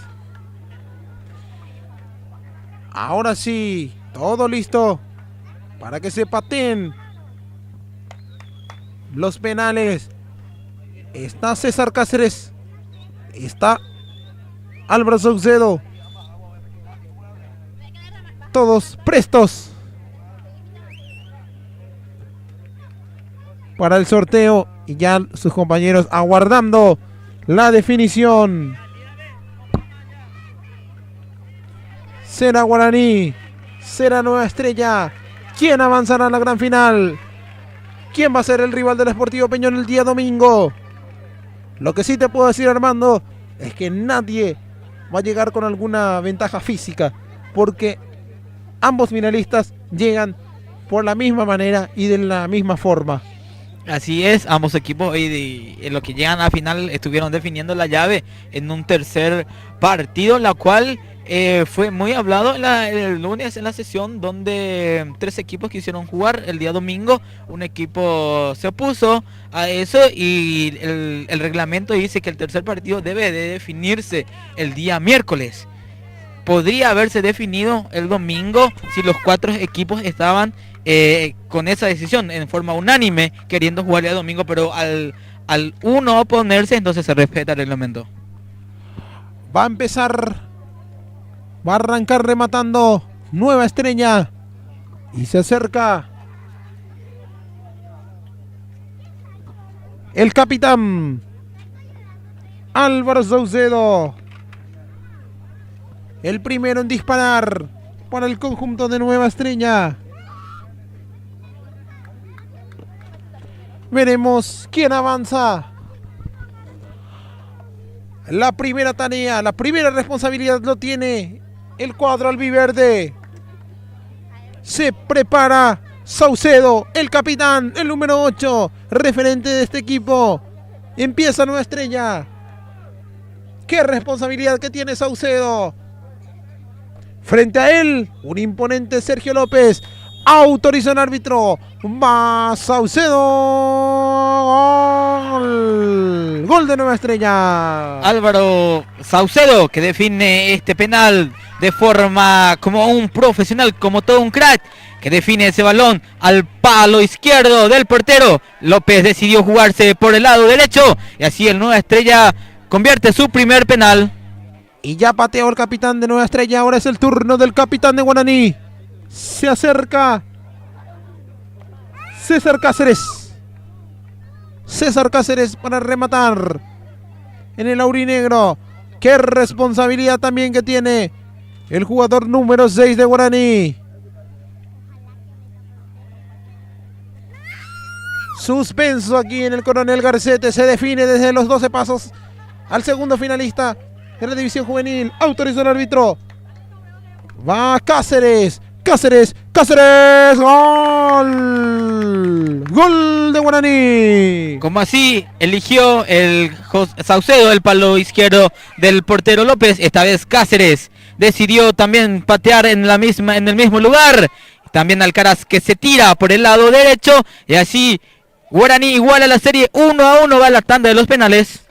Ahora sí, todo listo para que se pateen los penales. Está César Cáceres, está Álvaro Saucedo, todos prestos para el sorteo y ya sus compañeros aguardando la definición. Será Guaraní, será Nueva Estrella. ¿Quién avanzará a la gran final? ¿Quién va a ser el rival del Sportivo Peñón el día domingo? Lo que sí te puedo decir, Armando, es que nadie va a llegar con alguna ventaja física, porque ambos finalistas llegan por la misma manera y de la misma forma. Así es, ambos equipos en lo que llegan a la final estuvieron definiendo la llave en un tercer partido, la cual fue muy hablado el lunes en la sesión, donde 3 equipos quisieron jugar el día domingo. Un equipo se opuso a eso y el reglamento dice que el tercer partido debe de definirse el día miércoles. Podría haberse definido el domingo si los 4 equipos estaban con esa decisión en forma unánime, queriendo jugar el día domingo, pero al uno oponerse, entonces se respeta el reglamento. Va a arrancar rematando Nueva Estrella y se acerca el capitán Álvaro Saucedo, el primero en disparar para el conjunto de Nueva Estrella. Veremos quién avanza. La primera tarea, la primera responsabilidad lo tiene el cuadro albiverde. Se prepara Saucedo, el capitán, el número 8, referente de este equipo. Empieza Nueva Estrella. Qué responsabilidad que tiene Saucedo. Frente a él, un imponente Sergio López. Autoriza el árbitro. Va Saucedo. Gol. Gol de Nueva Estrella. Álvaro Saucedo, que define este penal de forma como un profesional, como todo un crack, que define ese balón al palo izquierdo del portero. López decidió jugarse por el lado derecho y así el Nueva Estrella convierte su primer penal. Y ya pateó el capitán de Nueva Estrella. Ahora es el turno del capitán de Guaraní. Se acerca César Cáceres. César Cáceres para rematar en el aurinegro. Qué responsabilidad también que tiene el jugador número 6 de Guaraní. Suspenso aquí en el Coronel Garcete. Se define desde los 12 pasos al segundo finalista de la división juvenil. Autorizó el árbitro. Va Cáceres. Cáceres Cáceres. Gol. Gol de Guaraní. Como así eligió el Saucedo el palo izquierdo del portero López, esta vez Cáceres decidió también patear en el mismo lugar. También Alcaraz que se tira por el lado derecho y así Guaraní iguala la serie 1-1, va a la tanda de los penales.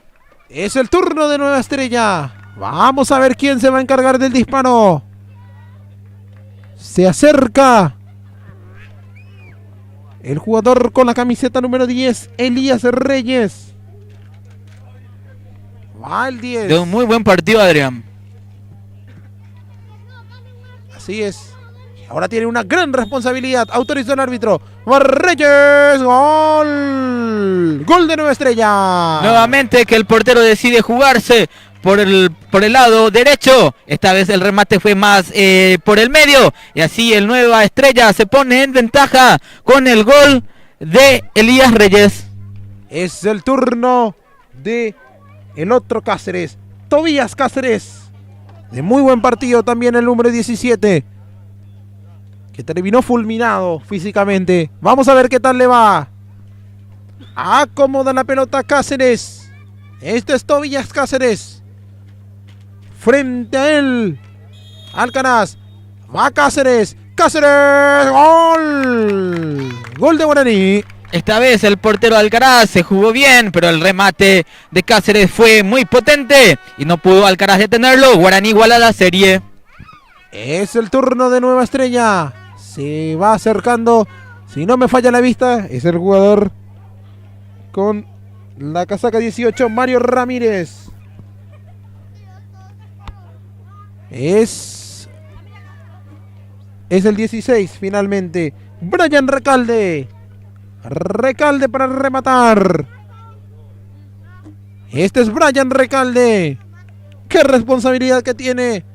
Es el turno de Nueva Estrella. Vamos a ver quién se va a encargar del disparo. Se acerca el jugador con la camiseta número 10, Elías Reyes. Va el 10. De un muy buen partido, Adrián. Así es. Ahora tiene una gran responsabilidad. Autorizó el árbitro. Va Reyes. Gol. Gol de Nueva Estrella. Nuevamente que el portero decide jugarse por el lado derecho. Esta vez el remate fue más por el medio. Y así el Nueva Estrella se pone en ventaja con el gol de Elías Reyes. Es el turno de el otro Cáceres. Tobías Cáceres. De muy buen partido también el número 17. Que terminó fulminado físicamente. Vamos a ver qué tal le va. Acomoda la pelota Cáceres. Este es Tobías Cáceres. Frente a él Alcaraz. Va Cáceres. Cáceres. Gol. Gol de Guaraní. Esta vez el portero Alcaraz se jugó bien, pero el remate de Cáceres fue muy potente y no pudo Alcaraz detenerlo. Guaraní iguala la serie. Es el turno de Nueva Estrella. Se va acercando. Si no me falla la vista, es el jugador con la casaca 18, Mario Ramírez. Es el 16 finalmente. Brian Recalde. Recalde para rematar. Este es Brian Recalde. Qué responsabilidad que tiene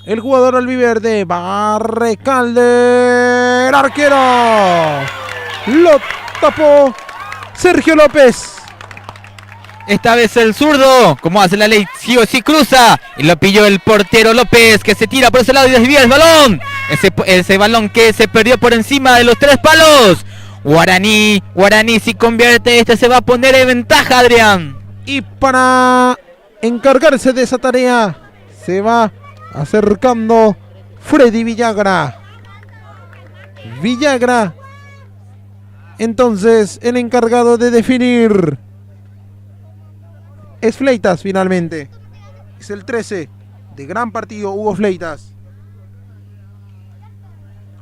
el jugador albiverde. Va Recalde. El arquero. Lo tapó Sergio López. Esta vez el zurdo, como hace la ley, sí o sí cruza. Y lo pilló el portero López, que se tira por ese lado y desvía el balón. Ese balón que se perdió por encima de los 3 palos. Guaraní si convierte, se va a poner en ventaja, Adrián. Y para encargarse de esa tarea, se va acercando Freddy Villagra. Villagra, entonces, el encargado de definir. Es Fleitas finalmente. Es el 13 de gran partido, Hugo Fleitas.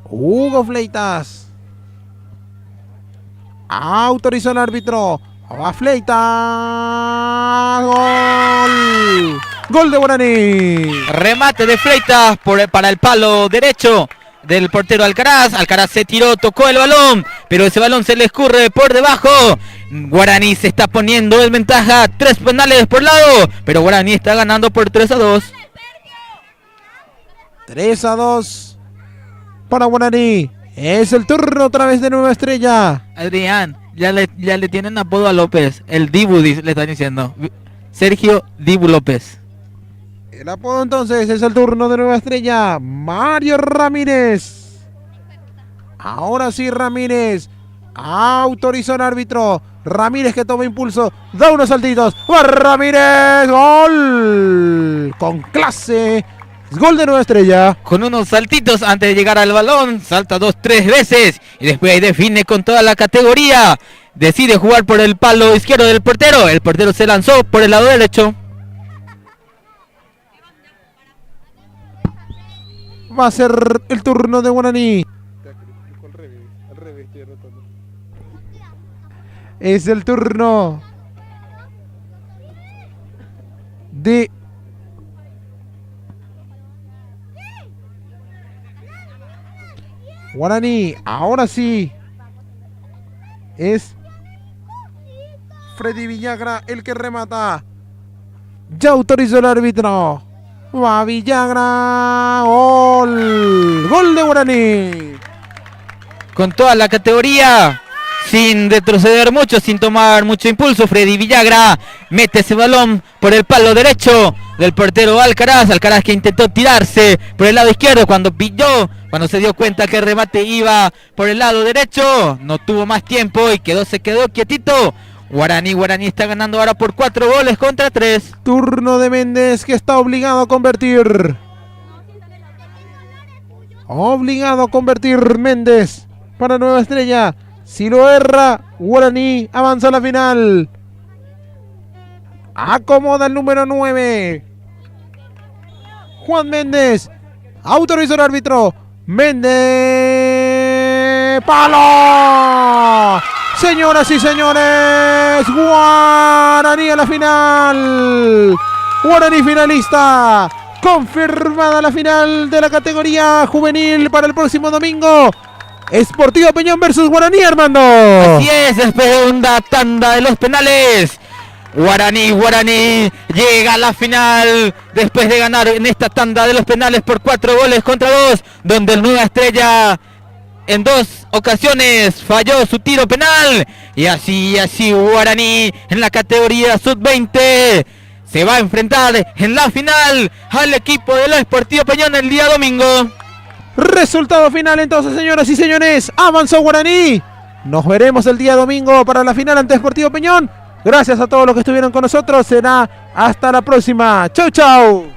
Hugo Fleitas. Autorizó el árbitro. Va Fleitas. Gol. Gol de Guaraní. Remate de Fleitas para el palo derecho del portero Alcaraz. Alcaraz se tiró, tocó el balón, pero ese balón se le escurre por debajo. Guaraní se está poniendo en ventaja. 3 penales por lado, pero Guaraní está ganando por 3-2. 3-2 para Guaraní. Es el turno otra vez de Nueva Estrella. Adrián, ya le tienen apodo a López. El Dibu le están diciendo. Sergio Dibu López. El apodo entonces es el turno de Nueva Estrella. Mario Ramírez. Ahora sí Ramírez. Autorizó el árbitro. Ramírez que toma impulso. Da unos saltitos. ¡Va Ramírez! ¡Gol! Con clase. Gol de Nueva Estrella. Con unos saltitos antes de llegar al balón. Salta 2-3 veces. Y después ahí define con toda la categoría. Decide jugar por el palo izquierdo del portero. El portero se lanzó por el lado derecho. Va a ser el turno de Guaraní. Es el turno de Guaraní. Ahora sí es Freddy Villagra el que remata. Ya autorizó el árbitro. Va Villagra. Gol. Gol de Guaraní. Con toda la categoría. Sin retroceder mucho, sin tomar mucho impulso, Freddy Villagra mete ese balón por el palo derecho del portero Alcaraz. Alcaraz que intentó tirarse por el lado izquierdo cuando pilló Cuando se dio cuenta que el remate iba por el lado derecho, no tuvo más tiempo y se quedó quietito. Guaraní está ganando ahora por 4 goles contra 3. Turno de Méndez, que está obligado a convertir. Obligado a convertir Méndez para Nueva Estrella. Si lo erra, Guaraní avanza a la final. Acomoda el número 9. Juan Méndez. Autorizó el árbitro. Méndez. ¡Palo! Señoras y señores, Guaraní a la final. Guaraní finalista. Confirmada la final de la categoría juvenil para el próximo domingo. Sportivo Peñón versus Guaraní, Armando. Así es, después de una tanda de los penales. Guaraní llega a la final después de ganar en esta tanda de los penales por 4 goles contra 2, donde el Nueva Estrella en 2 ocasiones falló su tiro penal. Y así Guaraní en la categoría sub-20 se va a enfrentar en la final al equipo del Sportivo Peñón el día domingo. Resultado final entonces, señoras y señores. Avanzó Guaraní. Nos veremos el día domingo para la final ante Sportivo Peñón. Gracias a todos los que estuvieron con nosotros. Será hasta la próxima. Chau, chau.